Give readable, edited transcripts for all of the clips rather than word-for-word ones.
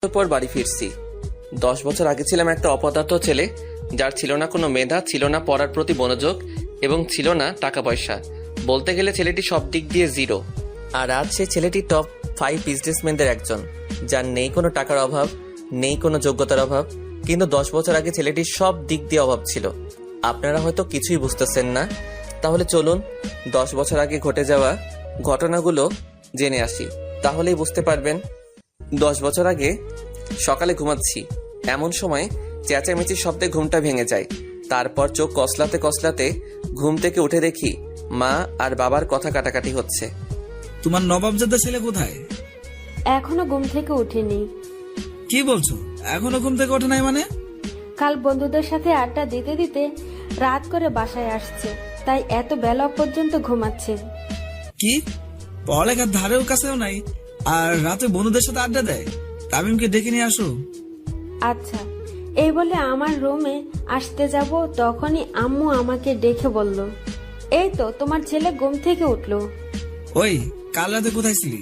বছর পর বাড়ি ফিরছি। 10 বছর আগে ছিলাম একটা অপদার্থ ছেলে, যার ছিল না কোনো মেধা, ছিল না পড়ার প্রতি মনোযোগ এবং ছিল না টাকা পয়সা। বলতে গেলে ছেলেটি সব দিক দিয়ে জিরো। আর আজ সে ছেলেটি টপ 5 বিজনেসম্যানদের একজন, যার নেই কোনো টাকার অভাব, নেই কোনো যোগ্যতার অভাব। কিন্তু 10 বছর আগে ছেলেটির সব দিক দিয়ে অভাব ছিল। আপনারা হয়তো কিছুই বুঝতেছেন না। তাহলে চলুন 10 বছর আগে ঘটে যাওয়া ঘটনাগুলো জেনে আসি, তাহলেই বুঝতে পারবেন। 10 বছর আগে সকালে ঘুমাচ্ছি, এমন সময় চেঁচামেচির শব্দে ঘুমটা ভেঙে যায়। তারপর চোখ কসলাতে কসলাতে ঘুম থেকে উঠে দেখি মা আর বাবার কথা কাটাকাটি হচ্ছে। তোমার নবাবজাদা ছেলে কোথায়? এখনো ঘুম থেকে উঠিনি। কি বলছো? এখনো ঘুম থেকে ওঠে নাই মানে? কাল বন্ধুদের সাথে আড্ডা দিতে দিতে রাত করে বাসায় আসছে, তাই এত বেলা পর্যন্ত ঘুমাচ্ছে। কি পড়ালেখার ধারেও কাছেও নাই, আর রাতে বন্ধুদের সাথে আড্ডা দেয়? তামিমকে ডেকে নিয়ে আসো। আচ্ছা, এই বলে আমার রুমে আসতে যাব, তখনই আম্মু আমাকে ডেকে বলল, এই তো তোমার ছেলে ঘুম থেকে উঠলো। ওই কাল রাতে কোথায় ছিলি?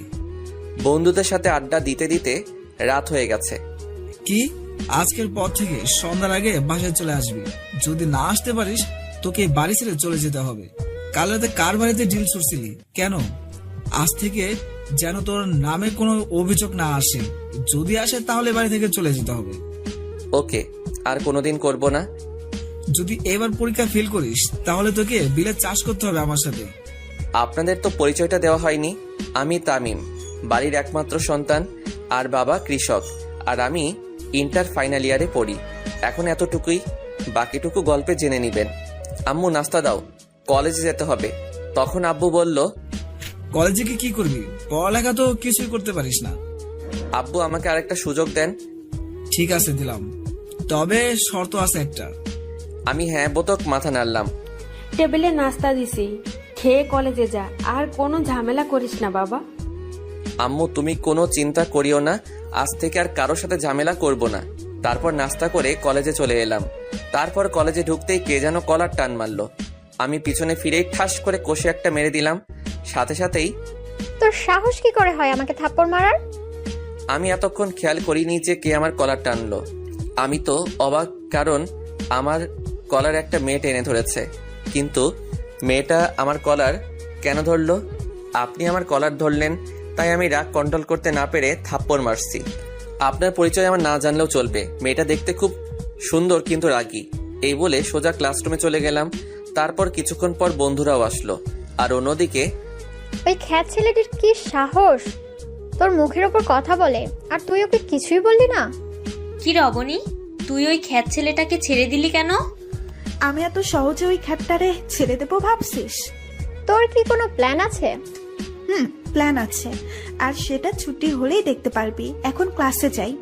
বন্ধুদের সাথে আড্ডা দিতে দিতে রাত হয়ে গেছে। কি আজকের পর থেকে সন্ধ্যার আগে বাসায় চলে আসবি। যদি না আসতে পারিস তোকে বাড়ি ছেড়ে চলে যেতে হবে। কাল রাতে কার বাড়িতে ডিল ছুটছিলি কেন? আজ থেকে যেন তোর নামে কোনো অভিযোগ না আসে। যদি আসে তাহলে বাড়ি থেকে চলে যেতে হবে। ওকে, আর কোনোদিন করব না। যদি এবার পরীক্ষা ফেল করিস তাহলে তোকে বিলে চাষ করতে হবে আমার সাথে। আপনাদের তো পরিচয়টা দেওয়া হয়নি। আমি তামিম, বাড়ির একমাত্র সন্তান, আর বাবা কৃষক, আর আমি ইন্টার ফাইনাল ইয়ারে পড়ি। এখন এতটুকুই, বাকিটুকু গল্পে জেনে নিবেন। আম্মু নাস্তা দাও, কলেজে যেতে হবে। তখন আব্বু বলল, কলেজে গিয়ে কি করবি? পড়ালেখা তো কিছুই করতে পারিস না। আব্বু আমাকে আরেকটা সুযোগ দেন। ঠিক আছে দিলাম, তবে শর্ত আছে একটা। আমি হ্যাঁ বোতক মাথা নাড়লাম। টেবিলে নাস্তা দিছি, খেয়ে কলেজে যা, আর কোনো ঝামেলা করিস না বাবা। আম্মু তুমি কোনো চিন্তা করিও না, আজ থেকে আর কারোর সাথে ঝামেলা করব না। তারপর নাস্তা করে কলেজে চলে এলাম। তারপর কলেজে ঢুকতেই কে যেন কলার টান মারলো। আমি পিছনে ফিরেই ঠাস করে কষে একটা মেরে দিলাম। সাথে সাথেই, তোর সাহস কি করে হয় আমাকে থাপ্পড় মারার? আমি এতক্ষণ খেয়াল করিনি যে কে আমার কলার টানলো। আমি তো অবাক, কারণ আমার কলার একটা মেয়ে টেনে ধরেছে। কিন্তু মেয়েটা আমার কলার কেন ধরলো? আপনি আমার কলার ধরলেন, তাই আমি রাগ কন্ট্রোল করতে না পেরে থাপ্পড় মারছি। আপনার পরিচয় আমার না জানলেও চলবে। মেয়েটা দেখতে খুব সুন্দর কিন্তু রাগী। এই বলে সোজা ক্লাসরুমে চলে গেলাম। তারপর কিছুক্ষণ পর বন্ধুরাও আসলো। আর অন্যদিকে ওই খ্যাত ছেলেটির কি সাহস তোর মুখের ওপর কথা বলে, আর তুই ওকে কিছুই বললি না? কি রবণী, তুই ওই খ্যাত ছেলেটাকে ছেড়ে দিলি কেন? আমি এত সহজে ওই খ্যাটটারে ছেড়ে দেবো ভাবছিস? তোর কি কোনো প্ল্যান আছে? প্ল্যান আছে, আর সেটা ছুটি হলেই দেখতে পারবি। এখন ক্লাসে যাই।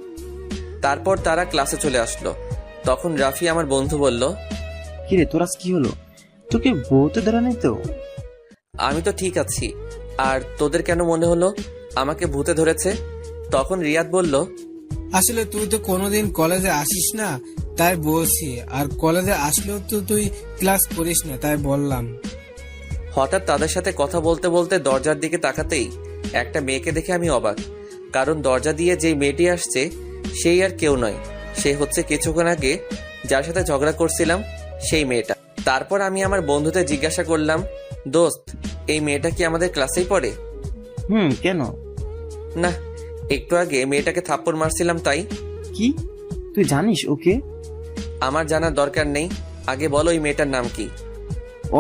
তারপর তারা ক্লাসে চলে আসলো। তখন রাফি আমার বন্ধু বলল, কিরে তোর আজ কি হলো? তোকে বউতে ধরে নাই তো? আমি তো ঠিক আছি, আর তোদের কেন মনে হলো আমাকে ভূতে ধরেছে? তখন রিয়াদ বলল, আসলে তুই তো কোনোদিন কলেজে আসিস না, তাই বলছি। আর কলেজে আসলেও তো তুই ক্লাস করিস না, তাই বললাম। হঠাৎ তাদের সাথে কথা বলতে বলতে দরজার দিকে তাকাতেই একটা মেয়েকে দেখে আমি অবাক। কারণ দরজা দিয়ে যেই মেয়েটি আসছে সেই আর কেউ নয়, সে হচ্ছে কিছুক্ষণ আগে যার সাথে ঝগড়া করছিলাম সেই মেয়েটা। তারপর আমি আমার বন্ধুদের জিজ্ঞাসা করলাম, দোস্ত, এই মেয়েটা কি আমাদের ক্লাসেই পড়ে? কেন? না, একটু আগে মেয়েটাকে থাপ্পড় মারছিলাম তাই। কি তুই জানিস ওকে? আমার জানার দরকার নেই, আগে বলো এই মেয়েটার নাম কি?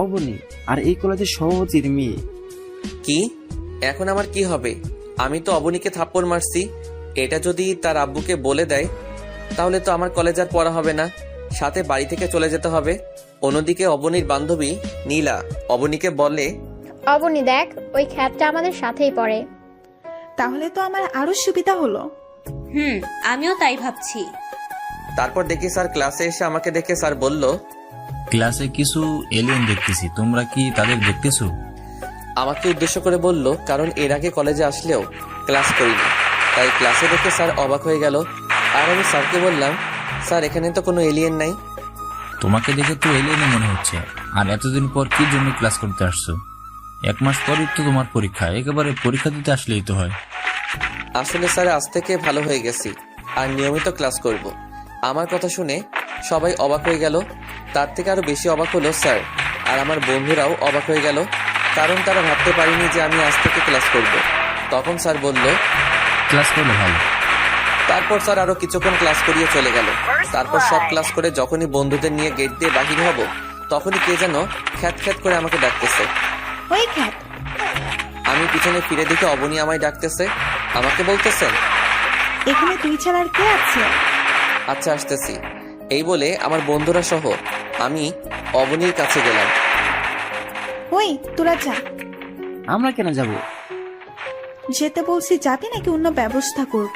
অবনী, আর এই কলেজের সভাপতির মেয়ে। কি? এখন আমার কি হবে? আমি তো অবনীকে থাপ্পড় মারছি। এটা যদি তার আব্বুকে বলে দেয় তাহলে তো আমার কলেজ আর পড়া হবে না, সাথে বাড়ি থেকে চলে যেতে হবে। অন্যদিকে অবনীর বান্ধবী নীলা অবনীকে বলে, অবনী দেখ, ওই খ্যাতটা আমাদের সাথেই পড়ে। তাহলে তো আমার আরো সুবিধা হলো। আমিও তাই ভাবছি। তারপর দেখি স্যার ক্লাসে এসে আমাকে দেখে স্যার বলল, ক্লাসে কিছু এলিয়েন দেখতেছি, তোমরা কি তাদের দেখতেছো? আমাকে উদ্দেশ্য করে বলল, কারণ এর আগে কলেজে আসলেও ক্লাস করিনি, তাই ক্লাসে দেখে স্যার অবাক হয়ে গেল। আর আমি স্যারকে বললাম, স্যার এখানে তো কোনো এলিয়েন নাই। তোমাকে দেখে তো এলিয়েনই মনে হচ্ছে। আর এতদিন পর কি জন্য ক্লাস করতে আসছো? 1 মাস পরই তো তোমার পরীক্ষা, একেবারে পরীক্ষা দিতে আসলেই তো হয়। আসলে স্যার আজ থেকে ভালো হয়ে গেছি, আর নিয়মিত ক্লাস করব। আমার কথা শুনে সবাই অবাক হয়ে গেল। তার থেকে আরো বেশি অবাক হলো স্যার, আর আমার বন্ধুরাও অবাক হয়ে গেল, কারণ তারা ভাবতে পারেনি যে আমি আজ থেকে ক্লাস করব। তখন স্যার বলল, ক্লাস করলে ভালো। তারপর স্যার আরো কিছুক্ষণ ক্লাস করিয়ে চলে গেল। তারপর সব ক্লাস করে যখনই বন্ধুদের নিয়ে গেট দিয়ে বাহির হব, তখনই কে যেন খ্যাত খ্যাত করে আমাকে ডাকতেছে। ওই খ্যাত, আমি পিছনে ফিরে দেখে অবনী আমায় ডাকতেছে। আমাকে বলতেছেন, এখানে তুই ছাড়া আর কে আছে? আচ্ছা আসতেছি। এই বলে আমার বন্ধুরা সহ আমি অবনীর কাছে গেলাম। ওই তোরা যা। আমরা কেন যাব? যেতে বলছি, যাবি নাকি অন্য ব্যবস্থা করব?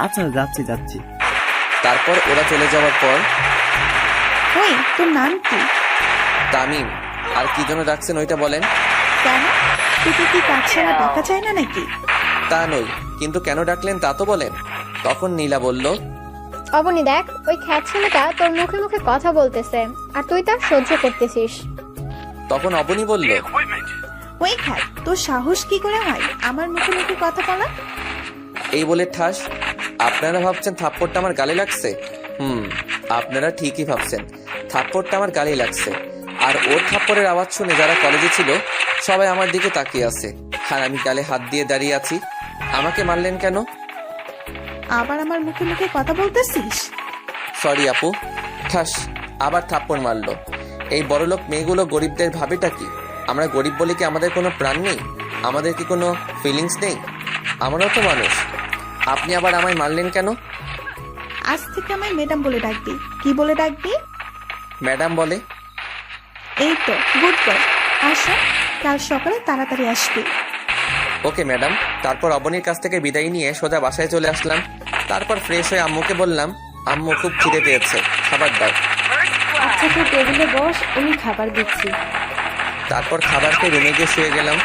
আচ্ছা যাচ্ছি। তারপর ওরা চলে যাওয়ার পর, ওই তোর নাম কি? তামিম। আর কি জন্য ডাকছেন ওইটা বলেন। কেন, তোকে কি কাজ ছাড়া ডাকা যায় না নাকি? তা নই, কিন্তু কেন ডাকলেন তা তো বলেন। তখন নীলা বলল, অবনী দেখ, ওই খ্যাত ছেলেটা তোর মুখে মুখে কথা বলতেছে আর তুই তা সহ্য করতেছিস। তখন অবনী বলল, ওই খ্যাত, তোর সাহস কি করে হয় আমার মুখে মুখে কথা বলা? এই বলে ঠাস। আপনারা ভাবছেন থাপ্পড়টা আমার গালে লাগছে? আপনারা ঠিকই ভাবছেন, থাপ্পড়টা আমার গালে লাগছে। আর ওর থাপ্পড়ের আওয়াজ শুনে যারা কলেজে ছিল সবাই আমার দিকে তাকিয়ে আছে, আর আমি গালে হাত দিয়ে দাঁড়িয়ে আছি। আমাকে মারলেন কেন? আবার আমার মুখে মুখে কথা বলতেছিস? সরি আপু। ঠাস, আবার থাপ্পড় মারলো। এই বড়লোক মেয়েগুলো গরিবদের ভাবেটা কি? আমরা গরিব বলে কি আমাদের কোনো প্রাণ নেই? আমাদের কি কোনো ফিলিংস নেই? আমরাও তো মানুষ। আপনি আবার আমায় মারলেন কেন? আজ থেকে আমায় ম্যাডাম বলে ডাকবি। কি বলে ডাকবি? ম্যাডাম বলে। এই তো, গুড বয়। আসো, কাল সকালে তাড়াতাড়ি আসবি। Okay madam. তারপর অবনীর কাছ থেকে বিদায় নিয়ে সোজা বাসায় চলে আসলাম। তারপর ফ্রেশ হয়ে আম্মুকে বললাম, আম্মু খুব খিদে পেয়েছে, খাবার দাও। আচ্ছা তুই টেবিলে বস, আমি খাবার দিচ্ছি। তারপর খাবার খেয়ে রুমে গিয়ে শুয়ে গেলাম।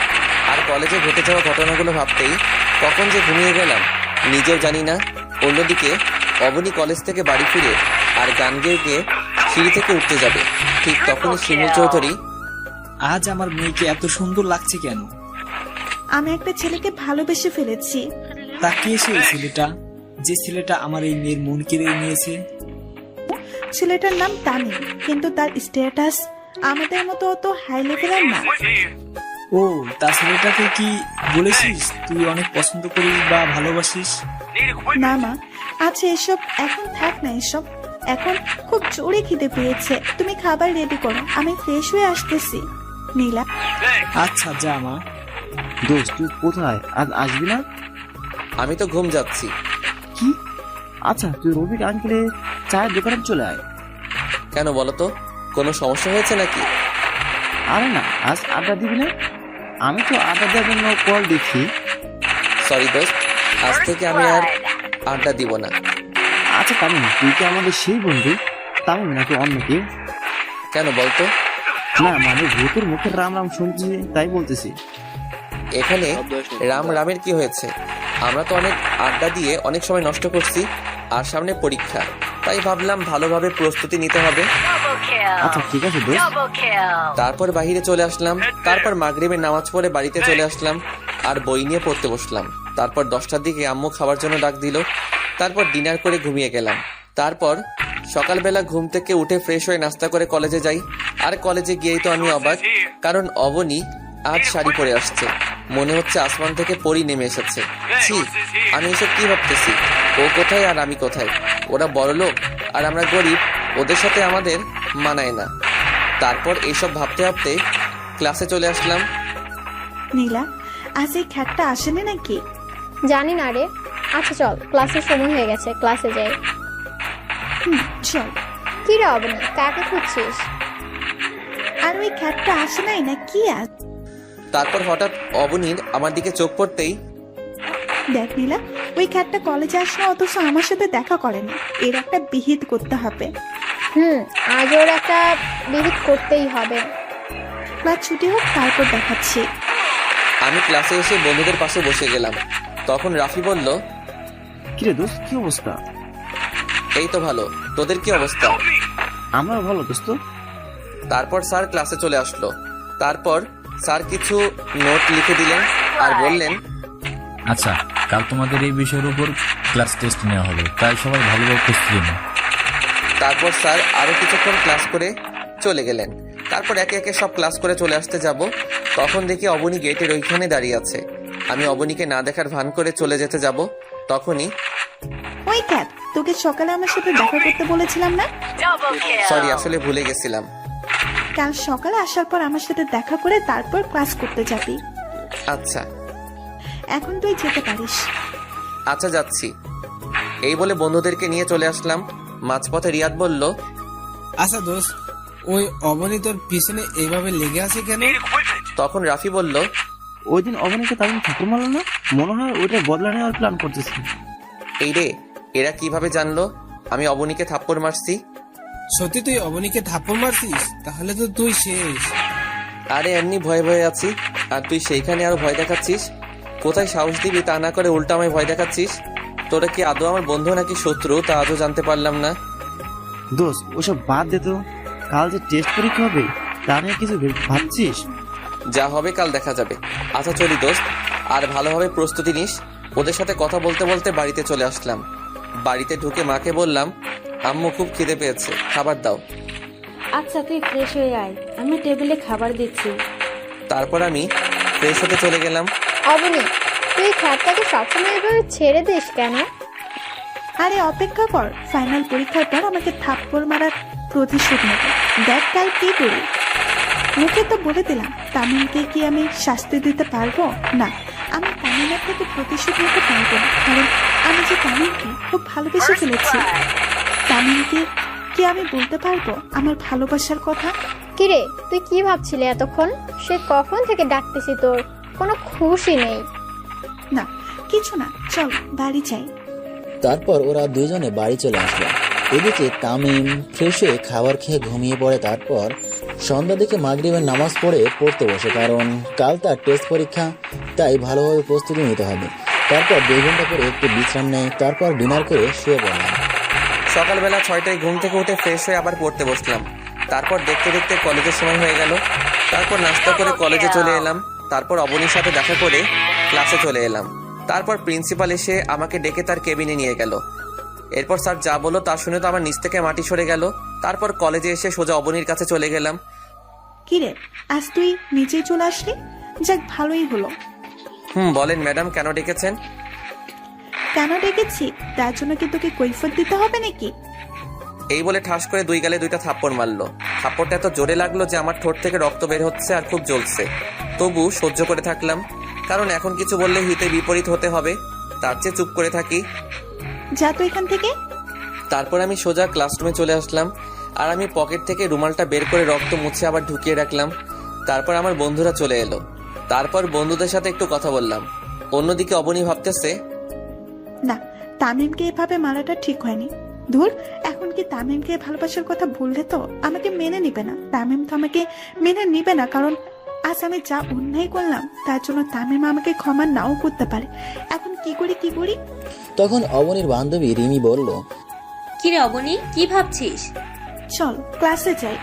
আর কলেজে ঘটে যাওয়া ঘটনাগুলো ভাবতেই কখন যে ঘুমিয়ে গেলাম নিজেও জানি না। অন্যদিকে অবনী কলেজ থেকে বাড়ি ফিরে আর গান গেয়ে গিয়ে সিঁড়ি থেকে উঠতে যাবে, ঠিক তখনই শিমুল চৌধুরী, আজ আমার মেয়েকে এত সুন্দর লাগছে কেন? আমি একটা ছেলেকে ভালোবেসে ফেলেছি। তা কে সেই ছেলেটা, যে ছেলেটা আমার এই মেয়ের মন কেড়ে নিয়েছে? ছেলেটার নাম তামিম, কিন্তু তার স্ট্যাটাস আমাদের মতো অত হাই লেভেলের না। ও, তা ছেলেটাকে কি বলেছিস তুই অনেক পছন্দ করিস বা ভালোবাসিস? না মা, আচ্ছা এসব এখন থাক না। এসব এখন খুব জোরে খিদে পেয়েছে। তুমি খাবার রেডি করো, আমি ফ্রেশ হয়ে আসতেছি। নীলা, আচ্ছা যা মা। দোস্ত তুই কোথায়, আজ আসবি না? আমি তো ঘুম যাচ্ছি। কি? আচ্ছা তুই রবির আঙ্কেলের চায়ের দোকানে চলে আয়। কেন বলো তো, কোনো সমস্যা হয়েছে নাকি? আরে না, আজ আড্ডা দিবি না? আমি তো আড্ডা দেওয়ার জন্য কল দিচ্ছি। সরি দোস্ত, আজ থেকে আমি আর আড্ডা দিব না। আচ্ছা তামিম, তুই কি আমাদের সেই বন্ধু তামিম নাকি অন্য কেউ? কেন বলতো? না মানে ভূতের মুখের রাম রাম শুনছি তাই বলতেছি। এখানে রাম রামের কি হয়েছে? আমরা তো অনেক আড্ডা দিয়ে অনেক সময় নষ্ট করছি, আর সামনে পরীক্ষা, তাই ভাবলাম ভালোভাবে প্রস্তুতি নিতে হবে। আচ্ছা ঠিক আছে দোস্ত। তারপর বাইরে চলে আসলাম। তারপর মাগরিবের নামাজ পড়ে বাড়িতে চলে আসলাম আর বই নিয়ে পড়তে বসলাম। তারপর 10টার দিকে আম্মু খাবার জন্য ডাক দিল। তারপর ডিনার করে ঘুমিয়ে গেলাম। তারপর সকালবেলা ঘুম থেকে উঠে ফ্রেশ হয়ে নাস্তা করে কলেজে যাই। আর কলেজে গিয়েই তো আমি অবাক, কারণ অবনী আজ শাড়ি পরে আসছে, মনে হচ্ছে আসমান থেকে পরি নেমে এসেছে। ছি, আমি এসব কি ভাবতেছি? ও কোথায় আর আমি কোথায়? ওরা বড়লোক আর আমরা গরিব, ওদের সাথে আমাদের মানায় না। তারপর এইসব ভাবতে ভাবতে ক্লাসে চলে আসলাম। নীলা, আজ এই খ্যাটটা আসেনি নাকি? জানি না রে। আচ্ছা চল, ক্লাসের সময় হয়ে গেছে, ক্লাসে যাই। চল। কি রে অবনী, কাকে খুঁজছিস? আর ওই খ্যাটটা আসে নাই না কি আজ? তারপর হঠাৎ অবনীর আমার দিকে চোখ পড়তেই, দেখ নীলা, ওই খ্যাটটা কলেজে আসলো অথচ আমার সাথে দেখা করে না। এর একটা বিহিত করতে হবে। আজ ওর একটা বিহিত করতেই হবে। ক্লাস ছুটি হোক, তারপর দেখাচ্ছি। আমি ক্লাসে এসে বন্ধুদের পাশে বসে গেলাম। তখন রাফি বলল, কিরে দোস্ত কি অবস্থা? এই তো ভালো, তোদের কি অবস্থা? আমরা ভালো দোস্ত। তারপর স্যার ক্লাসে চলে আসলো। তারপর স্যার কিছু নোট লিখে দিলেন আর বললেন, আচ্ছা, কাল তোমাদের এই বিষয়ের উপর ক্লাস টেস্ট নেওয়া হবে, তাই সবাই ভালোভাবে প্রস্তুতি নেয়। তারপর স্যার আরো কিছুক্ষণ ক্লাস করে চলে গেলেন। তারপর একে একে সব ক্লাস করে চলে আসতে যাব, তখন দেখি অবনী গেটের ওইখানে দাঁড়িয়ে আছে। আমি অবনীকে না দেখার ভান করে চলে যেতে যাব, তখনই ওই ক্যাট, তোকে সকালে আমার সাথে দেখা করতে বলেছিলাম না? সরি, আসলে ভুলে গেছিলাম। কাল সকালে আসার পর আমার সাথে দেখা করে তারপর ক্লাস করতে যাবি। আচ্ছা এখন তুই যেতে পারিস। আচ্ছা যাচ্ছি। এই বলে বন্ধুদেরকে নিয়ে চলে আসলাম। মাঝপথে রিয়াদ বলল, আচ্ছা দোস্ত, ওই অবনী তোর পিছনে এইভাবে লেগে আছে কেন? তখন রাফি বলল, ওই দিন অবনীকে তামিম ঠাকুর মারলো না, মনে হয় ওইটা বদলা নেওয়ার প্ল্যান করতেছি। এই রে, এরা কিভাবে জানলো আমি অবনীকে থাপ্পড় মারছি? সত্যি তুই অবনীকে থাপ্পড় মারছিস? তাহলে তো তুই শেষ। আরে এমনি ভয়ে ভয়ে আছি, আর তুই সেইখানে আরো ভয় দেখাচ্ছিস। কোথায় সাহস দিবি তা না করে উল্টা আমায় ভয় দেখাচ্ছিস। তোরা কি আদৌ আমার বন্ধু নাকি শত্রু তা আজও জানতে পারলাম না। দোস্ত ওসব বাদ দে তো, কাল যে টেস্ট পরীক্ষা হবে তা নিয়ে কিছু ভাবছিস? যা হবে কাল দেখা যাবে। আচ্ছা চলি দোস্ত, আর ভালোভাবে প্রস্তুতি নিস। ওদের সাথে কথা বলতে বলতে বাড়িতে চলে আসলাম। বাড়িতে ঢুকে মাকে বললাম, আম্মু খুব খিদে পেয়েছে, খাবার দাও। আচ্ছা তুই ফ্রেশ হয়ে আয়, আমি টেবিলে খাবার দিচ্ছি। তারপর আমি ফ্রেশ হতে চলে গেলাম। অবনী, তুই খ্যাতটাকে সবসময় এভাবে ছেড়ে দিস কেন? আরে অপেক্ষা কর, ফাইনাল পরীক্ষার পর আমাকে থাপ্পড় মারার প্রতিশোধ নেব। দেখ কাল কি করি। মুখে তো বলে দিলাম, তামিমকে কি আমি শাস্তি দিতে পারবো না? আমি তামিমের থেকে প্রতিশোধ নিতে পারবো না, কারণ আমি যে তামিমকে খুব ভালোবেসে ফেলেছি। তামিমকে কি আমি বলতে পারবো আমার ভালোবাসার কথা? কিরে, তুই কি ভাবছিলি এতক্ষণ? সে কখন থেকে ডাকতেছি, তোর কোনো খুশি নেই? না কিছু না, চল বাড়ি যাই। তারপর ওরা দুজনে বাড়ি চলে আসলো। এদিকে তামিম ফ্রেশ হয়ে খাবার খেয়ে ঘুমিয়ে পড়ে। তারপর সন্ধ্যা দিকে মাগরিবের নামাজ পড়তে বসে, কারণ কাল তার টেস্ট পরীক্ষা, তাই ভালোভাবে প্রস্তুতি নিতে হবে। তারপর 2 ঘন্টা করে একটু বিশ্রাম নেয়, তারপর ডিনার করে শুয়ে পড়লাম। সকালবেলা 6টায় ঘুম থেকে উঠে ফ্রেশ হয়ে আবার পড়তে বসলাম। তারপর দেখতে দেখতে কলেজের সময় হয়ে গেল। তারপর নাস্তা করে কলেজে চলে এলাম। তারপর অবনীর সাথে দেখা করে ক্লাসে চলে এলাম। তারপর প্রিন্সিপাল এসে আমাকে ডেকে তার কেবিনে নিয়ে গেল। এরপর স্যার যা বললো তা শুনে তো আমার নিচ থেকে মাটি সরে গেল। তারপর কলেজে এসে সোজা অবনীর কাছে চলে গেলাম। কিরে, আজ তুই নিজেই চলে আসলি? যাক, ভালোই হলো। বলেন ম্যাডাম, কেন ডেকেছেন? কেন ডেকেছি তার জন্য কি তোকে কৈফিয়ত দিতে হবে নাকি? এই বলে ঠাস করে 2 গালে 2টা থাপ্পড় মারলো। থাপ্পড়টা এত জোরে লাগলো যে আমার ঠোঁট থেকে রক্ত বের হচ্ছে আর খুব জ্বলছে। তবু সহ্য করে থাকলাম, কারণ এখন কিছু বললে হিতে বিপরীত হতে হবে, তার চেয়ে চুপ করে থাকি। যা তো এখান থেকে। তারপর আমি সোজা ক্লাসরুমে চলে আসলাম, আর আমি পকেট থেকে রুমালটা বের করে রক্ত মুছে আবার ঢুকিয়ে রাখলাম। তারপর আমার বন্ধুরা চলে এলো। তারপর বন্ধুদের সাথে একটু কথা বললাম। অন্যদিকে অবনী ভাবতেছে, না, তামিমকে এভাবে মারাটা ঠিক হয়নি। ধুর, এখন কি তামিমকে ভালোবাসার কথা বললে তো আমাকে মেনে নিবে না। তামিম তো আমাকে মেনে নিবে না, কারণ আজ আমি যা অন্যায় করলাম তার জন্য তামিম আমাকে ক্ষমা নাও করতে পারে। এখন কি করি? তখন অবনীর বান্ধবী রিমি বলল, কিরে অবনী, কি ভাবছিস? চল ক্লাসে যাই।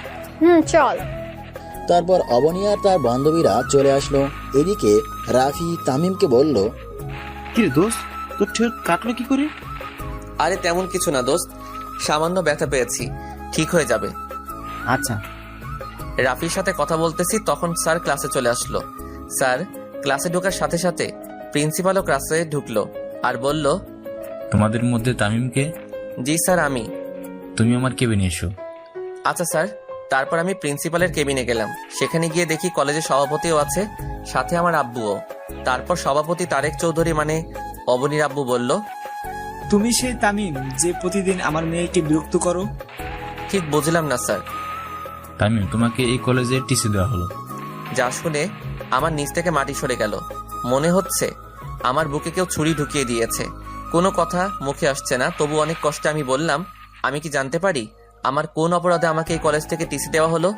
চল। তারপর অবনী আর তার বান্ধবীরা চলে আসলো। এদিকে রাফি তামিমকে বলল, কিরে দোস্ত, তোর ঠোঁট কাটলো কি করে? আরে তেমন কিছু না দোস্ত, সামান্য ব্যথা পেয়েছি, ঠিক হয়ে যাবে। আচ্ছা। রাফির সাথে কথা বলতেছি, তখন স্যার ক্লাসে চলে আসলো। স্যার ক্লাসে ঢোকার সাথে সাথে প্রিন্সিপালও ক্লাসে ঢুকলো আর বলল, তোমাদের মধ্যে তামিমকে? জি স্যার, আমি। তুমি আমার কেবিনে এসো। আচ্ছা স্যার। তারপর আমি প্রিন্সিপালের কেবিনে গেলাম। সেখানে গিয়ে দেখি কলেজের সভাপতিও আছে, সাথে আমার আব্বুও। তারপর সভাপতি তারেক চৌধুরী মানে অবনীর আব্বু বলল, তুমি সেই তামিম যে প্রতিদিন আমার মেয়েকে বিরক্ত করো? ঠিক বুঝলাম না স্যার। তামিম, তোমাকে এই কলেজে টিসি দেওয়া হলো। যা শুনে আমার নিচ থেকে মাটি সরে গেল। মনে হচ্ছে আমার বুকে কেউ ছুরি ঢুকিয়ে দিয়েছে। কোনো কথা মুখে আসছে না, তবু অনেক কষ্টে আমি বললাম, আমি কি জানতে পারি আমার কোন অপরাধে আমাকে এই কলেজ থেকে টিসি দেওয়া হলো?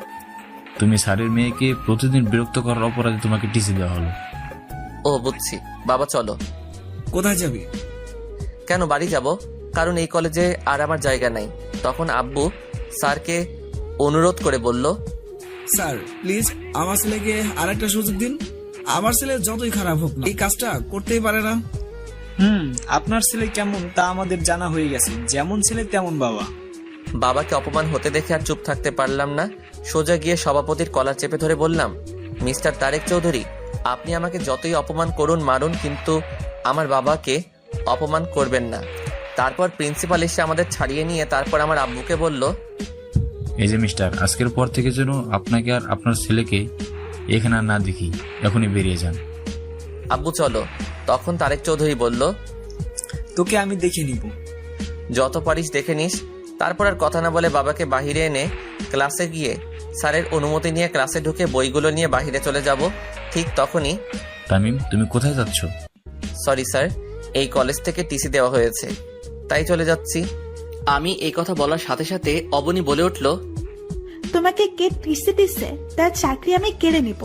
তুমি স্যারের মেয়েকে প্রতিদিন বিরক্ত করার অপরাধে তোমাকে টিসি দেওয়া হলো। ও বুঝছি। বাবা চলো। কোথায় যাবি? কেন, বাড়ি যাব, কারণ এই কলেজে আর আমার জায়গা নাই। তখন আব্বু স্যারকে অনুরোধ করে বলল, স্যার প্লিজ আমার ছেলেকে আরেকটা সুযোগ দিন। আমার ছেলে যতই খারাপ হোক না, এই কাজটা করতেই পারে না। আপনার ছেলে কেমন তা আমাদের জানা হয়ে গেছে, যেমন ছেলে তেমন বাবা। বাবাকে অপমান হতে দেখে আর চুপ থাকতে পারলাম না। সোজা গিয়ে সভাপতির কলার চেপে ধরে বললাম, মিস্টার তারেক চৌধুরী, আপনি আমাকে যতই অপমান করুন মারুন, কিন্তু আমার বাবাকে অপমান করবেন না। তারপর প্রিন্সিপাল এসে আমাদের ছাড়িয়ে নিয়ে তারপর আমার আব্বুকে বলল, এই যে মিস্টার, আজকের পর থেকে যেন আপনাকে আর আপনার ছেলেকে এখানে আর না দেখি, এখনই বেরিয়ে যান। আব্বু চলো। তখন তারেক চৌধুরী বলল, তোকে আমি দেখে নিব। যত পারিস দেখে নিস। তারপর আর কথা না বলে বাবাকে বাহিরে এনে ক্লাসে গিয়ে স্যারের অনুমতি নিয়ে ক্লাসে ঢুকে বইগুলো নিয়ে বাহিরে চলে যাব। ঠিক তখনই, তামিম, তুমি কোথায় যাচ্ছ? সরি স্যার, এই কলেজ থেকে টিসি দেওয়া হয়েছে, তাই চলে যাচ্ছি। আমি এই কথা বলার সাথে সাথে অবনী বলে উঠল, তোমাকে কে টিসি দিচ্ছে? তার চাকরি আমি কেড়ে নিব।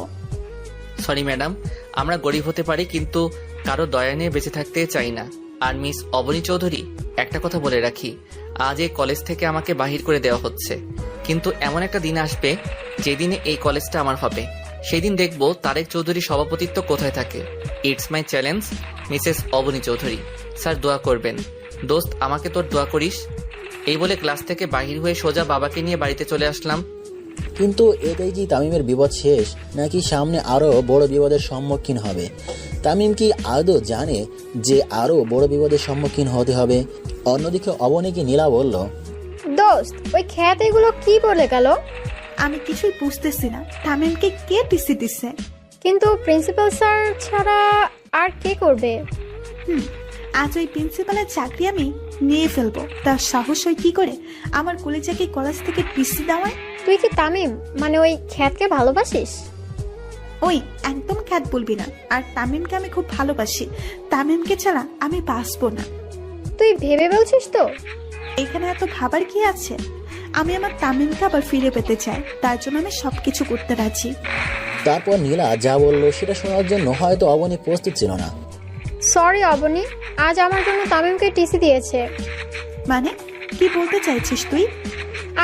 সরি ম্যাডাম, আমরা গরিব হতে পারি কিন্তু কারো দয়া নিয়ে বেঁচে থাকতে চাই না। আর মিস অবনী চৌধুরী, একটা কথা বলে রাখি, আজ এই কলেজ থেকে আমাকে বাহির করে দেওয়া হচ্ছে, কিন্তু এমন একটা দিন আসবে যেদিনে এই কলেজটা আমার হবে। সেই দিন দেখব তারেক চৌধুরী সভাপতিত্ব কোথায় থাকে। It's my challenge, Mrs Aboni Chowdhury. Sir দোয়া করবেন। দোস্ত, আমাকে তোর দোয়া করিস। এই বলে ক্লাস থেকে বাহির হয়ে সোজা বাবাকে নিয়ে বাড়িতে চলে আসলাম। কিন্তু এতেই কি তামিমের বিপদ শেষ, নাকি সামনে আরো বড় বিপদের সম্মুখীন হবে? তামিম কি আদৌ জানে যে আরো বড় বিপদের সম্মুখীন হতে হবে? অন্যদিকে অবনীকে নীলা বলল, দোস্ত, ওই খ্যাত এগুলো কি বলে গেল? আমি কিছুই বুঝতেছি না, তামিমকে কে টিসি দিচ্ছে? কিন্তু প্রিন্সিপাল স্যার ছাড়া আর কে করবে? আজ ওই প্রিন্সিপালের চাকরি আমি নিয়ে ফেলবো। তার সাহস হয় কি করে আমার কলেজাকে কলেজ থেকে টিসি দেওয়ায়? তুই কি তামিম মানে ওই খ্যাতকে ভালোবাসিস? ওই একদম খ্যাত বলবি না। আর তামিমকে আমি খুব ভালোবাসি। তামিমকে ছাড়া আমি বাঁচবো না। তুই ভেবে বলছিস তো? এখানে এত ভাবার কি আছে? আমি আমার তামিমকে আবার ফিরে পেতে চাই, তার জন্য আমি সবকিছু করতে রাজি। তারপর নীলা যা বলল সেটা শোনার জন্য হয়তো অবনী প্রস্তুত ছিল না। সরি অবনী, আজ আমার জন্য তামিমকে টিসি দিয়েছে। মানে কি বলতে চাইছিস তুই?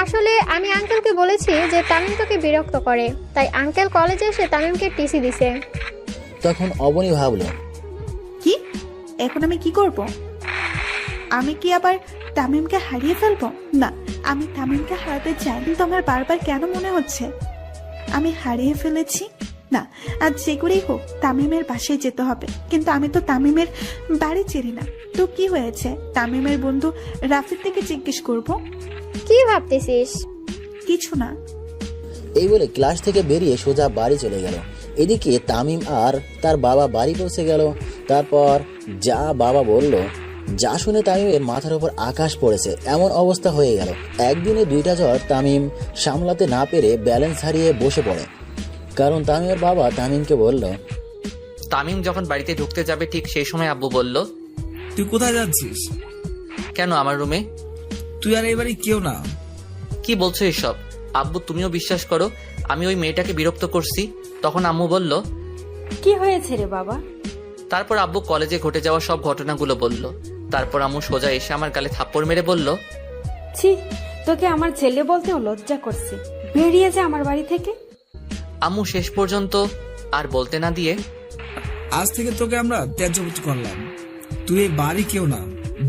আসলে আমি আঙ্কেলকে বলেছি যে তামিম তোকে বিরক্ত করে, তাই আঙ্কেল কলেজে এসে তামিমকে টিসি দিছে। তখন অবনী ভাবলো, কি এখন আমি কি করব? আমি কি আবার তামিমকে হারিয়ে ফেলবো? না, আমি তামিমকে হারাতে চাই, কিন্তু আমার বারবার কেন মনে হচ্ছে আমি হারিয়ে ফেলেছি। না, আজ যে করেই হোক তামিমের বাসায় যেতে হবে। কিন্তু আমি তো তামিমের বাড়ি চিনি না। তো কি হয়েছে? তামিমের বন্ধু রাফির থেকে জিজ্ঞেস করব। কি ভাবতেছিস? কিছু না। এই বলে ক্লাস থেকে বেরিয়ে সোজা বাড়ি চলে গেল। এদিকে তামিম আর তার বাবা বাড়ি পৌঁছে গেল। তারপর যা বাবা বলল, যা শুনে তামিমের মাথার উপর আকাশ পড়েছে এমন অবস্থা হয়ে গেল। একদিনে দুইটা জ্বর তামিম সামলাতে না পেরে ব্যালেন্স হারিয়ে বসে পড়ে। কারণ তামিমের বাবা তামিমকে বলল, তামিম যখন বাড়িতে ঢুকতে যাবে ঠিক সেই সময় আব্বু বলল, তুই কোথায় যাচ্ছিস? কেন আমার রুমে? তুই আর এই বাড়ি কেউ না। কি বলছো এসব? আব্বু তুমিও বিশ্বাস করো আমি ওই মেয়েটাকে বিরক্ত করছি? তখন আম্মু বলল, কি হয়েছে রে বাবা? তারপর আব্বু কলেজে ঘটে যাওয়া সব ঘটনাগুলো বলল। তারপর আম্মু সোজা এসে আমার গালে থাপ্পড় মেরে বলল, ছি, তোকে আমার ছেলে বলতেও লজ্জা করছে। বেরিয়ে যা আমার বাড়ি থেকে। আম্মু শেষ পর্যন্ত আর বলতে না দিয়ে, আজ থেকে তোকে আমরা ত্যায্যপুত্র করলাম। তুই এই বাড়ি কেউ না,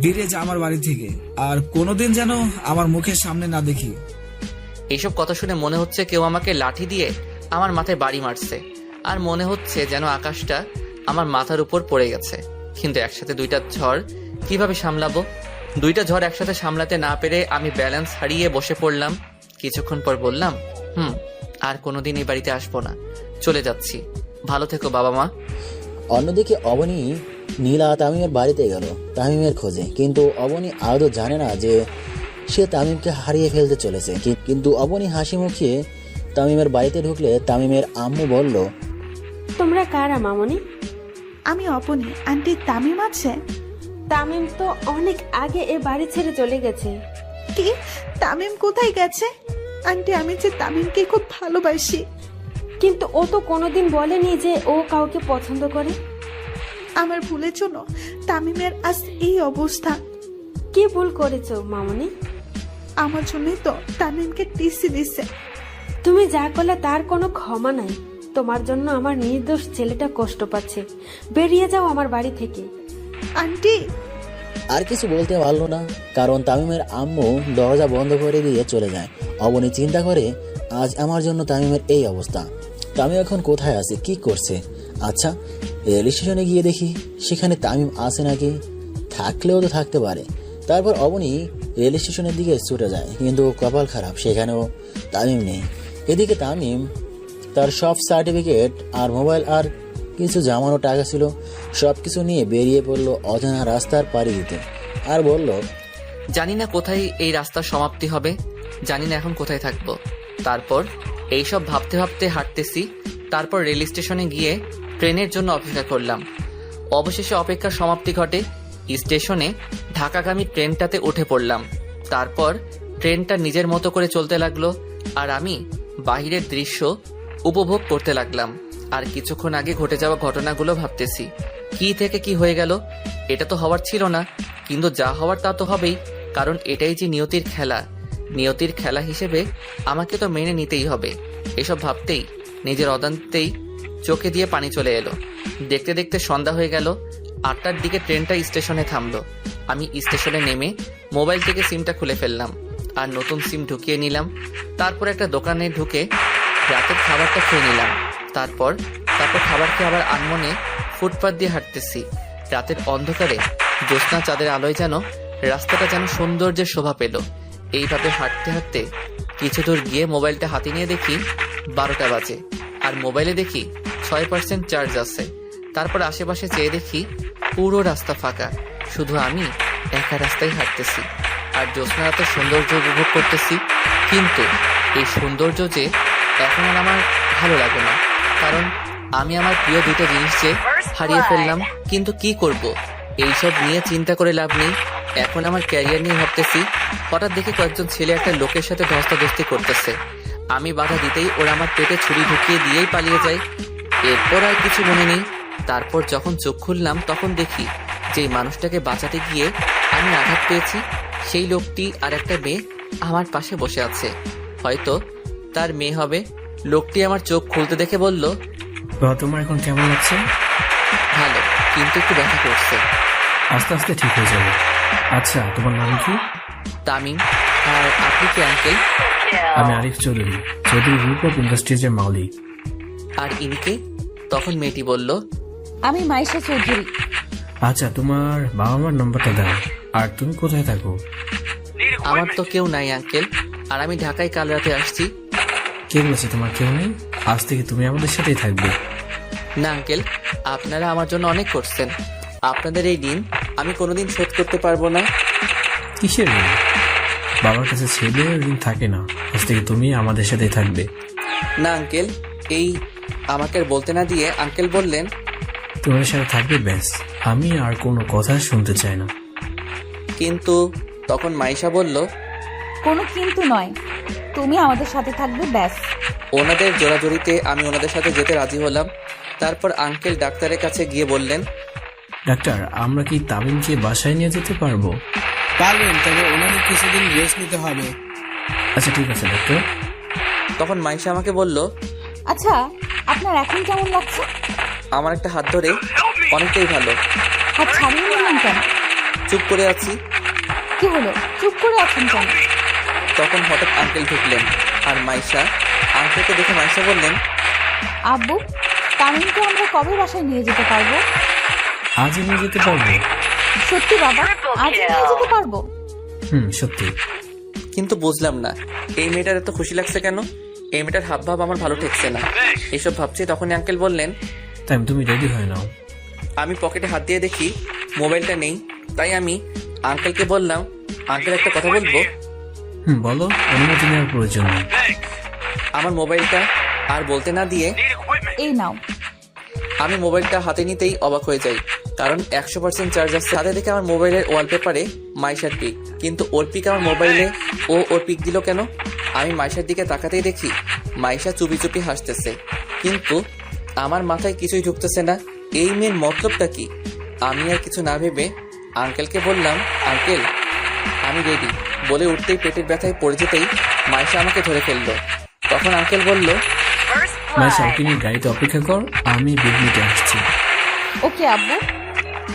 বেরিয়ে যা আমার বাড়ি থেকে। আর কোনোদিন যেন আমার মুখের সামনে না দেখি। এইসব কথা শুনে মনে হচ্ছে কেউ আমাকে লাঠি দিয়ে আমার মাথায় বাড়ি মারছে। আর মনে হচ্ছে যেন আকাশটা আমার মাথার উপর পড়ে গেছে। কিন্তু একসাথে দুইটা ঝড় কিভাবে সামলাবো? দুইটা ঝড় একসাথে সামলাতে না পেরে আমি ব্যালেন্স হারিয়ে বসে পড়লাম। কিছুক্ষণ পর বললাম, আর কোনোদিন এই বাড়িতে আসবো না, চলে যাচ্ছি। ভালো থেকো বাবা মা। অন্যদিকে অবনী নীলা তামিমের বাড়িতে গেল তামিমের খোঁজে। কিন্তু অবনী আদৌ জানে না যে সে তামিমকে হারিয়ে ফেলতে চলেছে। কিন্তু অবনী হাসি মুখিয়ে তামিমের বাড়িতে ঢুকলে তামিমের আম্মু বলল, তোমরা কারা মামনি? আমি অপনি। আন্টি তামিম আছে? তামিম তো অনেক আগে এ বাড়ি ছেড়ে চলে গেছে। কি? তামিম কোথায় গেছে? আন্টি, আমি যে তামিমকে খুব ভালোবাসি। কিন্তু ও তো কোনোদিন বলেনি যে ও কাউকে পছন্দ করে। আমার ভুলের জন্য তামিমের আজ এই অবস্থা। কি ভুল করেছো মামনি? আমার জন্যই তো তামিমকে টিসি দিচ্ছে। তুমি যা করলে তার কোনো ক্ষমা নাই। তোমার জন্য আমার নির্দোষ ছেলেটা কষ্ট পাচ্ছে। বেরিয়ে যাও আমার বাড়ি থেকে। আন্টি। আর কিছু বলতে পারলো না, কারণ তামিমের আম্মু দরজা বন্ধ করে দিয়ে চলে যায়। অবনী চিন্তা করে, আজ আমার জন্য তামিমের এই অবস্থা। তামিম এখন কোথায় আছে, কি করছে? আচ্ছা, রেল স্টেশনে গিয়ে দেখি সেখানে তামিম আছে নাকি, থাকলেও তো থাকতে পারে। তারপর অবনী রেল স্টেশনের দিকে ছুটে যায়, কিন্তু কপাল খারাপ, সেখানেও তামিম নেই। এদিকে তামিম তার সব সার্টিফিকেট আর মোবাইল আর কিছু জামানো টাকা ছিল সব কিছু নিয়ে বেরিয়ে পড়লো অজানা রাস্তার পাড়ি দিতে, আর বলল, জানি না কোথায় এই রাস্তার সমাপ্তি হবে, জানি না এখন কোথায় থাকবো। তারপর এইসব ভাবতে ভাবতে হাঁটতেছি। তারপর রেল স্টেশনে গিয়ে ট্রেনের জন্য অপেক্ষা করলাম। অবশেষে অপেক্ষার সমাপ্তি ঘটে। স্টেশনে ঢাকাগামী ট্রেনটাতে উঠে পড়লাম। তারপর ট্রেনটা নিজের মতো করে চলতে লাগলো, আর আমি বাহিরের দৃশ্য উপভোগ করতে লাগলাম। আর কিছুক্ষণ আগে ঘটে যাওয়া ঘটনাগুলো ভাবতেছি, কি থেকে কি হয়ে গেল। এটা তো হওয়ার ছিল না, কিন্তু যা হওয়ার তা তো হবেই, কারণ এটাই যে নিয়তির খেলা। নিয়তির খেলা হিসেবে আমাকে তো মেনে নিতেই হবে। এসব ভাবতেই নিজের অজান্তেই চোখে দিয়ে পানি চলে এলো। দেখতে দেখতে সন্ধ্যা হয়ে গেল। 8টার দিকে ট্রেনটা স্টেশনে থামলো। আমি স্টেশনে নেমে মোবাইল থেকে সিমটা খুলে ফেললাম আর নতুন সিম ঢুকিয়ে নিলাম। তারপর একটা দোকানে ঢুকে রাতের খাবারটা খেয়ে নিলাম। তারপর খাবার খেয়ে আবার আনমনে ফুটপাত দিয়ে হাঁটতেছি। রাতের অন্ধকারে জ্যোৎস্না চাঁদের আলোয় যেন রাস্তাটা যেন সৌন্দর্যের শোভা পেল। এইভাবে হাঁটতে হাঁটতে কিছু দূর গিয়ে মোবাইলটা হাতে নিয়ে দেখি 12টা বাজে, আর মোবাইলে দেখি 6% চার্জ আছে। তারপর আশেপাশে চেয়ে দেখি পুরো রাস্তা ফাঁকা, শুধু আমি একা রাস্তায় হাঁটতেছি আর জ্যোৎস্না রাতের সৌন্দর্য উপভোগ করতেছি। কিন্তু এই সৌন্দর্য যে এখন আর আমার ভালো লাগে না, কারণ আমি আমার প্রিয় দুটো জিনিস যে হারিয়ে ফেললাম। কিন্তু কি করব, এইসব নিয়ে চিন্তা করে লাভ নেই। এখন আমার ক্যারিয়ার নিয়ে ভাবতেছি। হঠাৎ দেখি কয়েকজন ছেলে একটা লোকের সাথে ধস্তাধস্তি করতেছে। আমি বাধা দিতেই ওরা আমার পেটে ছুরি ঢুকিয়ে দিয়েই পালিয়ে যায়। এরপর আর কিছু মনে নেই। তারপর যখন চোখ খুললাম তখন দেখি যেই মানুষটাকে বাঁচাতে গিয়ে আমি আঘাত পেয়েছি, সেই লোকটি আর একটা মেয়ে আমার পাশে বসে আছে। হয়তো তার মেয়ে হবে। লোকটি আমার চোখ খুলতে দেখে বলল, তোমার এখন কেমন লাগছে? ভালো, কিন্তু একটু ব্যথা করছে। আস্তে আস্তে ঠিক হয়ে যাবে। আচ্ছা, তোমার নাম কি? তামিম। আর আপনি কি আঙ্কেল? আমি আরিফ চৌধুরী, চৌধুরী গ্রুপ অফ ইন্ডাস্ট্রিজের মালিক। আর ইনিকে? তখন মেয়েটি বলল, আমি মাইশা চৌধুরী। আচ্ছা, তোমার বাবা মার নম্বরটা দাও। আর তুমি কোথায় থাকো? আমার তো কেউ নাই আঙ্কেল, আর আমি ঢাকায় কাল রাতে আসছি। কে বলেছে তোমার কেউ নেই? আজ থেকে তুমি আমাদের সাথেই থাকবে। না আঙ্কেল, আপনারা আমার জন্য অনেক করছেন। আপনাদের এই দিন আমি কোনোদিন শোধ করতে পারবো না। কিসের ঋণ? বাবার কাছে ছেলে ঋণ থাকে না। আজ থেকে তুমি আমাদের সাথেই থাকবে। না আঙ্কেল, এই আমাকে বলতে না দিয়ে আঙ্কেল বললেন, তোমার সাথে থাকবে ব্যাস, আমি আর কোনো কথা শুনতে চাই না। কিন্তু তখন মাইশা বলল, কোনো কিন্তু নয়, তুমি আমাদের সাথে থাকবে ব্যাস। ওনাদের জোরাজোরিতে আমি ওনাদের সাথে যেতে রাজি হলাম। তারপর আঙ্কেল ডাক্তারের কাছে গিয়ে বললেন, ডাক্তার, আমরা কি তামিমকে বাসায় নিয়ে যেতে পারবো? পারবেন, তবে ওনাকে কিছুদিন রেস্ট নিতে হবে। আচ্ছা ঠিক আছে ডাক্তার। তখন মাইশা আমাকে বলল, আচ্ছা, আপনার এখন কেমন লাগছে? আমার একটা হাত ধরে অনেকটাই ভালো। হাত ছাড়িয়ে নিলেন কেন? চুপ করে আছি। কি হলো, চুপ করে আছেন কেন? তখন হঠাৎ আঙ্কেল ঢুকলেন, আর মাইশা আঙ্কেলকে দেখে মাইশা বললেন, আব্বু, তামিমকে আমরা কবে বাসায় নিয়ে যেতে পারবো? আজই নিয়ে যেতে পারবো? সত্যি বাবা, আজই নিয়ে যেতে পারবো? সত্যি। কিন্তু বুঝলাম না এই মেয়েটার এত খুশি লাগছে কেন। এই মেয়েটার হাবভাব আমার ভালো ঠেকছে না। এসব ভাবছি তখনই আঙ্কেল বললেন, তাই তুমি রেডি হয়ে নাও। আমি পকেটে হাত দিয়ে দেখি মোবাইলটা নেই। তাই আমি আঙ্কেলকে বললাম, আঙ্কেল একটা কথা বলবো? বলো, অনুমতি নেওয়ার প্রয়োজন নেই। আমার মোবাইলটা আর বলতে না দিয়ে, এই নাও। আমি মোবাইলটা হাতে নিতেই অবাক হয়ে যাই, কারণ 100% চার্জ আছে। সাথে দেখে আমার মোবাইলের ওয়ালপেপারে মাইশার পিক, কিন্তু ওর পিক আমার মোবাইলে ওর পিক দিল কেন? আমি মাইশার দিকে তাকাতেই দেখি মাইশা চুপি চুপি হাসতেছে, কিন্তু আমার মাথায় কিছুই ঢুকতেছে না। এই মেয়ের মতলবটা কি? আমি আর কিছু না ভেবে আঙ্কেলকে বললাম, আঙ্কেল আমি রেডি। বলে উঠতেই পেটের ব্যথায় পড়ে যেতেই মাইশা আমাকে ধরে ফেললো। তখন আঙ্কেল বলল, মাইশা, ওকে নিয়ে গাড়িতে অপেক্ষা কর, আমি বিঘ্নিতে আসছি। ওকে আব্বু।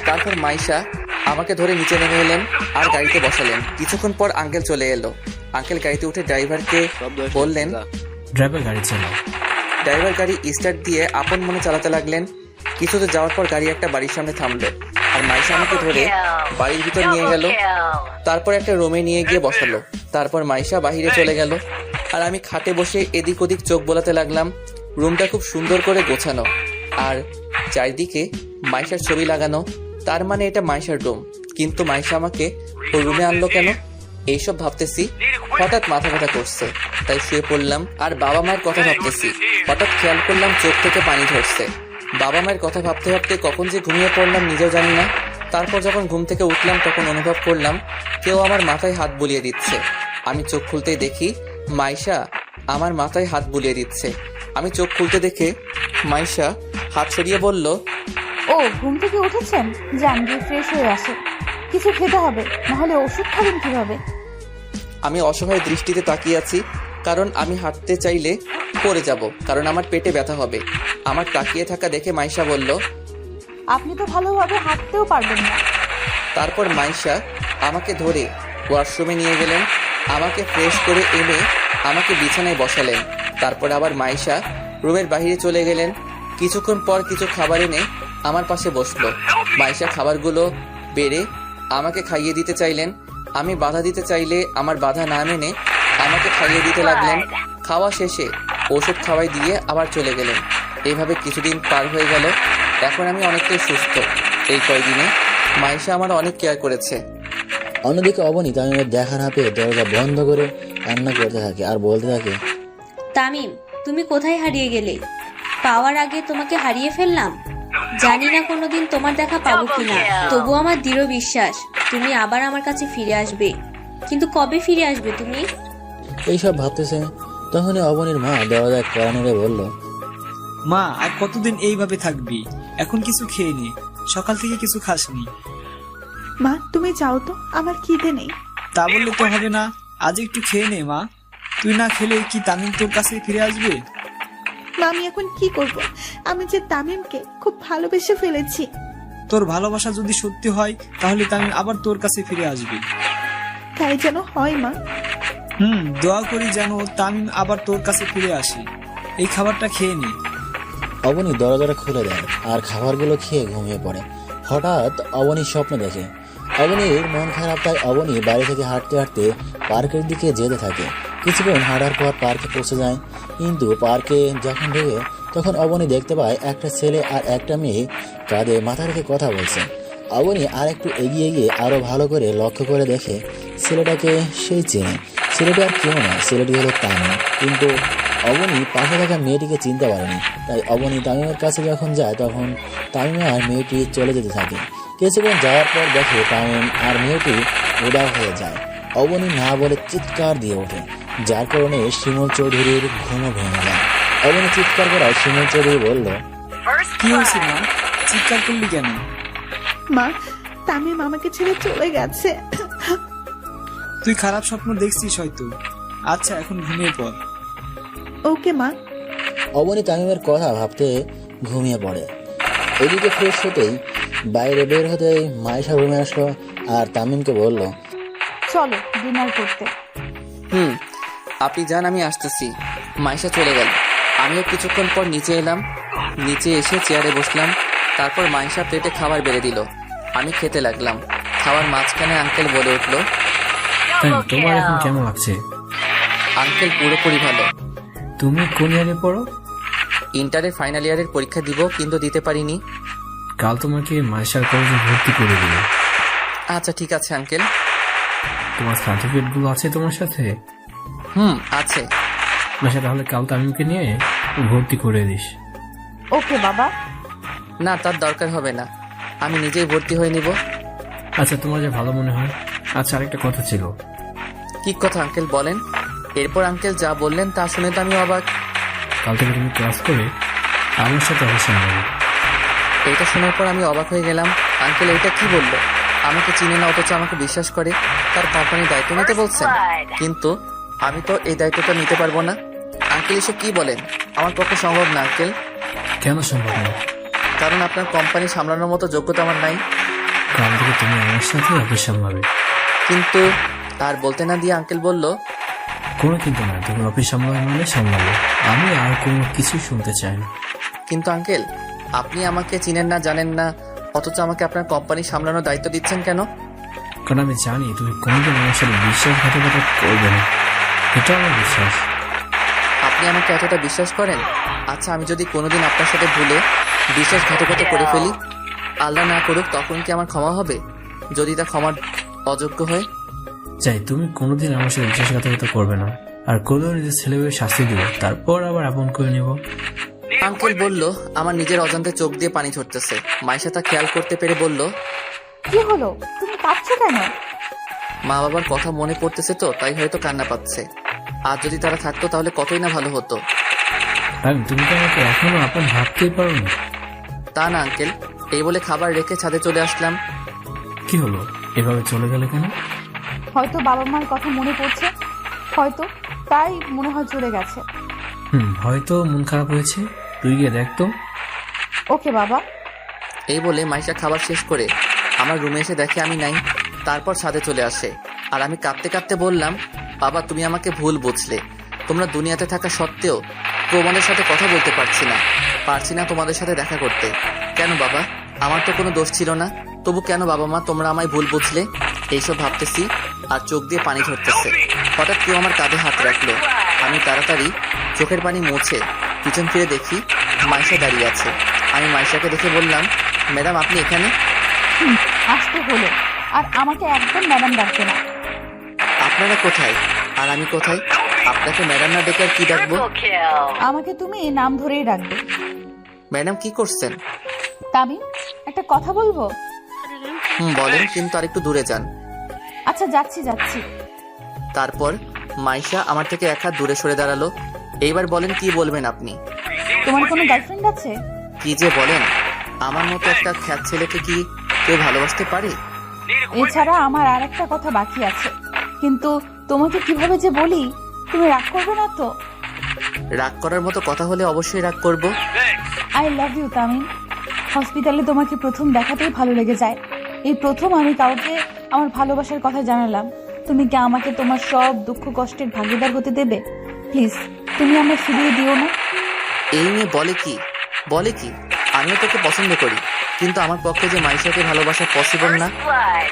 তারপর মাইশা আমাকে ধরে নিচে নেমে এলেন আর গাড়িতে বসালেন। কিছুক্ষণ পর আঙ্কেল চলে এলো। আঙ্কেল গাড়িতে উঠে ড্রাইভারকে বললেন, ড্রাইভার গাড়ি চালাও। ড্রাইভার গাড়ি স্টার্ট দিয়ে আপন মনে চালাতে লাগলেন। কিছুতে যাওয়ার পর গাড়ি একটা বাড়ির সামনে থামলো আর মাইশা আমাকে ধরে বাড়ির ভিতর নিয়ে গেল। তারপর একটা রুমে নিয়ে গিয়ে বসালো। তারপর মাইশা বাহিরে চলে গেল আর আমি খাটে বসে এদিক ওদিক চোখ বোলাতে লাগলাম। রুমটা খুব সুন্দর করে গোছানো আর চারিদিকে মাইশার ছবি লাগানো। তার মানে এটা মাইশার রুম, কিন্তু মাইশা আমাকে ওর রুমে আনলো কেন? এইসব ভাবতেছি, হঠাৎ মাথা ব্যথা করছে, তাই শুয়ে পড়লাম। আর বাবা মায়ের কথা ভাবতেছি, হঠাৎ খেয়াল করলাম চোখ থেকে পানি ঝরছে। বাবা মায়ের কথা ভাবতে ভাবতে কখন যে ঘুমিয়ে পড়লাম নিজেও জানি না। তারপর যখন ঘুম থেকে উঠলাম তখন অনুভব করলাম কেউ আমার মাথায় হাত বুলিয়ে দিচ্ছে। আমি চোখ খুলতেই দেখি মাইশা আমার মাথায় হাত বুলিয়ে দিচ্ছে। আমি চোখ খুলতে দেখে মাইশা হাত সরিয়ে বলল, ও ঘুম থেকে উঠেছেন, যান গিয়ে ফ্রেশ হয়ে আসে, কিছু খেতে হবে, নাহলে ওষুধ খাবেন কিভাবে? আমি অসহায় দৃষ্টিতে তাকিয়ে আছি, কারণ আমি হাঁটতে চাইলে পড়ে যাব, কারণ আমার পেটে ব্যথা হবে। আমার তাকিয়ে থাকা দেখে মাইশা বলল, আপনি তো ভালোভাবে হাঁটতেও পারবেন না। তারপর মাইশা আমাকে ধরে ওয়াশরুমে নিয়ে গেলেন। আমাকে ফ্রেশ করে এনে আমাকে বিছানায় বসালেন। তারপর আবার মাইশা রুমের বাইরে চলে গেলেন। কিছুক্ষণ পর কিছু খাবার এনে আমার পাশে বসলো। মাইশা খাবারগুলো বেড়ে আমাকে খাইয়ে দিতে চাইলেন। আমি বাধা দিতে চাইলে আমার বাধা না মেনে আমাকে খাইয়ে দিতে লাগলেন। খাওয়া শেষে ওষুধ খাওয়াই দিয়ে আবার চলে গেলেন। এইভাবে কিছুদিন পার হয়ে গেল। এখন আমি অনেকটাই সুস্থ। এই কয়দিনে মাইশা আমার অনেক কেয়ার করেছে। অন্যদিকে অবনী তামিমের দেখা না পেয়ে দরজা বন্ধ করে কান্না করতে থাকে আর বলতে থাকে, তামিম, তুমি কোথায় হারিয়ে গেলে? পাওয়ার আগে তোমাকে হারিয়ে ফেললাম। জানি না কোনোদিন তোমার দেখা পাবো কিনা, তবু আমার দৃঢ় বিশ্বাস তুমি আবার আমার কাছে ফিরে আসবে। কিন্তু কবে ফিরে আসবে তুমি? এইসব ভাবতেছে তখনই অবনীর মা দরজায় কড়া নেড়ে বলল, মা আর কতদিন এইভাবে থাকবি? এখন কিছু খেয়ে নে, সকাল থেকে কিছু খাসনি। মা তুমি যাও তো, আমার খিদে নেই। তা বললে তো হবে না, আজ একটু খেয়ে নে মা। তুই না খেলে কি তামিম তোর কাছে ফিরে আসবে? মা আমি এখন কি করব? আমি যে তামিমকে খুব ভালোবেসে ফেলেছি। তোর ভালোবাসা যদি সত্যি হয় তাহলে তামিম আবার তোর কাছে ফিরে আসবে। তাই যেন হয় মা। দোয়া করি যেন তামিম আবার তোর কাছে ফিরে আসে। এই খাবারটা খেয়ে নে। অবনী দরজাটা খুলে দেয় আর খাবারগুলো খেয়ে ঘুমিয়ে পড়ে। হঠাৎ অবনী স্বপ্ন দেখে। অবনীর মন খারাপ, তাই অবনী বাড়ি থেকে হাঁটতে হাঁটতে পার্কের দিকে যেতে থাকে। কিছুক্ষণ হাঁটার পর পার্কে পৌঁছে যায়, কিন্তু পার্কে যখন ঢোকে তখন অবনী দেখতে পায় একটা ছেলে আর একটা মেয়ে কাঁধে মাথা রেখে কথা বলছে। অবনী আর একটু এগিয়ে গিয়ে আরো ভালো করে লক্ষ্য করে দেখে ছেলেটাকে সেই চেনে। ছেলেটি আর কেউ না, ছেলেটি হলো তামিম। কিন্তু অবনী পাশে থাকা মেয়েটিকে চিনতে পারেনি। তাই অবনী তামিমের কাছে যখন যায় তখন তামিম আর মেয়েটি চলে যেতে থাকে। কিছুক্ষণ যাওয়ার পর দেখে তামিম আর মেয়েটি উধাও হয়ে যায়। অবনী না বলে চিৎকার দিয়ে ওঠে, যার কারণে শিমুল চৌধুরীর ঘুমও ভেঙে যায়। অবনী চিৎকার করায় শিমুল চৌধুরী বলল, কি হয়েছে মা, চিৎকার করলি কেন? মা তামিম আমাকে ছেড়ে চলে গেছে। তুই খারাপ স্বপ্ন দেখছিস হয়তো। আচ্ছা এখন ঘুমিয়ে পড়। ওকে মা। অবনী তামিমের কথা ভাবতে ঘুমিয়ে পড়ে। এদিকে ফ্রেশ হতেই বাইরে বের হতেই মাইশা রুমে আসলো আর তামিমকে বলল, চলো ডিনার করতে। আপনি যান, আমি আসতেছি। মাইশা চলে গেল। আমিও কিছুক্ষণ পর নিচে এলাম। নিচে এসে চেয়ারে বসলাম। তারপর মাইশা প্লেটে খাবার বেড়ে দিল। আমি খেতে লাগলাম। খাওয়ার মাঝখানে আঙ্কেল বলে উঠল, তোমার এখন কেমন লাগছে? আঙ্কেল পুরোপুরি ভালো। তুমি কোন ইয়ারে পড়ো? ইন্টারের ফাইনাল ইয়ারের পরীক্ষা দিব, কিন্তু দিতে পারিনি। কাল তোমাকে মাইশার কলেজে ভর্তি করে দিল। আচ্ছা ঠিক আছে আঙ্কেল। তোমার সার্টিফিকেট গুলো আছে তোমার সাথে? আছে। মাইশা তাহলে কাল তামিমকে নিয়ে ভর্তি করে দিস। ওকে বাবা। না, তার দরকার হবে না, আমি নিজেই ভর্তি হয়ে নিব। আচ্ছা তোমার যে ভালো মনে হয়। আচ্ছা আরেকটা কথা ছিল। কি কথা আঙ্কেল বলেন? এরপর আঙ্কেল যা বললেন তা শুনে তো আমি অবাক। কাল থেকে তুমি ক্লাস করে আমার সাথে অবশ্যই নেবে। এটা শোনার পর আমি অবাক হয়ে গেলাম। আঙ্কেল এটা কি বললো? আমাকে চিনে না অথচ আমাকে বিশ্বাস করে তার কোম্পানির দায়িত্ব নিতে বলছেন। কিন্তু আমি তো এই দায়িত্বটা নিতে পারবো না। আঙ্কেল এসব কি বলেন? আমার পক্ষে সম্ভব না আঙ্কেল। কেন সম্ভব না? কারণ আপনার কোম্পানি সামলানোর মতো যোগ্যতা আমার নাই। কাল থেকে তুমি আমার সাথে অফিস সামলাবে। কিন্তু আর বলতে না দিয়ে আঙ্কেল বলল, কোনো কিন্তু না, তুমি অফিস সামলাবে মানে সামলাবে, আমি আর কোনো কিছু শুনতে চাই না। কিন্তু আঙ্কেল, আপনি আমাকে চিনেন না, জানেন না, অথচ আমাকে আপনার কোম্পানি সামলানোর দায়িত্ব দিচ্ছেন কেন? কারণ আমি জানি তুমি কোনোদিন আমার সাথে বিশ্বাসঘাতকতা করবে না, এটা আমার বিশ্বাস। আপনি আমাকে এতটা বিশ্বাস করেন? আচ্ছা, আমি যদি কোনোদিন আপনার সাথে ভুলে বিশ্বাসঘাতকতা করে ফেলি, আল্লাহ না করুক, তখন কি আমার ক্ষমা হবে? যদি তা ক্ষমার অযোগ্য হয়? চাই তুমি কোনোদিন আমার সাথে বিশ্বাসঘাতকতা করবে না, আর করলেও নিজের ছেলেমেয়ে শাস্তি দিব, তারপর আবার আপন করে নিব। আঙ্কেল বলল, আমার নিজের অজান্তে চোখ দিয়ে পানি ঝরতেছে। মাইশা তা খেয়াল করতে পেরে বলল, কি হলো, তুমি কাঁদছো কেন? মা বাবার কথা মনে পড়তেছে তো, তাই হয়তো কান্না পাচ্ছে। আর যদি তারা থাকতো তাহলে কতই না ভালো হতো। তুমি তো আমাকে এখনো আপন ভাবতেই পারো না। তা না আঙ্কেল, এই বলে খাবার রেখে ছাদে চলে আসলাম। কি হলো, এভাবে চলে গেলে কেন? হয়তো বাবা মার কথা মনে পড়ছে, হয়তো তাই মনে হয় চলে গেছে। হয়তো মন খারাপ হয়েছে, তুই গিয়ে দেখ তো। ওকে বাবা। এই বলে মাইশা খাবার শেষ করে আমার রুমে এসে দেখে আমি নাই। তারপর ছাদে চলে আসে, আর আমি কাঁদতে কাঁদতে বললাম, বাবা তুমি আমাকে ভুল বুঝলে। তোমরা দুনিয়াতে থাকা সত্ত্বেও তোমাদের সাথে কথা বলতে পারছি না তোমাদের সাথে দেখা করতে। কেন বাবা, আমার তো কোনো দোষ ছিল না, তবু কেন বাবা মা তোমরা আমায় ভুল বুঝলে? এইসব ভাবতেছি আর চোখ দিয়ে পানি ঝরতেছে। হঠাৎ কেউ আমার কাঁধে হাত রাখলো। আমি তাড়াতাড়ি চোখের পানি মুছে পিছন ফিরে দেখি মাইশা দাঁড়িয়ে আছে। আমি মাইশাকে দেখে বললাম, ম্যাডাম আপনি এখানে? আসতে হলো, আর আমাকে একদম ম্যাডাম ডাকবে না। আপনারা কোথায় আর আমি কোথায়? আপনাকে ম্যাডাম না ডেকে আর কি ডাকবো? আমাকে তুমি নাম ধরেই ডাকবে। ম্যাডাম কি করছেন? তামিম, একটা কথা বলবো? বলেন, কিন্তু আর একটু দূরে যান। আচ্ছা যাচ্ছি। তারপর মাইশা আমার থেকে এক হাত দূরে সরে দাঁড়ালো। এইবার বলেন, কি বলবেন আপনি? তোমার কোনো গার্লফ্রেন্ড আছে? কি যে বলেন, আমার মতো একটা খ্যাত ছেলেকে কি কেউ ভালোবাসতে পারে? এছাড়া আমার আর একটা কথা বাকি আছে, কিন্তু তোমাকে কিভাবে যে বলি, তুমি রাগ করবে না তো? রাগ করার মতো কথা হলে অবশ্যই রাগ করব। I love you Tamim. হসপিটালে তোমাকে প্রথম দেখাতেই ভালো লেগে যায়। এই প্রথম আমি কাউকে আমার ভালোবাসার কথা জানালাম। তুমি কি আমাকে তোমার সব দুঃখ কষ্টের ভাগিদার হতে দেবে? প্লিজ, তুমি আমায় ফিরিয়ে দিও না। এই নিয়ে বলে কি আমিও তোকে পছন্দ করি, কিন্তু আমার পক্ষে যে মাইশাকে ভালোবাসা পসিবল না।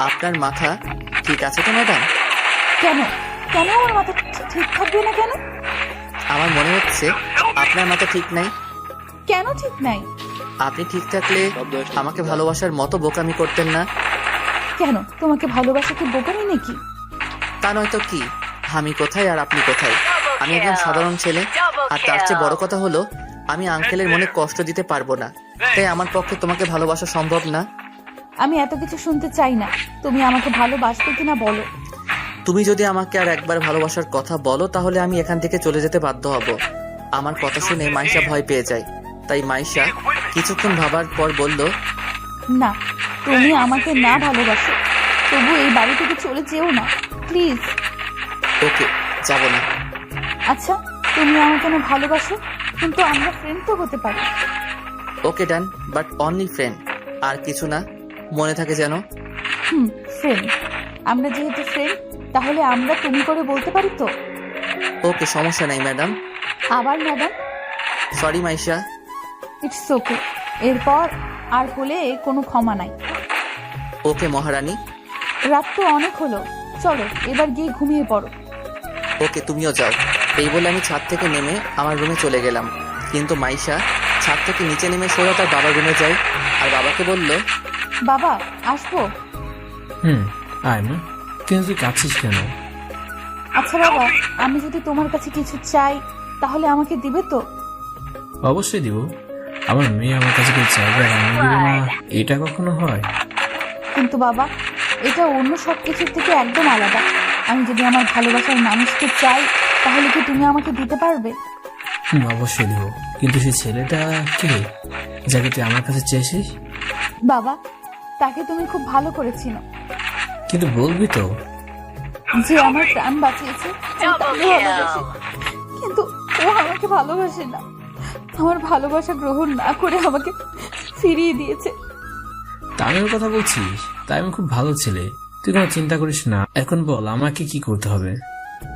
আপনার মাথা ঠিক আছে তো ম্যাডাম? কেন আমার মাথা ঠিক থাকবে না কেন? আমার মনে হচ্ছে আপনার মাথা ঠিক নাই। কেন ঠিক নাই? আপনি ঠিক থাকলে আমাকে ভালোবাসার মতো বোকামি করতেন না। কেন, তোমাকে ভালোবাসা কি বোকামি নাকি? তা নয়তো কি, আমি কোথায় আর আপনি কোথায়? আমি একজন সাধারণ ছেলে, আর তার চেয়ে বড় কথা হলো আমি আঙ্কেলের মনে কষ্ট দিতে পারবো না, তাই আমার পক্ষে তোমাকে ভালোবাসা সম্ভব না। আমি এত কিছু শুনতে চাই না, তুমি আমাকে ভালোবাসবে কিনা বলো। তুমি যদি আমাকে আর একবার ভালোবাসার কথা বলো, তাহলে আমি এখান থেকে চলে যেতে বাধ্য হব। আমার কথা শুনে মাইশা ভয় পেয়ে যায়, তাই মাইশা কিছুক্ষণ ভাবার পর বলল, না, তুমি আমাকে না ভালোবাসো, তবু এই বাড়ি থেকে চলে যেও না প্লিজ। ওকে, যাব না। আচ্ছা, তুমি আমাকে না ভালোবাসো, কিন্তু আমরা ফ্রেন্ড তো হতে পারি। ওকে ডান, বাট অনলি ফ্রেন্ড, আর কিছু না, মনে থাকে যেন। ফ্রেন্ড। আমরা যেহেতু ফ্রেন্ড, তাহলে আমরা তুমি করে বলতে পারি তো? ওকে, সমস্যা নাই ম্যাডাম। আবার madam? Sorry Maisha. It's okay, এরপর আর হলে কোনো ক্ষমা নাই। ওকে মহারানী। রাত তো অনেক হলো, চলো এবার গিয়ে ঘুমিয়ে পড়ো। ওকে, তুমিও যাও। এই বলে আমি ছাদ থেকে নেমে আমার রুমে চলে গেলাম, কিন্তু মাইশা ছাদ থেকে নিচে নেমে সোজা তার বাবার রুমে যায়, আর বাবাকে বলল, বাবা আসবো? আয় মা, কিন্তু তুই কাঁদছিস কেন? আচ্ছা বাবা, আমি যদি তোমার কাছে কিছু চাই তাহলে আমাকে দিবে তো? অবশ্যই দিব। আমার মেয়ে আমার কাছে কিছু চাইবে আর আমি দিব না, এটা কখনো হয়? কিন্তু বাবা, এটা অন্য সব কিছুর থেকে একদম আলাদা। আমি যদি আমার ভালোবাসার মানুষকে চাই, তাহলে কি তুমি আমাকে দিতে পারবে? অবশ্যই দিব, কিন্তু সেই ছেলেটা কে যাকে তুই আমার কাছে চেয়েছিস? বাবা, তাকে তুমি খুব ভালো করেছিল। কিন্তু বলবি তো? যে আমার প্রাণ বাঁচিয়েছে, কিন্তু ও আমাকে ভালোবাসে না। আমার ভালোবাসা গ্রহণ না করে আমাকে ফিরিয়ে দিয়েছে। তামিমের কথা বলছিস? তামিম খুব ভালো ছেলে, তুই কোনো চিন্তা করিস না। এখন বল আমাকে কি করতে হবে?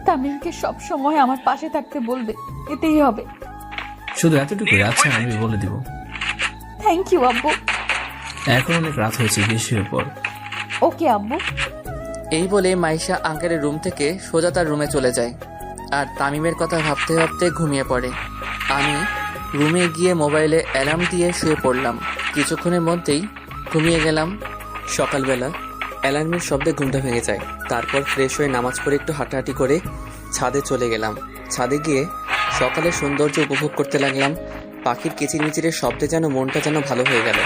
তামিমকে সব সময় আমার পাশে থাকতে বলবে, এতেই হবে। শুধু এতটুকু? আচ্ছা আমি বলে দিব। থ্যাংক ইউ আব্বু। এখন অনেক রাত হয়েছে, বেশির পর। ওকে আব্বু। এই বলে মাইশা আঙ্কেলের রুম থেকে সোজা তার রুমে চলে যায় আর তামিমের কথা ভাবতে ভাবতে ঘুমিয়ে পড়ে। আমি রুমে গিয়ে মোবাইলে অ্যালার্ম দিয়ে শুয়ে পড়লাম। কিছুক্ষণের মধ্যেই ঘুমিয়ে গেলাম। সকালবেলা অ্যালার্মের শব্দে ঘুমটা ভেঙে যায়। তারপর ফ্রেশ হয়ে নামাজ পড়ে একটু হাঁটাহাঁটি করে ছাদে চলে গেলাম। ছাদে গিয়ে সকালের সৌন্দর্য উপভোগ করতে লাগলাম। পাখির কিচিরমিচিরের শব্দে যেন মনটা যেন ভালো হয়ে গেল।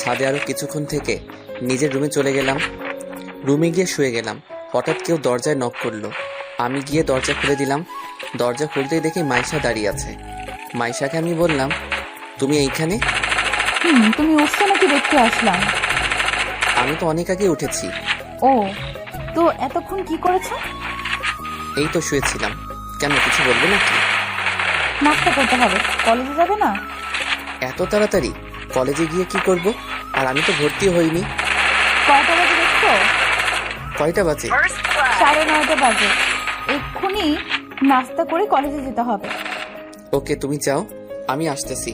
ছাদে আরও কিছুক্ষণ থেকে নিজের রুমে চলে গেলাম। রুমে গিয়ে শুয়ে গেলাম। হঠাৎ কেউ দরজায় নক করলো। আমি গিয়ে দরজা খুলে দিলাম। দরজা খুলতেই দেখি মাইশা দাঁড়িয়ে আছে। মাইশাকে আমি বললাম, তুমি এইখানে? তুমি উঠছো নাকি দেখতে আসলাম। আমি তো অনেক আগে উঠেছি। ও, তো এতক্ষণ কি করেছো? এই তো শুয়েছিলাম। কেন, কিছু বলবে নাকি? নাস্তা করতে হবে, কলেজে যাবে না? এত তাড়াতাড়ি? কলেজে গিয়ে কি করব? আর আমি তো ভর্তি হইনি। কয়টা বাজে দেখছো? কয়টা বাজে? 9:30 বাজে। এক্ষুনি নাস্তা করে কলেজে যেতে হবে। ওকে, তুমি যাও, আমি আসতেছি।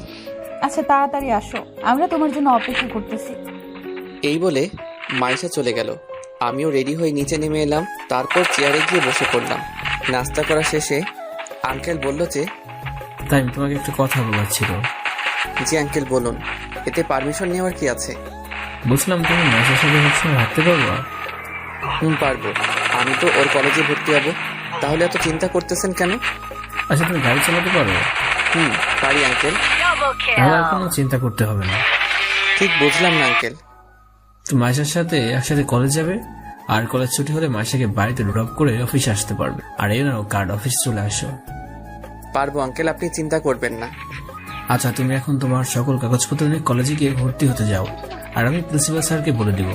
আচ্ছা তাড়াতাড়ি আসো, আমরা তোমার জন্য অপেক্ষা করতেছি। এই বলে মাইশা চলে গেল। আমিও রেডি হয়ে নিচে নেমে এলাম। তারপর চেয়ারে গিয়ে বসে পড়লাম। নাস্তা করা শেষে আঙ্কেল বলল যে, তাই তোমাকে একটা কথা বলার ছিল। জি আঙ্কেল বলুন। এতে পারমিশন নেওয়ার কি আছে? বুঝলাম তুমি মাসের সাথে সবসময় থাকতে পারবো। পারবো। আমি তো ওর কলেজে ভর্তি হব। তাহলে এত চিন্তা করতেছেন কেন? আচ্ছা তুমি গাড়ি চালাতে পারো? পারি আঙ্কেল। আমার কোনো চিন্তা করতে হবে না। ঠিক বুঝলাম না আঙ্কেল। তো মাইশার সাথে একসাথে কলেজ যাবে, আর কলেজ ছুটি হলে মাইশাকে বাড়িতে ড্রপ করে অফিসে আসতে পারবে। আর এই নাও কার্ড, অফিসে চলে আসো। পারবো আঙ্কেল, আপনি চিন্তা করবেন না। আচ্ছা তুমি এখন তোমার সকল কাগজপত্র নিয়ে কলেজে গিয়ে ভর্তি হতে যাও, আর আমি প্রিন্সিপাল স্যারকে বলে দিব।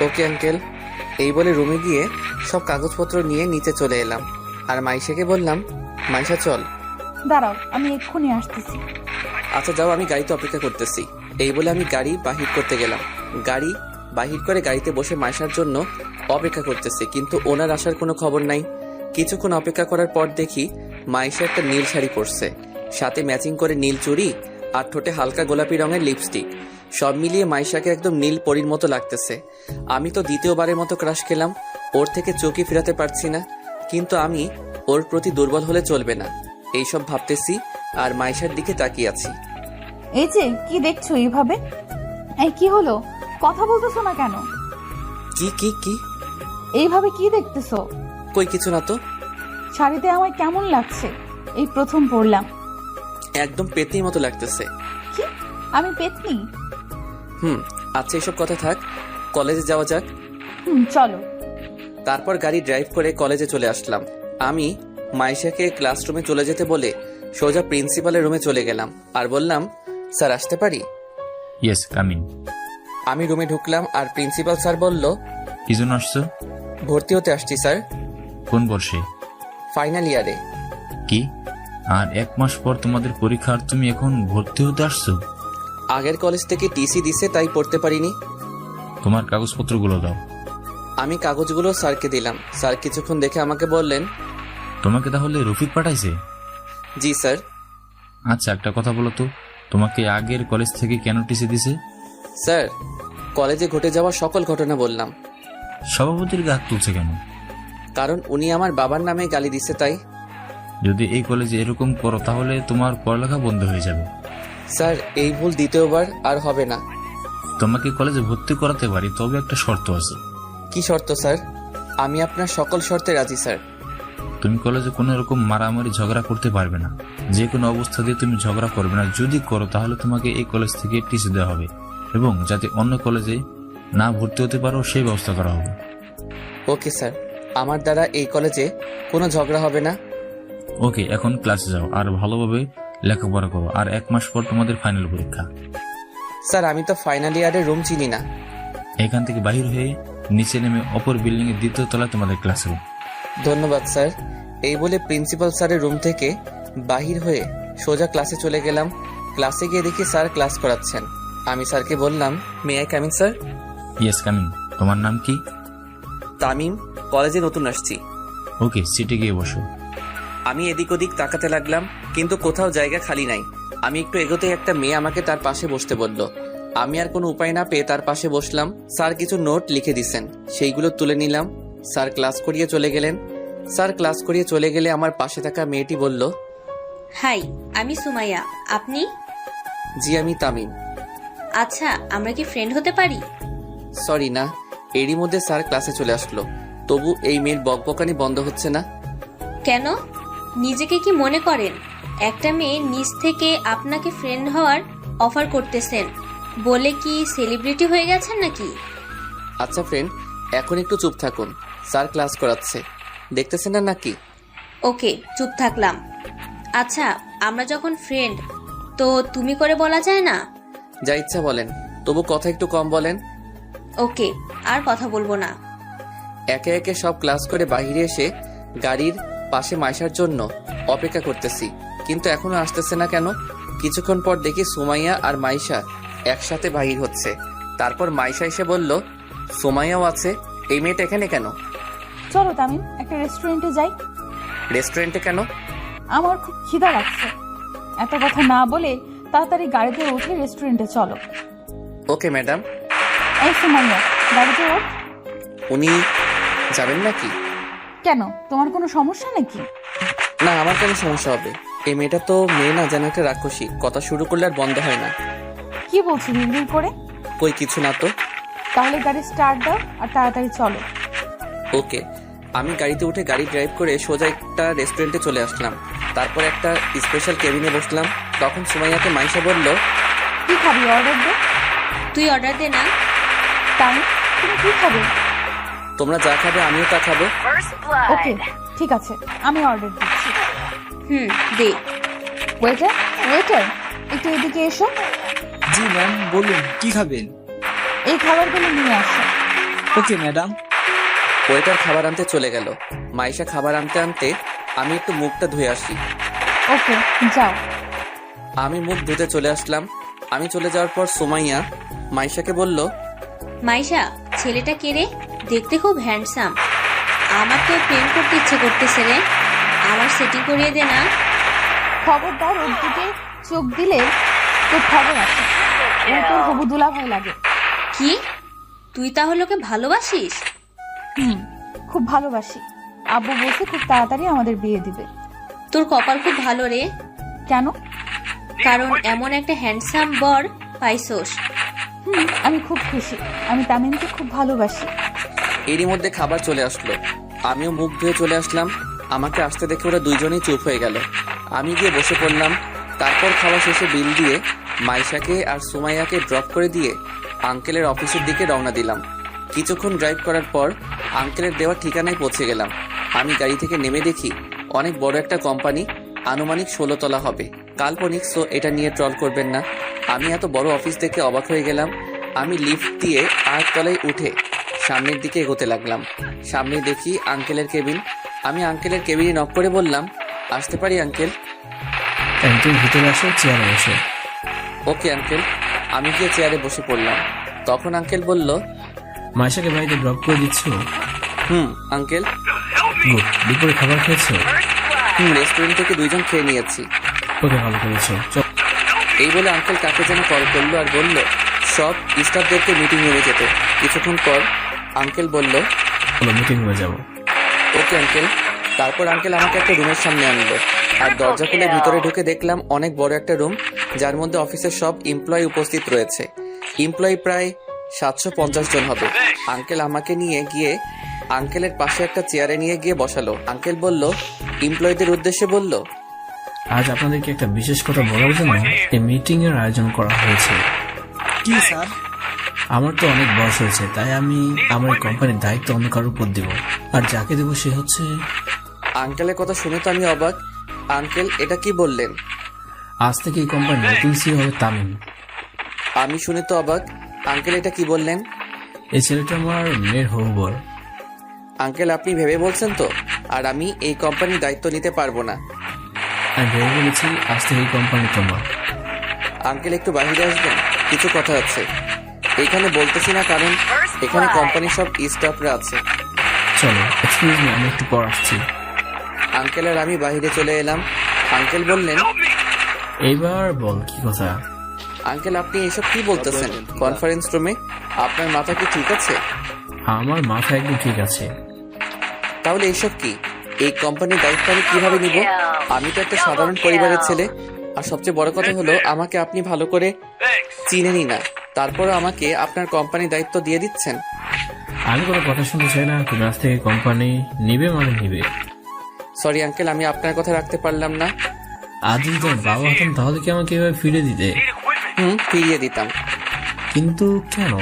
Okay uncle. এই বলে রুমে গিয়ে সব কাগজপত্র নিয়ে নিচে চলে এলাম। আর মাইশাকে বললাম, মাইশা চল। দাঁড়াও, আমি এক্ষুনি আসতেছি। আচ্ছা যাও, আমি গাড়িতে অপেক্ষা করতেছি। এই বলে আমি গাড়ি বাহির করতে গেলাম। গাড়ি বাহির করে গাড়িতে বসে মাইশার জন্য অপেক্ষা করতেছি, কিন্তু ওনার আসার কোনো খবর নাই। কিছুক্ষণ অপেক্ষা করার পর দেখি মাইশা একটা নীল শাড়ি পরছে, সাথে ম্যাচিং করে নীল চুড়ি আর ঠোঁটে হালকা গোলাপি রঙের লিপস্টিক। সব মিলিয়ে মাইশাকে একদম নীল পরীর মতো লাগতেছে। আমি তো দ্বিতীয়বারের মতো ক্রাশ খেলাম। ওর থেকে চোখই ফেরাতে পারছি না, কিন্তু আমি ওর প্রতি দুর্বল হলে চলবে না, এইসব ভাবতেছি আর মাইশার দিকে তাকিয়ে আছি। এই যে কি দেখছো এইভাবে? এই কি হলো, কথা বলতেছো না কেন? কি কি কি এইভাবে কি দেখতেছো? কই কিছু না তো। শাড়িতে আমায় কেমন লাগছে? এই প্রথম পরলাম। একদম পেতনির মতো লাগতেছে। কি, আমি পেতনি? আচ্ছা এসব কথা থাক, কলেজে যাওয়া যাক। চলো। তারপর গাড়ি ড্রাইভ করে কলেজে চলে আসলাম। আমি মাইশাকে ক্লাসরুমে চলে যেতে বলে সোজা প্রিন্সিপালের রুমে চলে গেলাম আর বললাম, স্যার আসতে পারি? Yes, coming. আমি রুমে ঢুকলাম আর প্রিন্সিপাল স্যার বলল, কি জন্য আসছো? ভর্তি হতে আসছি স্যার। কোন বর্ষে? ফাইনাল ইয়ারে। কি, আর 1 মাস পর তোমাদের পরীক্ষা আর তুমি এখন ভর্তি হতে আসছো? আগের কলেজ থেকে টিসি দিছে, তাই পড়তে পারিনি। তোমার কাগজপত্রগুলো দাও। আমি কাগজগুলো স্যারকে দিলাম। স্যার কিছুক্ষণ দেখে আমাকে বললেন, তোমাকে তাহলে রফিক পাঠাইছে? জি স্যার। আচ্ছা একটা কথা বলো তো, তোমাকে আগের কলেজ থেকে কেন টিসি দিছে? স্যার, কলেজে ঘটে যাওয়া সকল ঘটনা বললাম। সভাপতির গা তুলছে কেন? কারণ উনি আমার বাবার নামে গালি দিছে, তাই। যদি এই কলেজে এরকম করো তাহলে তোমার পড়ালেখা বন্ধ হয়ে যাবে। স্যার, এই ভুল দ্বিতীয়বার আর হবে না। তোমাকে কলেজে ভর্তি করাতে পারি, তবে একটা শর্ত আছে। কি শর্ত স্যার? আমি আপনার সকল শর্তে রাজি স্যার। তুমি কলেজে কোনো রকম মারামারি ঝগড়া করতে পারবে না। যে কোনো অবস্থা দিয়ে তুমি ঝগড়া করবে না। যদি করো তাহলে তোমাকে এই কলেজ থেকে টিসি দেওয়া হবে, এবং যাতে অন্য কলেজে না ভর্তি হতে পারো সেই ব্যবস্থা করা হবে। ওকে স্যার, আমার দ্বারা এই কলেজে কোনো ঝগড়া হবে না। ওকে, এখন ক্লাসে যাও আর ভালোভাবে লেখাপড়া করো। আর 1 মাস পর তোমাদের ফাইনাল পরীক্ষা। স্যার, আমি তো ফাইনাল ইয়ারের রুম চিনি না। এখান থেকে বাহির হয়ে নিচে নেমে অপর বিল্ডিং এর 2য় তলায় তোমাদের ক্লাসরুম। ধন্যবাদ স্যার। এই বলে প্রিন্সিপাল স্যারের রুম থেকে বাহির হয়ে সোজা ক্লাসে চলে গেলাম। ক্লাসে গিয়ে দেখি স্যার ক্লাস করাচ্ছেন। আমি স্যারকে বললাম, may I coming sir? Yes coming. তোমার নাম কি? তামিম, কলেজে নতুন আসছি। ওকে, সিটে গিয়ে বসো। আমি এদিক ওদিক তাকাতে লাগলাম, কিন্তু কোথাও জায়গা খালি নাই। আমি একটু এগোতে একটা মেয়ে আমাকে তার পাশে বসতে বলল। আমি আর কোনো উপায় না পেয়ে তার পাশে বসলাম। স্যার কিছু নোট লিখে দিছেন, সেইগুলো তুলে নিলাম। স্যার ক্লাস করিয়ে চলে গেলেন। স্যার ক্লাস করিয়ে চলে গেলে আমার পাশে থাকা মেয়েটি বলল, হাই, আমি সুমাইয়া। আপনি? জি, আমি তামিম। আচ্ছা, আমরা কি ফ্রেন্ড হতে পারি? সরি না। এরই মধ্যে স্যার ক্লাসে চলে আসলো, তবু এই মেয়ের বকবকানি বন্ধ হচ্ছে না। কেন? নিজেকে কি মনে করেন একটা মেয়ে নিজ থেকে আপনাকে ফ্রেন্ড হওয়ার অফার করতেছেন বলে কি সেলিব্রিটি হয়ে গেছেন নাকি? আচ্ছা ফ্রেন্ড, এখন একটু চুপ থাকুন, স্যার ক্লাস করাচ্ছে, দেখতেছেন না নাকি? ওকে, চুপ থাকলাম। আচ্ছা, আমরা যখন ফ্রেন্ড, তো তুমি করে বলা যায় না? যা ইচ্ছা বলেন, তবু কথা একটু কম বলেন। ওকে, আর কথা বলবো না। একে একে সব ক্লাস করে বাইরে এসে গাড়ির পাশে মাইশার জন্য অপেক্ষা করতেছি, কিন্তু এখনো আসতেছে না কেন? কিছুক্ষণ পর দেখি সুমাইয়া আর মাইশা একসাথে বাহির হচ্ছে। তারপর মাইশা এসে বলল, সুমাইয়াও আছে, এই মেয়েটা এখানে কেন? চলো তামিম, একটা রেস্টুরেন্টে যাই। রেস্টুরেন্টে কেন? আমার খুব খিদা লাগছে। এত কথা না বলে তাড়াতাড়ি গাড়িতে উঠে রেস্টুরেন্টে চলো। Okay madam. এই সুমাইয়া, গাড়িতে ওঠ। উনি যাবেন নাকি? কেন, তোমার কোনো সমস্যা নাকি? না, আমার কেন সমস্যা হবে? এই মেয়েটা তো মেয়ে না, যেন একটা রাক্ষসী, কথা শুরু করলে আর বন্ধ হয় না। কি বলছো বিড়বিড় করে? কই কিছু না তো। তাহলে গাড়ি স্টার্ট দাও আর তাড়াতাড়ি চলো। ওকে। আমি গাড়িতে উঠে গাড়ি ড্রাইভ করে সোজা একটা রেস্টুরেন্টে চলে আসলাম। তারপর একটা স্পেশাল কেবিনে বসলাম। তখন সুমাইয়াকে মাইশা বলল, কি খাবি, অর্ডার দে। তুই অর্ডার দে না। তাই তুমি কি খাবে? তোমরা যা খাবে আমিও তা খাবো। ওকে, ঠিক আছে, আমি অর্ডার দিচ্ছি। দে। ওয়েটার, ওয়েটার, একটু এদিকে এসো। জি ম্যাম, বলুন কি খাবেন? এই খাবারগুলো নিয়ে আসো। Okay madam. ওয়েটার খাবার আনতে চলে গেল। মাইশা খাবার আনতে আনতে আমি একটু মুখটা ধুয়ে আসি। ওকে, যাও। আমি মুখ ধুতে চলে আসলাম। আমি চলে যাওয়ার পর সুমাইয়া মাইশাকে বলল, মাইশা, ছেলেটা কে রে? দেখতে খুব হ্যান্ডসাম। আমার তো প্রেম করতে ইচ্ছে করতেছে রে, আমার সেটিং করিয়ে দে না। খবরদার ওর দিকে চোখ দিলে তোর খবর আছে। ও তোর হবু দুলাভাই লাগে। কি? তুই তাহলে ওকে ভালোবাসিস? খুব ভালোবাসি। আব্বু বলছে খুব তাড়াতাড়ি আমাদের বিয়ে দিবে। তোর কপাল খুব ভালো রে। কেন? কারণ এমন একটা হ্যান্ডসাম বর পাইছোস। আমি খুব খুশি। আমি তামিমকে খুব ভালোবাসি। এরই মধ্যে খাবার চলে আসলো। আমিও মুখ ধুয়ে চলে আসলাম। আমাকে আসতে দেখে ওরা দুইজনেই চুপ হয়ে গেল। আমি গিয়ে বসে পড়লাম। তারপর খাওয়া শেষে বিল দিয়ে মাইশাকে আর সুমাইয়াকে ড্রপ করে দিয়ে আঙ্কেলের অফিসের দিকে রওনা দিলাম। কিছুক্ষণ ড্রাইভ করার পর আঙ্কেলের দেওয়া ঠিকানায় পৌঁছে গেলাম। আমি গাড়ি থেকে নেমে দেখি অনেক বড় একটা কোম্পানি, আনুমানিক 16 তলা হবে। কাল্পনিক, সো এটা নিয়ে ট্রল করবেন না। আমি এত বড় অফিস দেখে অবাক হয়ে গেলাম। আমি লিফট দিয়ে 8 তলায় উঠে সামনের দিকে এগোতে লাগলাম। সামনে দেখি আঙ্কেলের কেবিন। আমি আঙ্কেলের কেবিনে নক করে বললাম, আসতে পারি আঙ্কেল? তুমি ভিতরে আসো, চেয়ারে বসো। Okay uncle. আমি গিয়ে চেয়ারে বসে পড়লাম। তখন আঙ্কেল বলল, মাইশাকে বাড়িতে ড্রপ করে দিচ্ছ? আঙ্কেল। গুড। দুপুরে খাবার খেয়েছো? রেস্টুরেন্ট থেকে 2 জন খেয়ে নিয়েছি। ওকে, ভালো করেছো। এই বলে আঙ্কেল কাকে যেন কল করলো আর বলল সব স্টাফদেরকে মিটিং রুমে যেতে। কিছুক্ষণ পর আঙ্কেল বলল, মিটিং রুমে যাবো। Okay uncle. তারপর আঙ্কেল আমাকে একটা রুমের সামনে আনলো আর দরজা খুলে ভিতরে ঢুকে দেখলাম অনেক বড় একটা রুম, যার মধ্যে অফিসের সব এমপ্লয়ি উপস্থিত রয়েছে। এমপ্লয়ি প্রায় 750 জন হবে। আঙ্কেল আমাকে নিয়ে গিয়ে আঙ্কেলের পাশে একটা চেয়ারে নিয়ে গিয়ে বসালো। আঙ্কেল বলল, এমপ্লয়ীদের উদ্দেশ্যে বলল, আজ আপনাদেরকে একটা বিশেষ কথা বলার জন্য এই মিটিং এর আয়োজন করা হয়েছে। কি স্যার? আমার তো অনেক বয়স হয়েছে, তাই আমি আমার কোম্পানির দায়িত্ব অন্য কারোর উপর দিব, আর যাকে দেবো সে হচ্ছে। আঙ্কেলের কথা শুনে তো আমি অবাক। আঙ্কেল, এটা কি বললেন? আজ থেকে এই কোম্পানির নতুন সিইও হবে তামিম। আমি শুনে তো অবাক। আঙ্কেল, এটা কি বললেন? এই ছেলেটা আমার মেয়ের হবু বর। আঙ্কেল, আপনি ভেবে বলছেন তো? আর আমি এই কোম্পানির দায়িত্ব নিতে পারবো না। আমি ভেবে বলেছি আজ থেকে এই কোম্পানি তোমার। আঙ্কেল, একটু বাইরে আসবেন? কিছু কথা আছে। এখানে বলতেছি না কারণ এখানে কোম্পানির সব স্টাফরা আছে। চলো, এক্সকিউজ মি, আমি একটু পর আসছি। আঙ্কেল আর আমি বাইরে চলে এলাম। আঙ্কেল বললেন, এইবার বল কি কথা। আঙ্কেল আপনি এসব কি বলতেছেন? কনফারেন্স রুমে আপনার মাথা কি ঠিক আছে? আমার মাথা একদম ঠিক আছে। তাহলে এইসব কি? এই কোম্পানির দায়িত্ব আমি কিভাবে নিব? আমি তো একটা সাধারণ পরিবারের ছেলে। আর সবচেয়ে বড় কথা হলো আমাকে আপনি ভালো করে চিনেনই না, তারপরে আমাকে আপনার কোম্পানির দায়িত্ব দিয়ে দিচ্ছেন। আমি কোনো কথা শুনতে চাই না। তুমি আজ থেকে কোম্পানি নিবে মানে নিবে। সরি আঙ্কেল, আমি আপনার কথা রাখতে পারলাম না। আজ যদি তোমার বাবা হতাম তাহলে কি আমাকে এভাবে ফিরে দিতে? ফিরিয়ে দিতাম। কিন্তু কেন?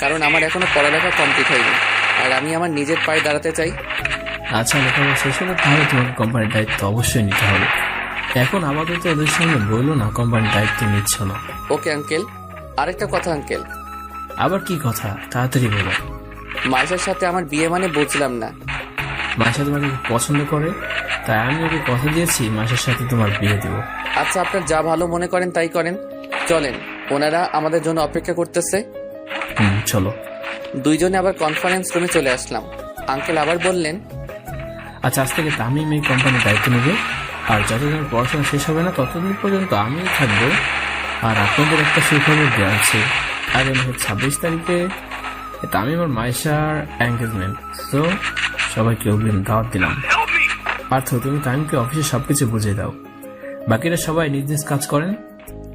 কারণ আমার এখনো পড়ালেখা কমপ্লিট হয়নি আর আমি আমার নিজের পায়ে দাঁড়াতে চাই। আচ্ছা, লেখাপড়া শেষ হলে তাহলে তোমাকে কোম্পানির দায়িত্ব অবশ্যই নিতে হবে। এখন আপাতত ওদের সঙ্গে বললো না কোম্পানির দায়িত্ব নিচ্ছ না। Okay uncle. আরেকটা কথা আঙ্কেল। আবার কি কথা? তাড়াতাড়ি বলো। মাইশার সাথে আমার বিয়ে মানে বুঝলাম না। মাইশা তোমাকে খুব পছন্দ করে, তাই আমি ওকে কথা দিয়েছি মাইশার সাথে তোমার বিয়ে দেব। আচ্ছা, আপনার যা ভালো মনে করেন তাই করেন। চলেন, ওনারা আমাদের জন্য অপেক্ষা করতেছে। চলো। দুইজনে আবার কনফারেন্স রুমে চলে আসলাম। আঙ্কেল আবার বললেন, আচ্ছা, আজ থেকে তামিম এই কোম্পানির দায়িত্ব নেবে, আর যতদিন পড়াশোনা শেষ হবে না ততদিন পর্যন্ত আমিই থাকবো। আর আপনাদের একটা সুখবর দেওয়া আছে, আগামী 26 তারিখে তামিম আর মাইশার এনগেজমেন্ট। তো সবাইকে অগ্রিম দাওয়াত দিলাম। পার্থ, তুমি তামিমকে অফিসে সবকিছু বুঝিয়ে দাও, বাকিরা সবাই নিজ নিজ কাজ করেন।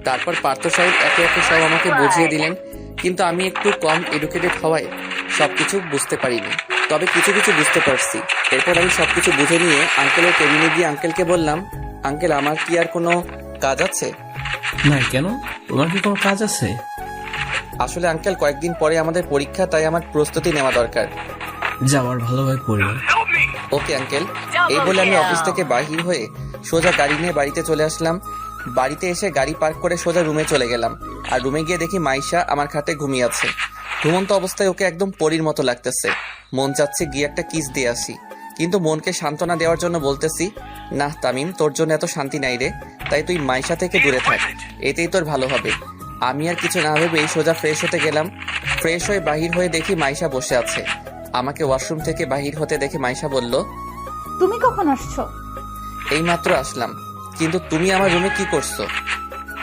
তারপর পার্থ সাহেব একে একে সব আমাকে বুঝিয়ে দিলেন, কিন্তু আমি একটু কম এডুকেটেড হওয়ায় সবকিছু বুঝতে পারিনি, তবে কিছু কিছু বুঝতে পারছি। এরপর আমি সবকিছু বুঝে নিয়ে আঙ্কেলের কেবিনে গিয়ে আঙ্কেলকে বললাম, আঙ্কেল আমার কি আর কোনো কাজ আছে? না, কেন? তোমার কি কোনো কাজ আছে? আসলে আঙ্কেল কয়েকদিন পরে আমাদের পরীক্ষা, তাই আমার প্রস্তুতি নেওয়া দরকার। যাওয়ার ভালোভাবে পড়বে। Okay uncle. এই বলে আমি অফিস থেকে বাহির হয়ে সোজা গাড়ি নিয়ে বাড়িতে চলে আসলাম। বাড়িতে এসে গাড়ি পার্ক করে সোজা রুমে চলে গেলাম। আর রুমে গিয়ে দেখি মাইশা আমার খাটে ঘুমিয়ে আছে। ঘুমন্ত অবস্থায় ওকে একদম পরীর মতো লাগতেছে। মন চাচ্ছে গিয়ে একটা কিস দিয়ে আসি, কিন্তু মনকে সান্ত্বনা দেওয়ার জন্য বলতেছি, না তামিম, তোর জন্য এত শান্তি নাই রে, তাই তুই মাইশা থেকে দূরে থাক, এতেই তোর ভালো হবে। আমি আর কিছু না ভেবেই সোজা ফ্রেশ হতে গেলাম। ফ্রেশ হয়ে বাহির হয়ে দেখি মাইশা বসে আছে। আমাকে ওয়াশরুম থেকে বাহির হতে দেখে মাইশা বলল, তুমি কখন আসছো? এইমাত্র আসলাম। কিন্তু তুমি আমার রুমে কি করছো?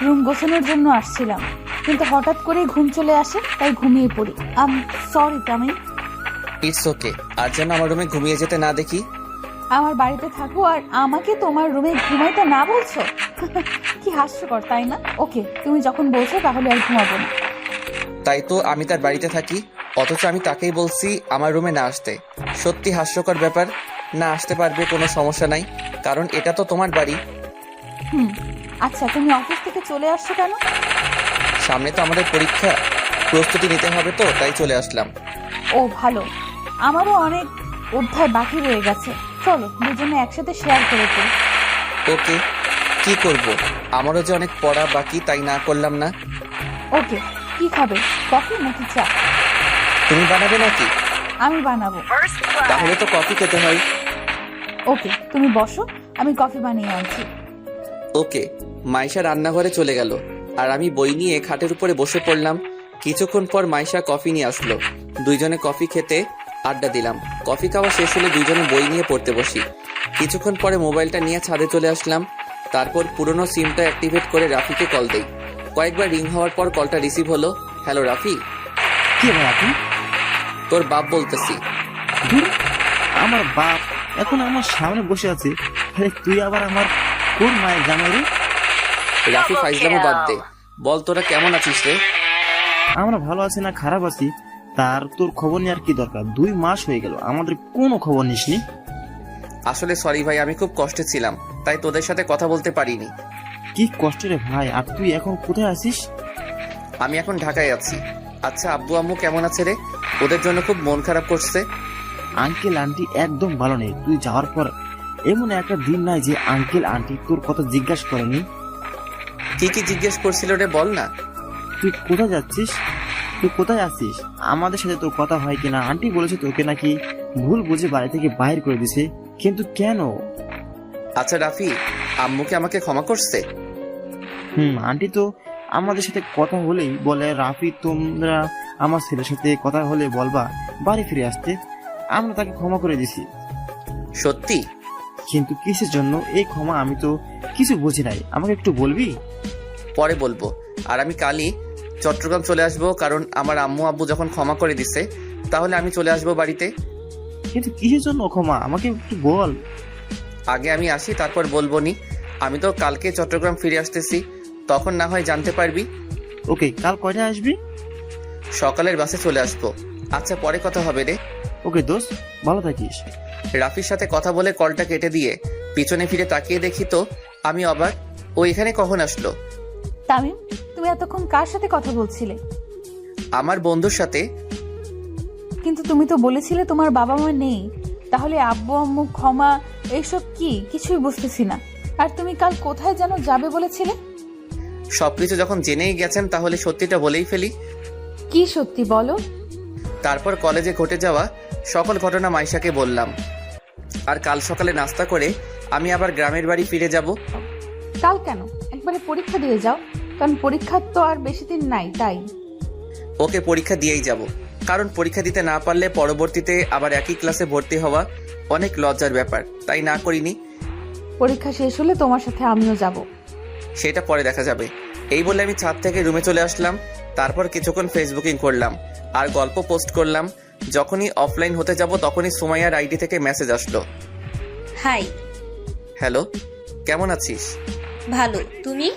রুম গোছানোর জন্য আসছিলাম, কিন্তু হঠাৎ করে ঘুম চলে আসে, তাই ঘুমিয়ে পড়ি। সরি তামিম। It's okay. আর যেন আমার রুমে ঘুমিয়ে যেতে না দেখি। আমার বাড়িতে থাকো আর আমাকে তোমার রুমে ঘুমাইতে না বলছো? কি হাস্যকর, তাই না? ওকে, তুমি যখন বলছো তাহলে আর ঘুমাবো না। তাই তো আমি তার বাড়িতে থাকি, অথচ আমি তাকেই বলছি আমার রুমে না আসতে। সত্যি হাস্যকর ব্যাপার। না আসতে পারবে, কোনো সমস্যা নাই, কারণ এটা তো তোমার বাড়ি। আচ্ছা, তুমি অফিস থেকে চলে আসছো কেন? সামনে তো আমাদের পরীক্ষা, প্রস্তুতি নিতে হবে, তো তাই চলে আসলাম। ও ভালো, আমারও অনেক অধ্যায় বাকি রয়ে গেছে। চলো দুজনে একসাথে শেয়ার করে দিই। ওকে, কি করব? আমারও যে অনেক পড়া বাকি, তাই না করলাম না। ওকে, কি খাবে, কফি নাকি চা? তুমি বানাবে নাকি? আমি বানাবো। তাহলে তো কফি খেতে হয়। ওকে, তুমি বসো, আমি কফি বানিয়ে আনছি। ওকে। মাইশা রান্নাঘরে চলে গেল আর আমি বই নিয়ে খাটের উপরে বসে পড়লাম। কিছুক্ষণ পর মাইশা কফি নিয়ে আসলো। দুইজনে কফি খেতে আড্ডা দিলাম। কফি খাওয়া শেষ হলে দুইজনে বই নিয়ে পড়তে বসি। কিছুক্ষণ পরে মোবাইলটা নিয়ে ছাদে চলে আসলাম। তারপর পুরনো সিমটা অ্যাক্টিভেট করে রাফিকে কল দেই। কয়েকবার রিং হওয়ার পর কলটা রিসিভ হলো। হ্যালো রাফি। কি ভাই আপনি? তোর বাপ বলতেছি। আমার বাপ এখন আমার সামনে বসে আছে, তুই আবার আমার কোন মায়ের জামাই? রাফি ফাইজলামও বাদ দে, বল তোরা কেমন আছিস রে? আমরা ভালো আছি না খারাপ আছি, তার তোর খবর নেওয়ার কি দরকার? 2 মাস হয়ে গেল আমাদের কোনো খবর নিসনি। আসলে সরি ভাই, আমি খুব কষ্টে ছিলাম, তাই তোদের সাথে কথা বলতে পারিনি। কি কষ্ট রে ভাই, আর তুই এখন কোথায় আছিস? আমি এখন ঢাকায় আছি। আচ্ছা আব্বু আম্মু কেমন আছে রে? ওদের জন্য খুব মন খারাপ করছে। আঙ্কেল আন্টি একদম ভালো নেই। তুই যাওয়ার পর এমন একটা দিন নাই যে আঙ্কেল আন্টি তোর কথা জিজ্ঞাসা করেনি। কি কি জিজ্ঞেস করছিল রে, বল না। তুই কোথায় যাচ্ছিস, তুই কোথায় আছিস, আমাদের সাথে তোর কথা হয় কিনা। আন্টি বলেছে তোকে নাকি ভুল বুঝে বাড়ি থেকে বাইর করে দিছে, কিন্তু কেন? আচ্ছা রাফি, আম্মুকে আমাকে ক্ষমা করছে? আন্টি তো আমাদের সাথে কথা হলেই বলে রাফি তোমরা আমার ছেলের সাথে কথা হলে বলবা বাড়ি ফিরে আসতে। আমরা তাকে ক্ষমা করে দিছি। সত্যি? কিন্তু কিসের জন্য এই ক্ষমা? আমি তো কিছু বুঝি নাই, আমাকে একটু বলবি? পরে বলবো। আর আমি কালই চট্টগ্রাম চলে আসবো, কারণ আমার আম্মু আব্বু যখন ক্ষমা করে দিছে তাহলে আমি চলে আসবো বাড়িতে। কিন্তু কিসের জন্য ক্ষমা, আমাকে একটু বল। আগে আমি আসি, তারপর বলবো নি। আমি তো কালকে চট্টগ্রাম ফিরে আসতেছি, তখন না হয় জানতে পারবি। ওকে, কাল কয়টায় আসবি? সকালের বাসে চলে আসবো। আচ্ছা, পরে কথা হবে রে। ওকে দোস্ত, ভালো থাকিস। রাফির সাথে কথা বলে কলটা কেটে দিয়ে পিছনে ফিরে তাকিয়ে দেখি তো আমি অবাক, ও এখানে কখন আসলো? তামিম, তুমি এতক্ষণ কার সাথে কথা বলছিলে? আমার বন্ধুর সাথে। কিন্তু তুমি তো বলেছিলে তোমার বাবা মা নেই, তাহলে আব্বু আম্মু ক্ষমা এইসব কি? কিছুই বুঝতেছি না। আর তুমি কাল কোথায় যেন যাবে বলেছিলে? সবকিছু যখন জেনেই গেছেন তাহলে সত্যিটা বলেই ফেলি। কি সত্যি বলো? তারপর কলেজে ঘটে যাওয়া সকল ঘটনা মাইশাকে বললাম। আর কাল সকালে নাস্তা করে আমি আবার গ্রামের বাড়ি ফিরে যাব। কাল কেন? একবারে পরীক্ষা দিয়ে যাও, কারণ পরীক্ষার তো আর বেশি দিন নাই। তাই ওকে, পরীক্ষা দিয়েই যাব, কারণ পরীক্ষা দিতে না পারলে পরবর্তীতে আবার একই ক্লাসে ভর্তি হওয়া অনেক লজ্জার ব্যাপার, তাই না করিনি। পরীক্ষা শেষ হলে তোমার সাথে আমিও যাব। সেটা পরে দেখা যাবে। এই বলে আমি ছাদ থেকে রুমে চলে আসলাম। তারপর কিছুক্ষণ ফেসবুকিং করলাম আর গল্প পোস্ট করলাম। যখনই অফলাইন হতে যাব তখনই সুমাইয়ার আইডি থেকে মেসেজ আসলো। হাই। হ্যালো, কেমন আছিস? ভালো, তুমি?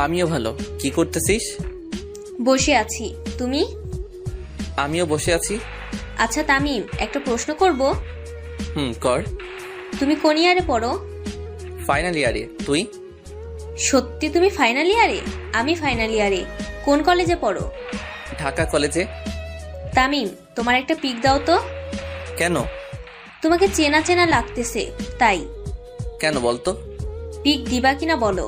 আমিও ভালো। কি করতেছিস? বসে আছি, তুমি? আমিও বসে আছি। আচ্ছা তামিম, একটা প্রশ্ন করব। কর। তুমি কোন ইয়ারে পড়ো? ফাইনাল ইয়ারে। তুই? সত্যি তুমি ফাইনাল ইয়ারে? আমি ফাইনাল ইয়ারে। কোন কলেজে পড়ো? ঢাকা কলেজে। তামিম, তোমার একটা পিক দাও তো। কেন? তোমাকে চেনা চেনা লাগতেছে তাই। কেন বলতো? পিক দিবা কিনা বলো।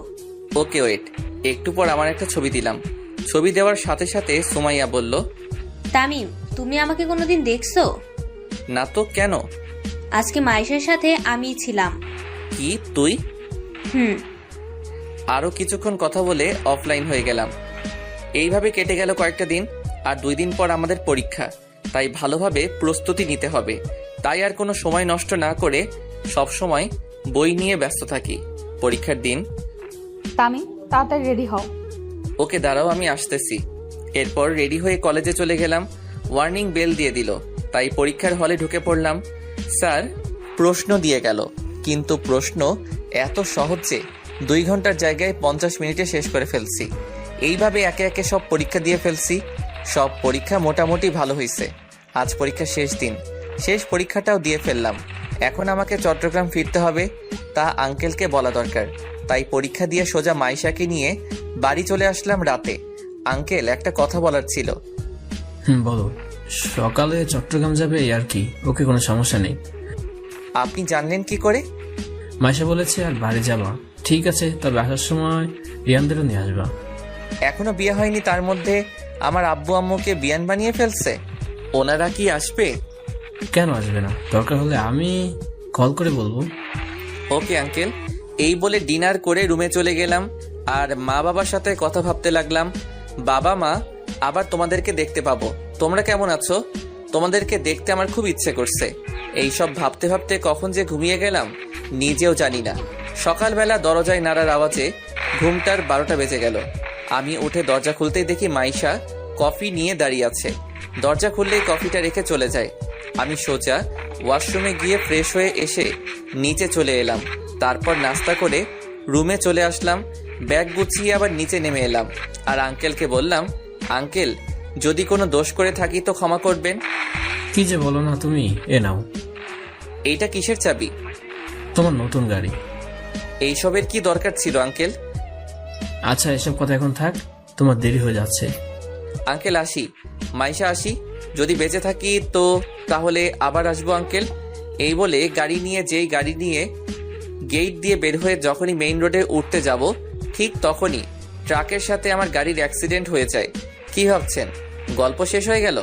ওকে ওয়েট, একটু পর আমার একটা ছবি দিলাম। ছবি দেওয়ার সাথে সাথে সুমাইয়া বলল, তামিম, তুমি আমাকে কোনোদিন দেখছো? না তো, কেন? আজকে মাইশার সাথে আমিই ছিলাম। কি তুই? হুম। আরো কিছুক্ষণ কথা বলে অফলাইন হয়ে গেলাম। এইভাবে কেটে গেল কয়েকটা দিন। আর 2 দিন পর আমাদের পরীক্ষা, তাই ভালোভাবে প্রস্তুতি নিতে হবে। তাই আর কোনো সময় নষ্ট না করে সব সময় বই নিয়ে ব্যস্ত থাকি। পরীক্ষার দিন। তামিম, তাড়াতাড়ি রেডি হও। ওকে দাঁড়াও, আমি আসতেছি। এরপর রেডি হয়ে কলেজে চলে গেলাম। ওয়ার্নিং বেল দিয়ে দিল, তাই পরীক্ষার হলে ঢুকে পড়লাম। স্যার প্রশ্ন দিয়ে গেল, কিন্তু প্রশ্ন এত সহজ যে 2 ঘন্টার জায়গায় 50 মিনিটে শেষ করে ফেলছি। এইভাবে একে একে সব পরীক্ষা দিয়ে ফেলছি। সব পরীক্ষা মোটামুটি ভালো হয়েছে। আজ পরীক্ষা শেষ দিন, শেষ পরীক্ষাটাও দিয়ে ফেললাম। এখন আমাকে চট্টগ্রাম ফিরতে হবে, তা আঙ্কেলকে বলা দরকার। তাই পরীক্ষা দিয়ে সোজা মাইশাকে নিয়ে বাড়ি চলে আসলাম রাতে। আঙ্কেল, একটা কথা বলার ছিল। বলো। সকালে চট্টগ্রাম যাবে আর কি, ওকে, কোনো সমস্যা নেই। আপনি জানলেন কি করে? মাইশা বলেছে আর বাড়ি যাবা। ঠিক আছে, তবে আসার সময় রিয়ানদেরও নিয়ে আসবা। এখনো বিয়ে হয়নি, তার মধ্যে আমার আব্বু আম্মুকে বিয়ান বানিয়ে ফেলছে। ওনারা কি আসবে? কেন আসবে না? দরকার হলে আমি কল করে বলবো। Okay uncle. এই বলে ডিনার করে রুমে চলে গেলাম আর মা বাবার সাথে কথা ভাবতে লাগলাম। বাবা মা, আবার তোমাদেরকে দেখতে পাবো। তোমরা কেমন আছো? তোমাদেরকে দেখতে আমার খুব ইচ্ছে করছে। এইসব ভাবতে ভাবতে কখন যে ঘুমিয়ে গেলাম নিজেও জানি না। সকালবেলা দরজায় নাড়ার আওয়াজে ঘুমটার 12টা বেজে গেল। আমি উঠে দরজা খুলতেই দেখি মাইশা কফি নিয়ে দাঁড়িয়ে আছে। দরজা খুললেই কফিটা রেখে চলে যায়। আমি সোজা ওয়াশরুমে গিয়ে ফ্রেশ হয়ে এসে নিচে চলে এলাম। তারপর নাস্তা করে রুমে চলে আসলাম। ব্যাগ গুছিয়ে আবার নিচে নেমে এলাম আর আঙ্কেলকে বললাম, আঙ্কেল, যদি কোনো দোষ করে থাকি তো ক্ষমা করবেন। কি যে বলো না তুমি। এ নাও। এইটা কিসের চাবি? তোমার নতুন গাড়ি। এইসবের কি দরকার ছিল আঙ্কেল? আচ্ছা, এসব কথা এখন থাক, তোমার দেরি হয়ে যাচ্ছে। আঙ্কেল আসি। মাইশা আসি। যদি বেঁচে থাকি তো তাহলে আবার আসবো আঙ্কেল। এই বলে গাড়ি নিয়ে গেট দিয়ে বের হয়ে যখনই মেইন রোডে উঠতে যাব, ঠিক তখনই ট্রাকের সাথে আমার গাড়ির অ্যাক্সিডেন্ট হয়ে যায়। কি ভাবছেন গল্প শেষ হয়ে গেল?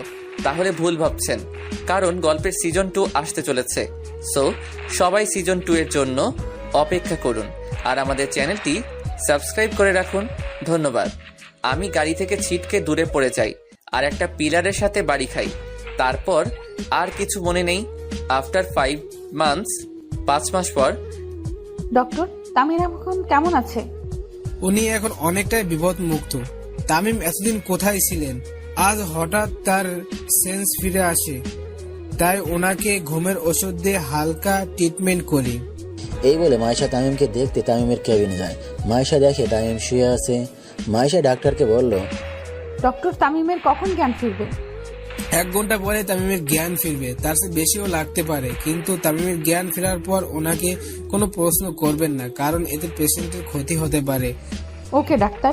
তাহলে ভুল ভাবছেন, কারণ গল্পের সিজন 2 আসতে চলেছে। সো সবাই সিজন 2 এর জন্য অপেক্ষা করুন আর আমাদের চ্যানেলটি সাবস্ক্রাইব করে রাখুন। ধন্যবাদ। আমি গাড়ি থেকে ছিটকে দূরে পড়ে যাই আর একটা পিলারের সাথে বাড়ি খাই। তারপর আর কিছু মনে নেই। আফটার 5 মান্থস, 5 মাস পর ডক্টর তামিম এখন কেমন আছে? উনি এখন অনেকটাই বিপদ মুক্ত। তামিম এতদিন কোথায় ছিলেন, আজ হঠাৎ তার সেন্স ফিরে আসে, তাই ওনাকে ঘুমের ওষুধ দিয়ে হালকা ট্রিটমেন্ট করি। এই বলে মাইশা তামিমকে দেখতে তামিমের কেবিনে যায়। মাইশা দেখে তামিম শুয়ে আছে। মাইশা ডাক্তারকে বলল, ডক্টর তামিমের কখন জ্ঞান ফিরবে? 1 ঘন্টা পরে তামিমের জ্ঞান ফিরবে, তার চেয়ে বেশিও লাগতে পারে। কিন্তু তামিমের জ্ঞান ফেরার পর ওনাকে কোনো প্রশ্ন করবেন না, কারণ এতে পেশেন্টের ক্ষতি হতে পারে। ওকে ডাক্তার।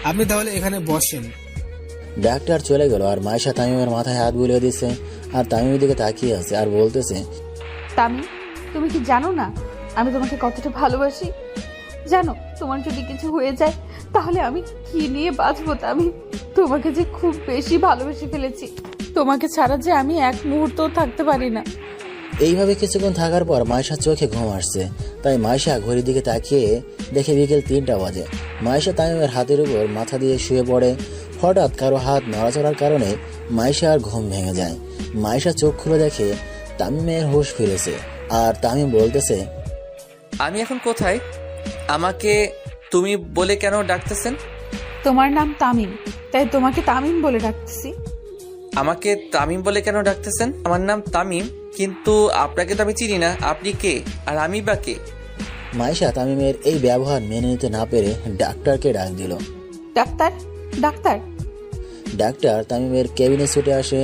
আপনি তাহলে এখানে বসেন। ডাক্তার চলে গেল আর মাইশা তামিমের মাথায় হাত বুলিয়ে দিচ্ছে আর তামিমের দিকে তাকিয়ে আছে আর বলতেছে, তামিম তুমি কি জানো না আমি তোমাকে কতটা ভালোবাসি? জানো তোমার যদি কিছু হয়ে যায় তাহলে আমি কি নিয়ে বাঁচবো? তামিম তোমাকে যে খুব বেশি ভালোবেসে ফেলেছি, তোমাকে ছাড়া যে আমি এক মুহূর্তও থাকতে পারি না। এইভাবে কিছুক্ষণ থাকার পর মাইশার চোখে ঘুম আসছে। তাই মাইশা ঘড়ির দিকে তাকিয়ে দেখে বিকেল 3টা বাজে। মাইশা তামিমের হাতের উপর মাথা দিয়ে শুয়ে পড়ে। হঠাৎ কারো হাত নড়াচড়ার কারণে মাইশার ঘুম ভেঙে যায়। মাইশা চোখ খুলে দেখে তামিমের হুঁশ ফিরেছে আর তামিম বলতেছে, আমি এখন কোথায়? আমাকে তুমি বলে কেন ডাকতেছেন? তোমার নাম তামিম, তাই তোমাকে তামিম বলে ডাকতেছি। আমাকে তামিম বলে কেন ডাকতেছেন? আমার নাম তামিম, কিন্তু আপনাকে তো আমি চিনি না। আপনি কে আর আমি বা কে? মাইশা তামিমের এই ব্যবহার মেনে নিতে না পেরে ডাক্তারকে ডাক দিল। ডাক্তার ডাক্তার ডাক্তার তামিমের কেবিনে ছুটে আসে।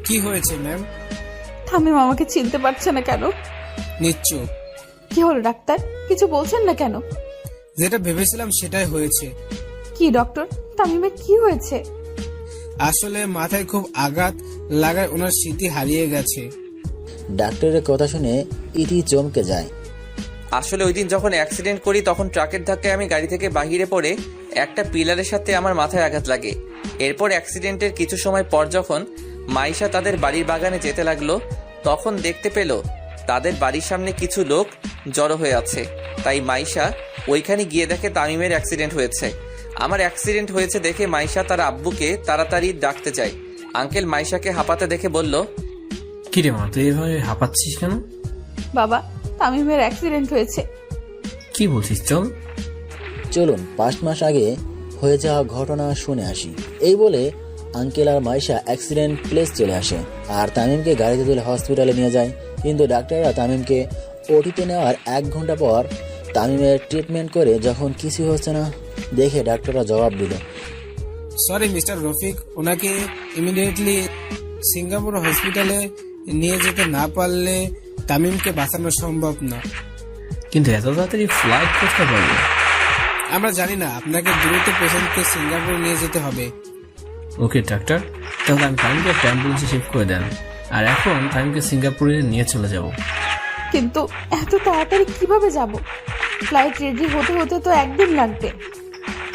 কি হয়েছে ম্যাম? তামিম আমাকে চিনতে পারছে না কেন? নিশ্চয়। কি হলো ডাক্তার, কিছু বলছেন না কেন? যেটা ভেবেছিলাম সেটাই হয়েছে। কি ডক্টর, তামিমের কি হয়েছে? আসলে মাথায় খুব আঘাত লাগায় ওনার স্মৃতি হারিয়ে গেছে। ডাক্তারের কথা শুনে ইতি চমকে যায়। আসলে ওই দিন যখন অ্যাক্সিডেন্ট করি তখন ট্রাকের ধাক্কায় আমি গাড়ি থেকে বাহিরে পড়ে একটা পিলারের সাথে আমার মাথায় আঘাত লাগে। এরপর অ্যাক্সিডেন্টের কিছু সময় পর যখন মাইশা তাদের বাড়ির বাগানে যেতে লাগলো তখন দেখতে পেল তাদের বাড়ির সামনে কিছু লোক জড়ো হয়ে আছে। তাই মাইশা ওইখানে গিয়ে দেখে তামিমের অ্যাক্সিডেন্ট হয়েছে। আমার অ্যাক্সিডেন্ট হয়েছে দেখে মাইশা তার আব্বুকে তাড়াতাড়ি ডাকতে যায়। আঙ্কেল মাইশাকে হাঁপাতে দেখে বলল, কিরে মা, তুই এভাবে হাঁপাচ্ছিস কেন? বাবা তামিমের অ্যাক্সিডেন্ট হয়েছে। কি বলছিস? চল চলুন 5 মাস আগে হয়ে যাওয়া ঘটনা শুনে আসি। এই বলে আঙ্কেল আর মাইশা অ্যাক্সিডেন্ট প্লেস চলে আসে আর তামিমকে গাড়িতে তুলে হসপিটালে নিয়ে যায়। কিন্তু ডাক্তাররা তামিমকে ওটিতে নেওয়ার 1 ঘন্টা পর তামিমের ট্রিটমেন্ট করে যখন কিছু হচ্ছে না দেখে ডাক্তাররা জবাব দিল, সরি মিস্টার রফিক, ওনাকে ইমিডিয়েটলি সিঙ্গাপুর হসপিটালে নিয়ে যেতে না পারলে তামিমকে বাঁচানো সম্ভব না। কিন্তু এত তাড়াতাড়ি ফ্লাইট কোথায় পাবো? আমরা জানি না, আপনাকে দ্রুত পেশেন্টকে সিঙ্গাপুর নিয়ে যেতে হবে। ওকে ডাক্তার, তাহলে আমি টাইমকে একটা অ্যাম্বুলেন্সে শিফট করে দেন আর এখন টাইমকে সিঙ্গাপুরে নিয়ে চলে যাব। কিন্তু এত তাড়াতাড়ি কিভাবে যাব? ফ্লাইট রেডি হতে হতে তো 1 দিন লাগবে।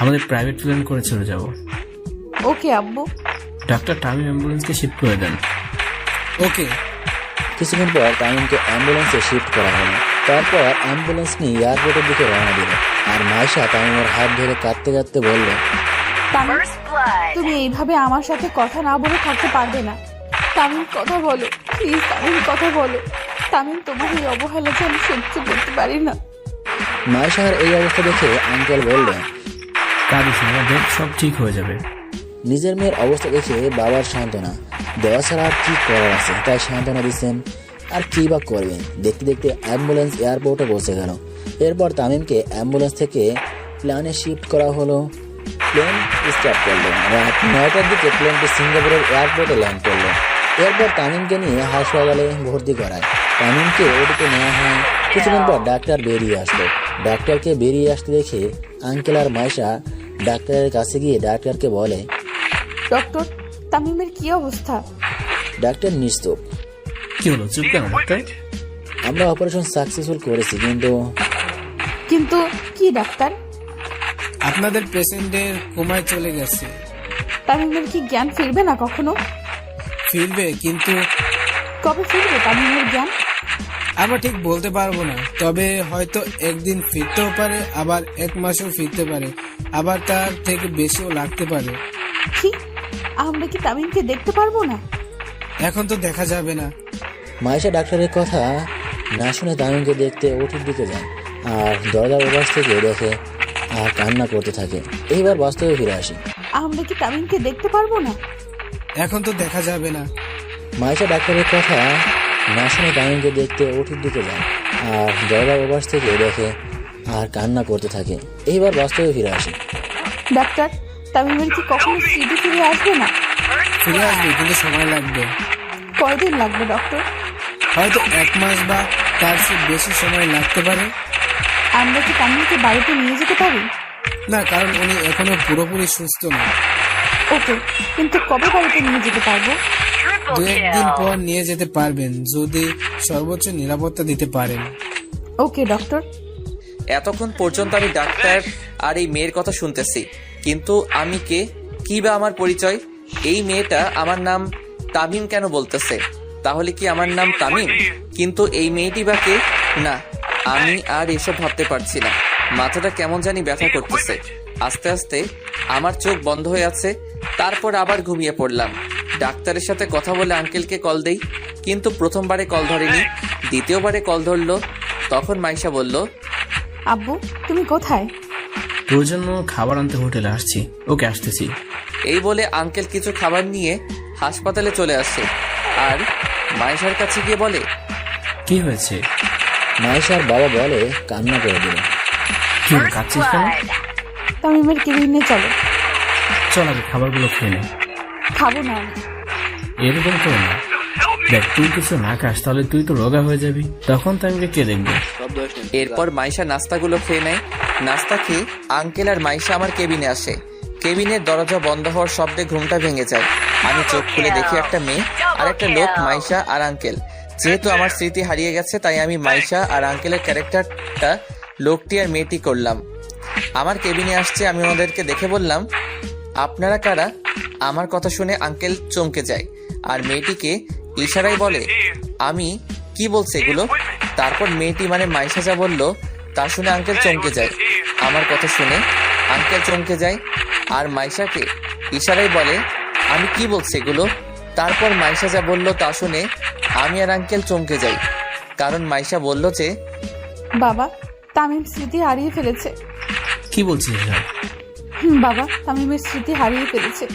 আমাদের প্রাইভেট প্লেন করে চলে যাব। ওকে আব্বু। ডাক্তার টাইম অ্যাম্বুলেন্সকে শিফট করে দেন। ওকে। কিছুক্ষণ পর তামিমকে অ্যাম্বুলেন্সে শিফট করা হলো। তারপর অ্যাম্বুলেন্স নিয়ে এয়ারপোর্টের দিকে রওনা দিল আর মাইশা তামিমের হাত ধরে কাঁদতে কাঁদতে বলল, তামিম তুমি এইভাবে আমার সাথে কথা না বলে থাকতে পারবে না। তামিম কথা বলো প্লিজ, তামিম কথা বলো। তামিম তোমার এই অবহেলা যে আমি সহ্য করতে পারি না। মাইশার এই অবস্থা দেখে আঙ্কেল বললেন, কাঁদিস না, দেখ সব ঠিক হয়ে যাবে। নিজের মেয়ের অবস্থা দেখে বাবার সান্ত্বনা দেওয়া ছাড়া আর কি করার আছে, তাই সান্ত্বনা দিচ্ছেন। আর কি বা করবেন। দেখতে দেখতে অ্যাম্বুলেন্স এয়ারপোর্টে পৌঁছে গেল। এরপর তামিমকে অ্যাম্বুলেন্স থেকে প্লেনে শিফট করা হলো। প্লেন স্টার্ট করলো। রাত 9টার দিকে প্লেনটি সিঙ্গাপুরের এয়ারপোর্টে ল্যান্ড করলো। এরপর তামিমকে নিয়ে হাসপাতালে ভর্তি করায়। তামিমকে ওটিতে নেওয়া হয়। কিছুক্ষণ পর ডাক্তার বেরিয়ে আসলো। ডাক্তারকে বেরিয়ে আসতে দেখে আঙ্কেল আর মাইশা ডাক্তারের কাছে গিয়ে ডাক্তারকে বলে, ডক্টর তামিমের কি অবস্থা? ডাক্তার নিশ্চুপ। কি হলো, চুপ কেন ডাক্তার? আমরা অপারেশন সাকসেসফুল করেছি, কিন্তু কি ডাক্তার? আপনাদের পেশেন্টের কোমায় চলে গেছে। তামিমের কি জ্ঞান ফিরবে না কখনো? ফিরবে, কিন্তু কবে ফিরবে তামিমের জ্ঞান? আবার ঠিক বলতে পারবো না, তবে হয়তো একদিন ফিরতেও পারে, আবার 1 মাসও ফিরতে পারে, আবার তার থেকে বেশিও লাগতে পারে। কি, আমরা কি তামিমকে দেখতে পারবো না? এখন তো দেখা যাবে না। মাইশা ডাক্তারের কথা না শুনে তামিমকে দেখতে ওটির দিকে যায় আর দরজার ওপাশ থেকে দেখে আর কান্না করতে থাকে। এইবার বাস্তবে ফিরে আসি। আমরা কি তামিমকে দেখতে পারবো না? এখন তো দেখা যাবে না। মাইশা ডাক্তারের কথা না শুনে তামিমকে দেখতে ওটির দিকে যায় আর দরজার ওপাশ থেকে দেখে আর কান্না করতে থাকে। এইবার বাস্তবে ফিরে আসি। ডাক্তার, তামিমের কি কখনো স্মৃতি ফিরে আসবে না? ফিরে আসবে, কিন্তু সময় লাগবে। কয়দিন লাগবে ডক্টর? হয়তো 1 মাস বা তার চেয়ে বেশি সময় লাগতে পারে। আমরা কি তামিমকে বাড়িতে নিয়ে যেতে পারি? না, কারণ উনি এখনো পুরোপুরি সুস্থ না। ওকে, কিন্তু কবে বাড়িতে নিয়ে যেতে পারবো? 2-1 দিন পর নিয়ে যেতে পারবেন, যদি সর্বোচ্চ নিরাপত্তা দিতে পারেন। ওকে ডক্টর। এতক্ষণ পর্যন্ত আমি ডাক্তার আর এই মেয়ের কথা শুনতেছি, কিন্তু আমি কে, কি বা আমার পরিচয়? এই মেয়েটা আমার নাম তামিম কেন বলতেছে? তাহলে কি আমার নাম তামিম? কিন্তু এই মেয়েটি বা কে? না, আমি আর এসব ভাবতে পারছি না। মাথাটা কেমন জানি ব্যথা করতেছে। আস্তে আস্তে আমার চোখ বন্ধ হয়ে আছে, তারপর আবার ঘুমিয়ে পড়লাম। ডাক্তারের সাথে কথা বলে আঙ্কেলকে কল দেই, কিন্তু প্রথমবারে কল ধরেনি, দ্বিতীয়বারে কল ধরলো। তখন মাইশা বলল, আব্বু, তুমি কোথায়? তোর জন্য খাবার আনতে হোটেলে আসছি। ওকে, আসতেছি। এই বলে আঙ্কেল কিছু খাবার নিয়ে হাসপাতালে চলে আসে আর মাইশার কাছে গিয়ে বলে, কি হয়েছে? মাইশার বাবা বলে কান্না করে দিল। কি কাচ্ছিস কেন? তামিমের কেবিনে চলো। চল আগে খাবারগুলো খেয়ে নে। খাবো না আমি। এরকম করো না। দেখ, তুই কিছু না খাস তাহলে তুই তো রোগা হয়ে যাবি, তখন তামিমকে কে দেখবে? এরপর মাইশা নাস্তাগুলো খেয়ে নেয়। নাস্তা খেয়ে আঙ্কেল আর মাইশা আমার কেবিনে আসে। কেবিনের দরজা বন্ধ হওয়ার শব্দে ঘুমটা ভেঙে যায়। আমি চোখ খুলে দেখি একটা মেয়ে আর একটা লোক, মাইশা আর আঙ্কেল। যেহেতু আমার স্মৃতি হারিয়ে গেছে, তাই আমি মাইশা আর আঙ্কেলের ক্যারেক্টারটা লোকটি আর মেয়েটি করলাম। আমার কেবিনে আসছে, আমি ওনাদেরকে দেখে বললাম, আপনারা কারা? আমার কথা শুনে আঙ্কেল চমকে যায় আর মেয়েটিকে ইশারায় বলে, আমি কি বলছে এগুলো? তারপর মেয়েটি মানে মাইশা যা বলল তা শুনে আঙ্কেল চমকে যায়। আমার কথা শুনে আঙ্কেল চমকে যায় আর মাইশাকে ইশারায় বলে, আমি কি বলছি এগুলো? তারপর মাইশা যা বলল তা শুনে আমি আর আঙ্কেল চমকে যাই, কারণ মাইশা বলল যে, বাবা, তামিম স্মৃতি হারিয়ে ফেলেছে। কি বলছিস এসব? বাবা, তামিমের স্মৃতি হারিয়ে ফেলেছে।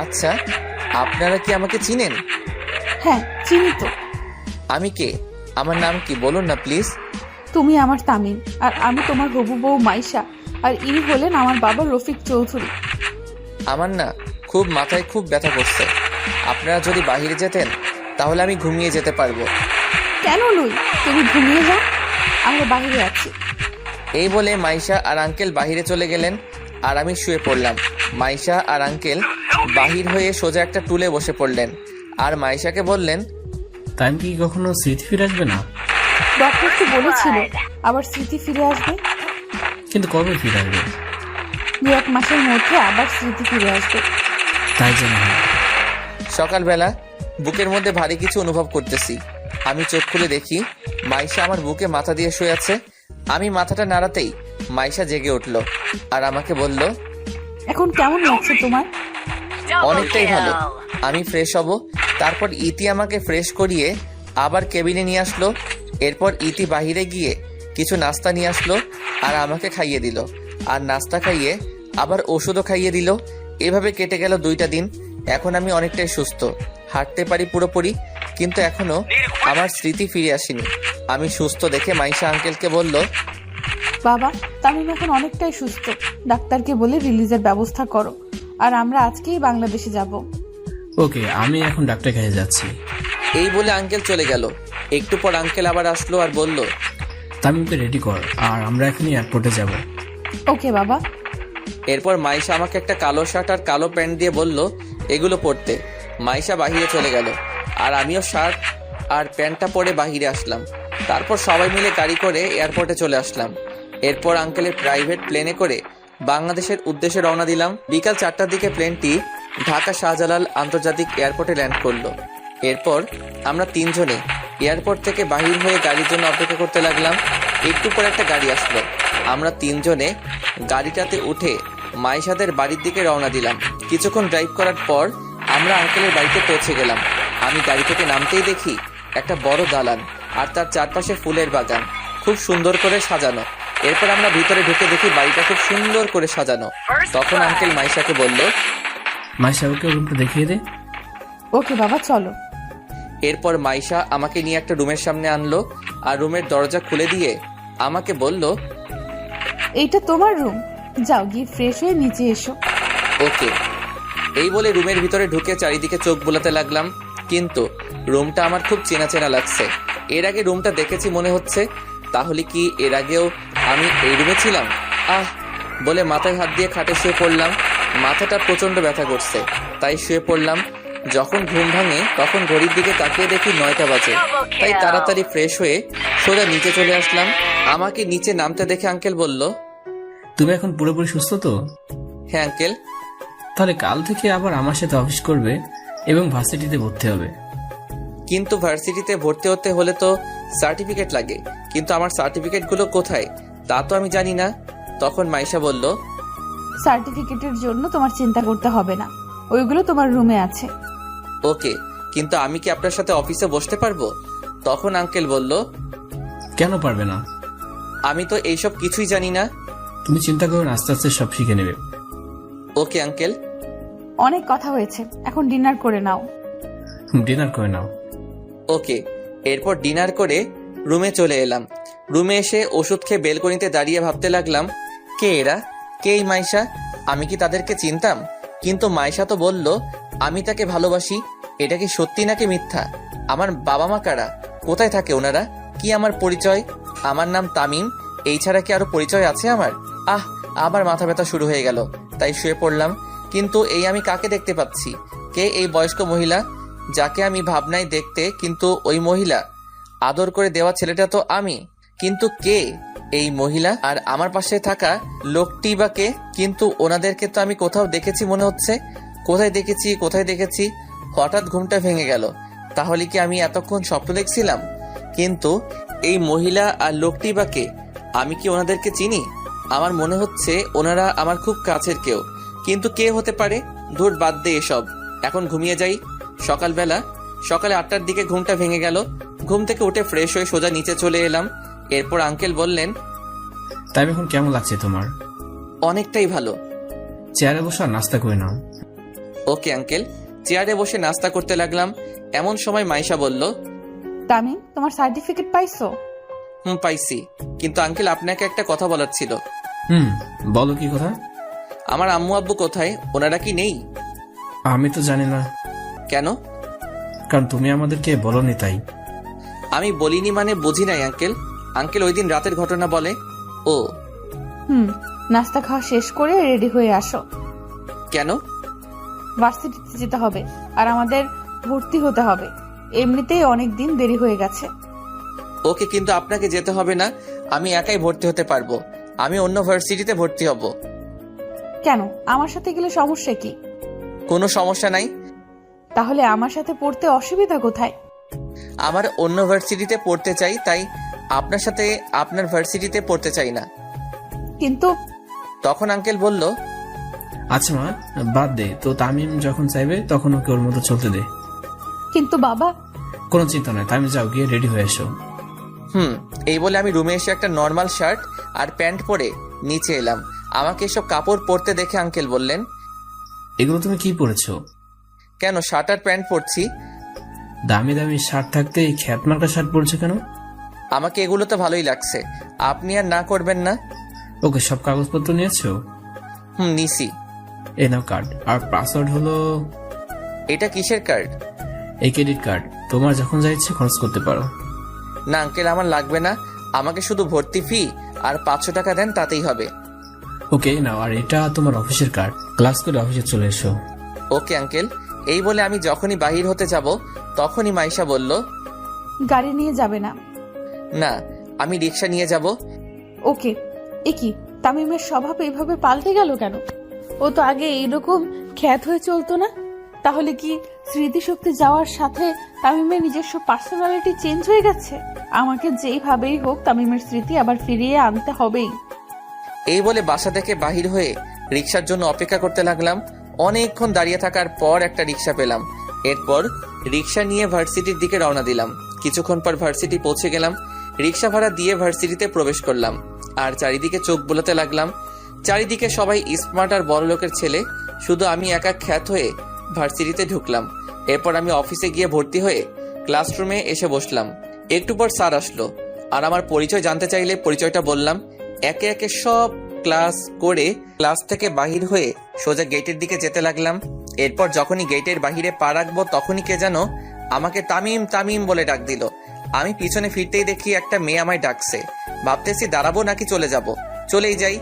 আচ্ছা, আপনারা কি আমাকে চিনেন? হ্যাঁ, চিনি তো। আমি কে? আমার নাম কি বলুন না প্লিজ। তুমি আমার তামিম, আর আমি তোমার হবু বউ মাইশা, আর ইনি হলেন আমার বাবা রফিক চৌধুরী। আমার না খুব মাথায় খুব ব্যথা করছে। আপনারা যদি বাইরে যেতেন তাহলে আমি ঘুমিয়ে যেতে পারবো। কেন নই, তুমি ঘুমিয়ে যাও, আমরা বাইরে আছি। এই বলে মাইশা আর আঙ্কেল বাহিরে চলে গেলেন আর আমি শুয়ে পড়লাম। মাইশা আর আঙ্কেল বাহির হয়ে সোজা একটা টুলে বসে পড়লেন আর মাইশাকে বললেন, তামিম কি কখনো স্মৃতি ফিরে আসবে না? ডক্টর তো বলেছিল আবার স্মৃতি ফিরে আসবে। কিন্তু কবে ফিরে আসবে? 2-1 মাসের মধ্যে আবার স্মৃতি ফিরে আসবে। তাই জন্য সকালবেলা বুকের মধ্যে ভারী কিছু অনুভব করতেছি। আমি চোখ খুলে দেখি মাইশা আমার বুকে মাথা দিয়ে শুয়ে আছে। আমি মাথাটা নাড়াতেই মাইশা জেগে উঠল আর আমাকে বলল, এখন কেমন লাগছে তোমার? অনেকটাই ভালো। আমি ফ্রেশ হব। তারপর ইতি আমাকে ফ্রেশ করিয়ে আবার কেবিনে নিয়ে আসলো। এরপর ইতি বাহিরে গিয়ে কিছু নাস্তা নিয়ে আসলো আর আমাকে খাইয়ে দিল, আর নাস্তা খাইয়ে আবার ওষুধও খাইয়ে দিল। এভাবে কেটে গেল 2টা দিন। এখন আমি অনেকটাই সুস্থ, হাঁটতে পারি পুরোপুরি, কিন্তু এখনো আমার স্মৃতি ফিরে আসেনি। আমি সুস্থ দেখে মাইশা আঙ্কেলকে বলল, বাবা, তামিম এখন অনেকটাই সুস্থ। ডাক্তারকে বলে রিলিজের ব্যবস্থা করো, আর আমরা আজকেই বাংলাদেশে যাব। ওকে, আমি এখন ডাক্তার কাছে যাচ্ছি। এই বলে আঙ্কেল চলে গেল। একটু পর আঙ্কেল আবার আসলো আর বলল, তামিমকে রেডি কর, আর আমরা এখনই এয়ারপোর্টে যাব। ওকে বাবা। এরপর মাইশা আমাকে একটা কালো শার্ট আর কালো প্যান্ট দিয়ে বলল এগুলো পরতে। মাইশা বাহিরে চলে গেল আর আমিও শার্ট আর প্যান্টটা পরে বাহিরে আসলাম। তারপর সবাই মিলে গাড়ি করে এয়ারপোর্টে চলে আসলাম। এরপর আঙ্কেলের প্রাইভেট প্লেনে করে বাংলাদেশের উদ্দেশ্যে রওনা দিলাম। বিকাল 4টার দিকে প্লেনটি ঢাকা শাহজালাল আন্তর্জাতিক এয়ারপোর্টে ল্যান্ড করলো। এরপর আমরা 3 জনে এয়ারপোর্ট থেকে বাহির হয়ে গাড়ির জন্য অপেক্ষা করতে লাগলাম। একটু পর একটা গাড়ি আসলো। আমরা তিনজনে গাড়িটাতে উঠে মাইশাদের বাড়ির দিকে রওনা দিলাম। কিছুক্ষণ ড্রাইভ করার পর আমরা আঙ্কেলের বাড়িতে পৌঁছে গেলাম। আমি গাড়ি থেকে নামতেই দেখি একটা বড় দালান আর তার চারপাশে ফুলের বাগান, খুব সুন্দর করে সাজানো। এরপর আমরা ভিতরে ঢুকে দেখি বাড়িটা খুব সুন্দর করে সাজানো। তখন আঙ্কেল মাইশাকে বলল, মাইশা ওকে রুমটা দেখিয়ে দে। ওকে বাবা চলো। এরপর মাইশা আমাকে নিয়ে একটা রুমের সামনে আনলো আর রুমের দরজা খুলে দিয়ে আমাকে বলল, এইটা তোমার রুম, যাও গিয়ে ফ্রেশ হয়ে নিচে এসো। ওকে। এই বলে রুমের ভিতরে ঢুকে চারিদিকে চোখ বোলাতে লাগলাম, কিন্তু রুমটা আমার খুব চেনা চেনা লাগছে। এর আগে রুমটা দেখেছি মনে হচ্ছে, তাহলে কি এর আগেও আমি এই রুমে ছিলাম? বলে মাথায় হাত দিয়ে খাটে শুয়ে পড়লাম। মাথাটা প্রচন্ড ব্যথা করছে, তাই শুয়ে পড়লাম। যখন ঘুম ভাঙে তখন ঘড়ির দিকে তাকিয়ে দেখি 9টা বাজে, তাই তাড়াতাড়ি ফ্রেশ হয়ে সোজা নিচে চলে আসলাম। আমাকে নিচে নামতে দেখে আঙ্কেল বলল, তুমি এখন পুরোপুরি সুস্থ তো? হ্যাঁ আঙ্কেল। তাহলে কাল থেকে আবার আমার সাথে অফিস করবে এবং ভার্সিটিতে ভর্তি হবে। কিন্তু ভার্সিটিতে ভর্তি হতে হলে তো সার্টিফিকেট লাগে, কিন্তু আমার সার্টিফিকেটগুলো কোথায় তা তো আমি জানি না। তখন মাইশা বলল, সার্টিফিকেটের জন্য তোমার চিন্তা করতে হবে না, ওইগুলো তোমার রুমে আছে। ওকে, কিন্তু আমি কি আপনার সাথে অফিসে বসতে পারবো? তখন আঙ্কেল বলল, কেন পারবে না? আমি তো এইসব কিছুই জানি না। তুমি চিন্তা করো না, আস্তে আস্তে সব শিখে নেবে। Okay uncle. অনেক কথা হয়েছে, এখন ডিনার করে নাও। ডিনার করে নাও। ওকে। এরপর ডিনার করে রুমে চলে এলাম। রুমে এসে ওষুধ খেয়ে বেলকনিতে দাঁড়িয়ে ভাবতে লাগলাম, কে এরা, কে এই মাইশা? আমি কি তাদেরকে চিনতাম? কিন্তু মাইশা তো বলল আমি তাকে ভালোবাসি। এটা কি সত্যি নাকি মিথ্যা? আমার বাবা মা কারা? কোথায় থাকে ওনারা? কি আমার পরিচয়? আমার নাম তামিম, এই ছাড়া কি আরো পরিচয় আছে আমার? আবার মাথা ব্যথা শুরু হয়ে গেল, তাই শুয়ে পড়লাম। কিন্তু এই আমি কাকে দেখতে পাচ্ছি? কে এই বয়স্ক মহিলা যাকে আমি ভাবনায় দেখতে, কিন্তু ওই মহিলা আদর করে দেওয়া ছেলেটা তো আমি, কিন্তু কে এই মহিলা? আর আমার পাশে থাকা লোকটি বা কে? কিন্তু ওনাদেরকে তো আমি কোথাও দেখেছি মনে হচ্ছে। কোথায় দেখেছি? হঠাৎ ঘুমটা ভেঙে গেল। তাহলে কি আমি এতক্ষণ স্বপ্ন দেখছিলাম? কিন্তু এই মহিলা আর লোকটি বা কে? আমি কি ওনাদেরকে চিনি? আমার মনে হচ্ছে ওনারা আমার খুব কাছের কেউ, কিন্তু কে হতে পারে? ধুর, বাদ দে এসব, এখন ঘুমিয়ে যাই। সকালে 8টার দিকে ঘুমটা ভেঙে গেল। ঘুম থেকে উঠে ফ্রেশ হয়ে সোজা নিচে চলে এলাম। এরপর আঙ্কেল বললেন, তাই এখন কেমন লাগছে তোমার? অনেকটাই ভালো। চেয়ারে বসে নাস্তা করে নাও। Okay uncle. চেয়ারে বসে নাস্তা করতে লাগলাম। এমন সময় মাইশা বলল, তামিম, তোমার সার্টিফিকেট পাইছো? পাইছি, কিন্তু আঙ্কেল আপনাকে একটা কথা বলার ছিল। বলো কি কথা? আমার আম্মু আব্বু কোথায়? ওনারা কি নেই? আমি তো জানি না। কেন? কারণ তুমি আমাদেরকে বলনি তাই। আমি বলিনি মানে বুঝি নাই আঙ্কেল। আঙ্কেল ওই দিন রাতের ঘটনা বলে। ও নাস্তা খাওয়া শেষ করে রেডি হয়ে আসো। কেন? ভার্সিটিতে যেতে হবে আর আমাদের ভর্তি হতে হবে। এমনিতেই অনেক দিন দেরি হয়ে গেছে। ওকে, কিন্তু আপনাকে যেতে হবে না, আমি একাই ভর্তি হতে পারবো। আমি অন্য ভার্সিটিতে ভর্তি হব। কেন? আমার সাথে গেলে সমস্যা কি? কোনো সমস্যা নাই। তাহলে আমার সাথে পড়তে অসুবিধা কোথায়? আমার অন্য ভার্সিটিতে পড়তে চাই, তাই আপনার সাথে আপনার ভার্সিটিতে পড়তে চাই না। কিন্তু তখন আঙ্কেল বলল, আচ্ছা মা, বাদ দে তো, তামিম যখন চাইবে তখন ওকে ওর মতো চলতে দে। কিন্তু বাবা। কোনো চিন্তা নয়, তামিম যাও গিয়ে রেডি হয়ে এসো। এই বলে আমি রুমে এসে একটা নর্মাল শার্ট আর প্যান্ট পরে নিচে এলাম। আমাকে এসব কাপড় পরতে দেখে আঙ্কেল বললেন, এগুলো তুমি কি পরেছো? কেন, শার্ট আর প্যান্ট পরছি। দামি দামি শার্ট থাকতে এই খ্যাতমার্কা শার্ট পরছো কেন? আমাকে এগুলো তো ভালোই লাগছে, আপনি আর না করবেন না। ওকে, সব কাগজপত্র নিয়েছো? নিছি। এই নাও কার্ড, আর পাসওয়ার্ড হলো। এটা কিসের কার্ড? এই ক্রেডিট কার্ড, তোমার যখন যা ইচ্ছে খরচ করতে পারো। না আঙ্কেল, আমার লাগবে না, আমাকে শুধু ভর্তি ফি আর 500 টাকা দেন, তাতেই হবে। ওকে নাও, আর এটা তোমার অফিসের কার্ড, ক্লাস করে অফিসে চলে এসো। Okay uncle. এই বলে আমি যখনই বাহির হতে যাব তখনই মাইশা বলল, গাড়ি নিয়ে যাবে না? না, আমি রিক্সা নিয়ে যাব। ওকে। এ কি, তামিমের স্বভাব এইভাবে পাল্টে গেল কেন? ও তো আগে এইরকম খ্যাত হয়ে চলতো না। তাহলে কি স্মৃতিশক্তি যাওয়ার সাথে তামিমের নিজস্ব পার্সোনালিটি চেঞ্জ হয়ে গেছে। আমাকে যেইভাবেই হোক তামিমের স্মৃতি আবার ফিরিয়ে আনতে হবেই। এই বলে বাসা থেকে বাহির হয়ে রিক্সার জন্য অপেক্ষা করতে লাগলাম। অনেকক্ষণ দাঁড়িয়ে থাকার পর একটা রিক্সা পেলাম। এরপর রিক্সা নিয়ে ভার্সিটির দিকে রওনা দিলাম। কিছুক্ষণ পর ভার্সিটি পৌঁছে গেলাম। রিক্সা ভাড়া দিয়ে ভার্সিটিতে প্রবেশ করলাম আর চারিদিকে চোখ বোলাতে লাগলাম। চারিদিকে সবাই স্মার্ট আর বড় লোকের ছেলে, শুধু আমি একা খ্যাত হয়ে ভার্সিটিতে ঢুকলাম। এরপর আমি অফিসে গিয়ে ভর্তি হয়ে ক্লাসরুমে এসে বসলাম। একটু পর স্যার আসলো আর আমার পরিচয় জানতে চাইলে পরিচয়টা বললাম। একে একে সব ক্লাস করে ক্লাস থেকে বাহির হয়ে সোজা গেটের দিকে যেতে লাগলাম। এরপর যখনই গেটের বাহিরে পা রাখবো তখনই কে যেন আমাকে তামিম তামিম বলে ডাক দিল। আমি পিছনে ফিরতেই দেখি একটা মেয়ে আমায় ডাকছে। ভাবতেছি দাঁড়াবো নাকি চলে যাব। চলেই যাই।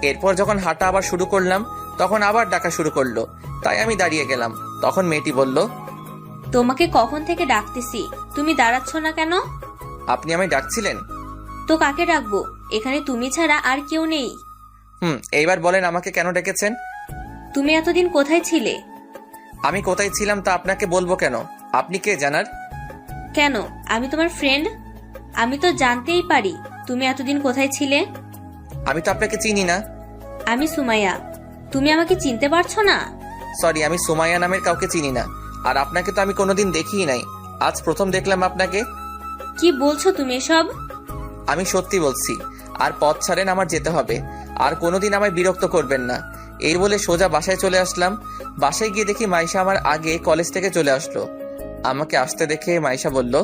এরপর যখন হাঁটা আবার শুরু করলাম তখন আবার ডাকা শুরু করলো, তাই আমি দাঁড়িয়ে গেলাম। তখন মেয়েটি বলল, তোমাকে কখন থেকে ডাকতেছি, তুমি দাঁড়াচ্ছ না কেন? আপনি আমায় ডাকছিলেন? তো কাকে ডাকবো, এখানে তুমি ছাড়া আর কেউ নেই। এইবার বলেন আমাকে কেন ডেকেছেন? তুমি এতদিন কোথায় ছিলে? আমি কোথায় ছিলাম তা আপনাকে বলবো কেন? আপনি কে জানার? কেন, আমি তোমার ফ্রেন্ড, আমি তো জানতেই পারি তুমি এতদিন কোথায় ছিলে। আমি তো আপনাকে চিনি না। আমি সুমাইয়া, তুমি আমাকে চিনতে পারছো না? সরি, আমি সুমাইয়া নামের কাউকে চিনি না। আর আপনাকে তো আমি কোনোদিন দেখিই নাই, আজ প্রথম দেখলাম আপনাকে। কি বলছো তুমি এসব? আমি সত্যি বলছি। আর পথ ছাড়েন, আমার যেতে হবে। আর কোনোদিন আমায় বিরক্ত করবেন না। এই বলে সোজা বাসায় চলে আসলাম। বাসায় গিয়ে দেখি মাইশা আমার আগে কলেজ থেকে চলে আসলো। আমাকে আসতে দেখে মাইশা বলল,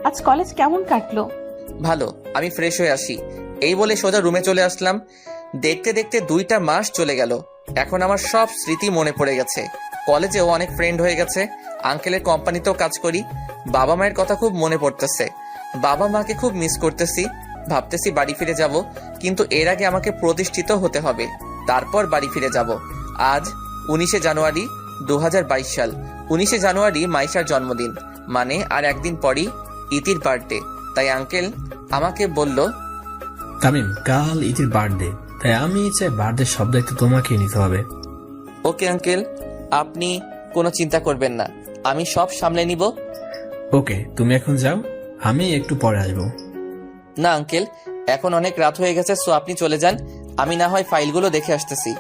আজ কলেজ কেমন কাটলো? ভালো, আমি ফ্রেশ হয়ে আসি। এই বলে সোজা রুমে চলে আসলাম। দেখতে দেখতে 2টা মাস চলে গেল। এখন আমার সব স্মৃতি মনে পড়ে গেছে। কলেজেও অনেক ফ্রেন্ড হয়ে গেছে। আঙ্কেলের কোম্পানিতেও কাজ করি। বাবা মায়ের কথা খুব মনে পড়তেছে। বাবা মাকে খুব মিস করতেছি। ভাবতেছি বাড়ি ফিরে যাব, কিন্তু এর আগে আমাকে প্রতিষ্ঠিত হতে হবে, তারপর বাড়ি ফিরে যাব। আজ 19শে জানুয়ারি 2022 সাল। 19শে জানুয়ারি মাইশার জন্মদিন, মানে আর একদিন পরই ইতির বার্থডে। তাই আঙ্কেল আমাকে বলল, তামিম, কাল ইতির বার্থডে, তাই আমি চাই বার্থডে সব দায়িত্ব তোমাকে নিতে হবে। ওকে আঙ্কেল, আপনি কোনো চিন্তা করবেন না, আমি সব সামলে নিব। ওকে, তুমি এখন যাও, আমি একটু পরে আসবো। না আঙ্কেল, এখন অনেক রাত হয়ে গেছে, সো আপনি চলে যান, আমি না হয় ফাইলগুলো দেখে আসতেছি।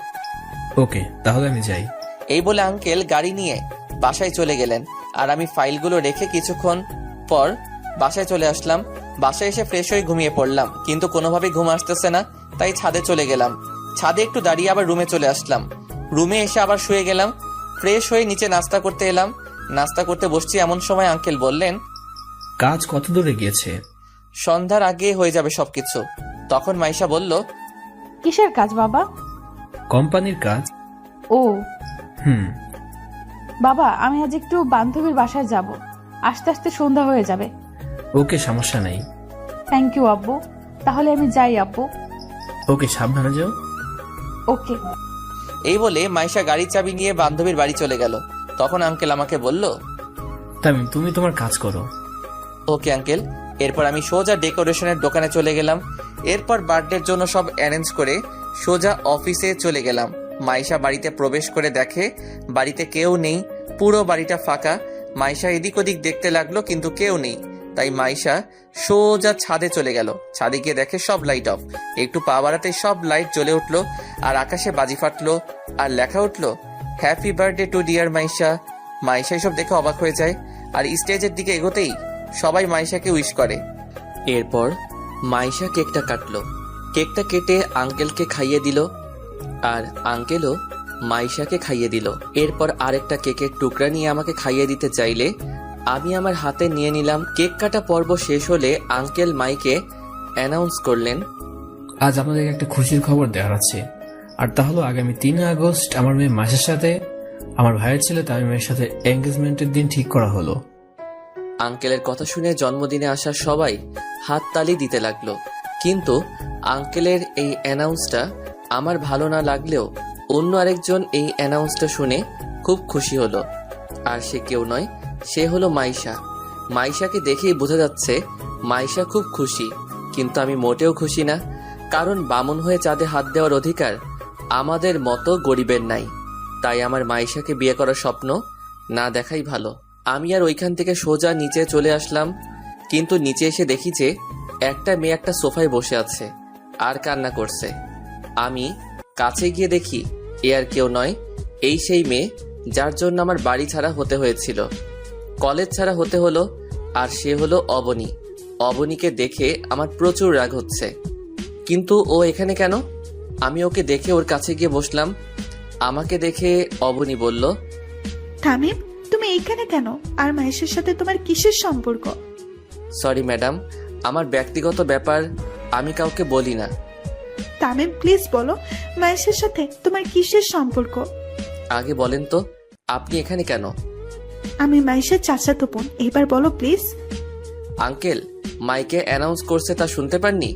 ওকে, তাহলে আমি যাই। এই বলে আঙ্কেল গাড়ি নিয়ে বাসায় চলে গেলেন। আর আমি ফাইলগুলো রেখে কিছুক্ষণ পর বাসায় চলে আসলাম। বাসায় এসে ফ্রেশ হয়ে ঘুমিয়ে পড়লাম, কিন্তু কোনোভাবেই ঘুম আসতেছে না। তাই ছাদে চলে গেলাম। ছাদে একটু দাঁড়িয়ে আবার রুমে চলে আসলাম। রুমে এসে আবার শুয়ে গেলাম। ফ্রেশ হয়ে নিচে নাস্তা করতে এলাম। নাস্তা করতে বসছি, এমন সময় আঙ্কেল বললেন, কাজ কত দূরে গিয়েছে? সন্ধ্যার আগে হয়ে যাবে সবকিছু। তখন মাইশা বলল, কিসের কাজ বাবা? কোম্পানির কাজ। ও হুম। বাবা, আমি আজ একটু বান্ধবীর বাসায় যাব, আস্তে আস্তে সন্ধ্যা হয়ে যাবে। ওকে, সমস্যা নেই। থ্যাংক ইউ আব্বু, তাহলে আমি যাই আব্বু। ওকে, সাবধানে যাও। ওকে। এই বলে মাইশা গাড়ির চাবি নিয়ে বান্ধবীর বাড়ি চলে গেল। তখন আঙ্কেল আমাকে বলল, তামিম, তুমি তোমার কাজ করো। Okay uncle. এরপর আমি সোজা ডেকোরেশনের দোকানে চলে গেলাম। এরপর বার্থডের জন্য সব অ্যারেঞ্জ করে সোজা অফিসে চলে গেলাম। মাইশা বাড়িতে প্রবেশ করে দেখে বাড়িতে কেউ নেই, পুরো বাড়িটা ফাঁকা। মাইশা এদিক ওদিক দেখতে লাগলো, কিন্তু কেউ নেই। তাই মাইশা সোজা ছাদে চলে গেল। ছাদে গিয়ে দেখে সব লাইট অফ। একটু পা বাড়াতেই সব লাইট জ্বলে উঠলো আর আকাশে বাজি ফাটলো আর লেখা উঠলো, happy birthday to dear Maisha. Maisha এসব দেখে অবাক হয়ে যায়। আর স্টেজের দিকে এগোতেই সবাই মাইশাকে উইশ করে। এরপর মাইশা কেকটা কাটলো। কেকটা কেটে আঙ্কেলকে খাইয়ে দিল আর আঙ্কেলও মাইশাকে খাইয়ে দিল। এরপর আরেকটা কেকের টুকরা নিয়ে আমাকে খাইয়ে দিতে চাইলে আমি আমার হাতে নিয়ে নিলাম। কেক কাটা পর্ব শেষ হলে আঙ্কেল মাইকে অ্যানাউন্স করলেন, আজ আপনাদের একটা খুশির খবর দেওয়ার আছে। আর তা হলো আগামী 3 আগস্ট আমার মেয়ে মাসের সাথে আমার ভাইয়ের ছেলে তামিমের সাথে এঙ্গেজমেন্টের দিন ঠিক করা হলো। আঙ্কেলের কথা শুনে জন্মদিনে আসা সবাই হাততালি দিতে লাগলো। কিন্তু আঙ্কেলের এই অ্যানাউন্সটা আমার ভালো না লাগলেও অন্য আরেকজন এই অ্যানাউন্সটা শুনে খুব খুশি হলো। আর সে কেউ নয়, সে হলো মাইশা। মাইশাকে দেখেই বোঝা যাচ্ছে মাইশা খুব খুশি, কিন্তু আমি মোটেও খুশি না। কারণ বামুন হয়ে চাঁদে হাত দেওয়ার অধিকার আমাদের মতো গরিবের নাই। তাই আমার মাইশাকে বিয়ে করার স্বপ্ন না দেখাই ভালো। আমি আর ওইখান থেকে সোজা নিচে চলে আসলাম, কিন্তু নিচে এসে দেখি যে একটা মেয়ে একটা সোফায় বসে আছে আর কান্না করছে। আমি কাছে গিয়ে দেখি এ আর কেউ নয়, এই সেই মেয়ে যার জন্য আমার বাড়ি ছাড়া হতে হয়েছিল, কলেজ ছাড়া হতে হলো। আর সে হলো অবনী। অবনীকে দেখে আমার প্রচুর রাগ হচ্ছে, কিন্তু ও এখানে কেন? আমি ওকে দেখে ওর কাছে গিয়ে বসলাম। আমাকে দেখে অবনী বলল, তামিম, তুমি এইখানে কেন? আর মাহেশের সাথে তোমার কিসের সম্পর্ক? সরি ম্যাডাম, আমার ব্যক্তিগত ব্যাপার আমি কাউকে বলি না। তামিম, প্লিজ বলো, মাহেশের সাথে তোমার কিসের সম্পর্ক? আগে বলেন তো আপনি এখানে কেন? আমি মাহেশের চাচাতো বোন, এবার বলো প্লিজ। আঙ্কেল মাইকে অ্যানাউন্স করছে তা শুনতে পাননি?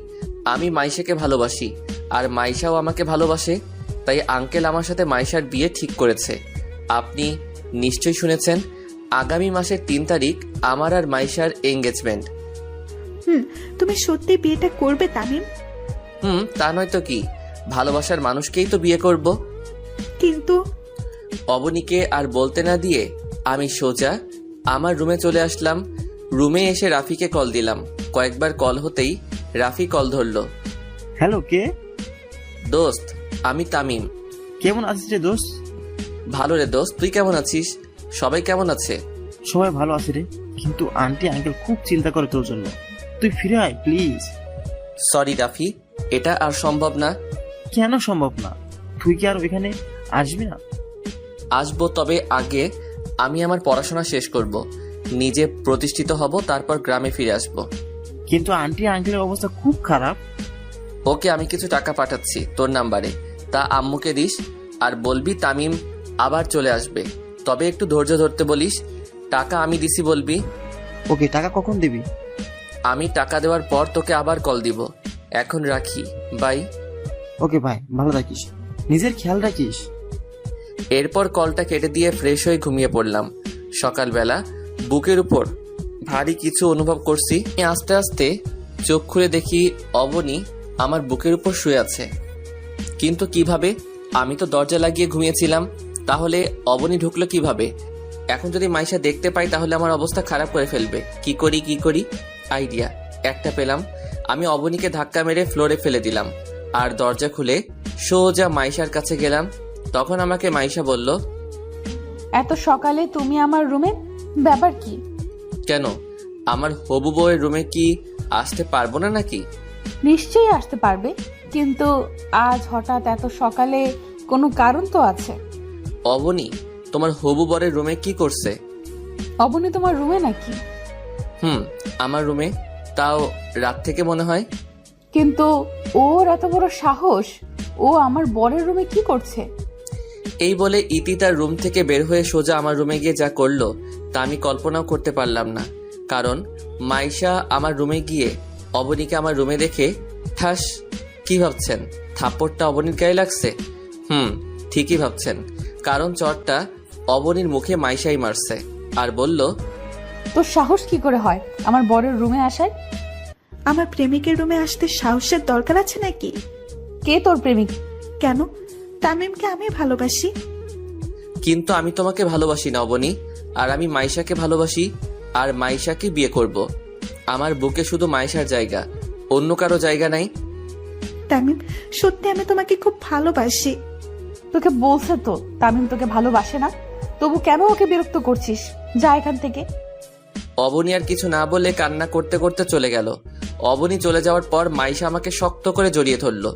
আমি মাইশাকে ভালোবাসি আর মাইশাও আমাকে ভালোবাসে, তাই আঙ্কেল আমার সাথে মাইশার বিয়ে ঠিক করেছে। আপনি নিশ্চয়ই শুনেছেন আগামী মাসের 3 তারিখ আমার আর মাইশার এঙ্গেজমেন্ট। তুমি সত্যি বিয়েটা করবে তামিম? তা নয় তো কি, ভালোবাসার মানুষকেই তো বিয়ে করব। কিন্তু অবনীকে আর বলতে না দিয়ে আমি সোজা আমার রুমে চলে আসলাম। রুমে এসে রাফিকে কল দিলাম। কয়েকবার কল হতেই রাফি কল ধরলো। হ্যালো, কে? দোস্ত, আমি তামিম। কেমন আছিস রে দোস্ত? ভালো রে দোস্ত, তুই কেমন আছিস? সবাই কেমন আছে? সবাই ভালো আছে রে, কিন্তু আন্টি আঙ্কেল খুব চিন্তা করে তোর জন্য। তুই ফিরে আয় প্লিজ। সরি রাফি, এটা আর সম্ভব না। কেন সম্ভব না? তুই কি আর ওইখানে আসবি না? আসবো, তবে আগে আমি আমার পড়াশোনা শেষ করব, নিজে প্রতিষ্ঠিত হব, তারপর গ্রামে ফিরে আসব। কিন্তু আন্টি আঙ্কেলের অবস্থা খুব খারাপ। ওকে, আমি কিছু টাকা পাঠাচ্ছি তোর নাম্বারে, তা আম্মুকে দিস আর বলবি তামিম আবার চলে আসবে, তবে একটু ধৈর্য ধরতে বলিস। টাকা আমি দিছি বলবি। ওকে, টাকা কখন দিবি? আমি টাকা দেওয়ার পর তোকে আবার কল দিব। এখন রাখি, বাই। ওকে ভাই, ভালো থাকিস, নিজের খেয়াল রাখিস। এরপর কলটা কেটে দিয়ে ফ্রেশ হয়ে ঘুমিয়ে পড়লাম। সকালবেলা বুকের উপর ভারী কিছু অনুভব করছি। আস্তে আস্তে চোখ খুলে দেখি অবনী আমার বুকের উপর শুয়ে আছে। কিন্তু কিভাবে? আমি তো দরজা লাগিয়ে ঘুমিয়েছিলাম, তাহলে অবনী ঢুকলো কিভাবে? এখন যদি মাইশা দেখতে পাই তাহলে আমার অবস্থা খারাপ করে ফেলবে। কি করি? আইডিয়া একটা পেলাম। আমি অবনীকে ধাক্কা মেরে ফ্লোরে ফেলে দিলাম আর দরজা খুলে সোজা মাইশার কাছে গেলাম। তখন আমাকে মাইশা বলল, এত সকালে তুমি আমার রুমে, ব্যাপার কি? কেন, আমার হবু বউয়ের রুমে কি আসতে পারবো না নাকি? নিশ্চয়ই আসতে পারবে, কিন্তু আজ হঠাৎ এত সকালে কোনো কারণ তো আছে। অবনী তোমার হবু বরের রুমে কি করছে? অবনী তোমার রুমে নাকি? আমার রুমে, তাও রাত থেকে মনে হয়। কিন্তু ওর এত বড় সাহস, ও আমার বরের রুমে কি করছে? এই বলে ইতি তার রুম থেকে বের হয়ে সোজা আমার রুমে গিয়ে যা করলো তা আমি কল্পনাও করতে পারলাম না। কারণ মাইশা আমার রুমে গিয়ে অবনীকে আমার রুমে দেখে ঠাস। কি ভাবছেন থাপ্পড়টা অবনীর গায়ে লাগছে? ঠিকই ভাবছেন, কারণ চটটা অবনীর মুখে মাইশাই মারছে আর বলল, তোর সাহস কি করে হয় আমার বরের রুমে আসার? আমার প্রেমিকের রুমে আসতে সাহসের দরকার আছে নাকি? কে তোর প্রেমিক? কেন? তামিমকে আমি ভালোবাসি। কিন্তু আমি তোমাকে ভালোবাসি না অবনী, আর আমি মাইশাকে ভালোবাসি আর মাইশাকে বিয়ে করব। আমার বুকে শুধু মাইশার জায়গা, অন্য কারো জায়গা নাই। তামিম, সত্যি আমি তোমাকে খুব ভালোবাসি। তোকে বলছে তো তামিম তোকে ভালোবাসে না, তবু কেন ওকে বিরক্ত করছিস? যা এখান থেকে। অবনী আর কিছু না বলে কান্না করতে করতে চলে গেল। অবনী চলে যাওয়ার পর মাইশা আমাকে শক্ত করে জড়িয়ে ধরলো,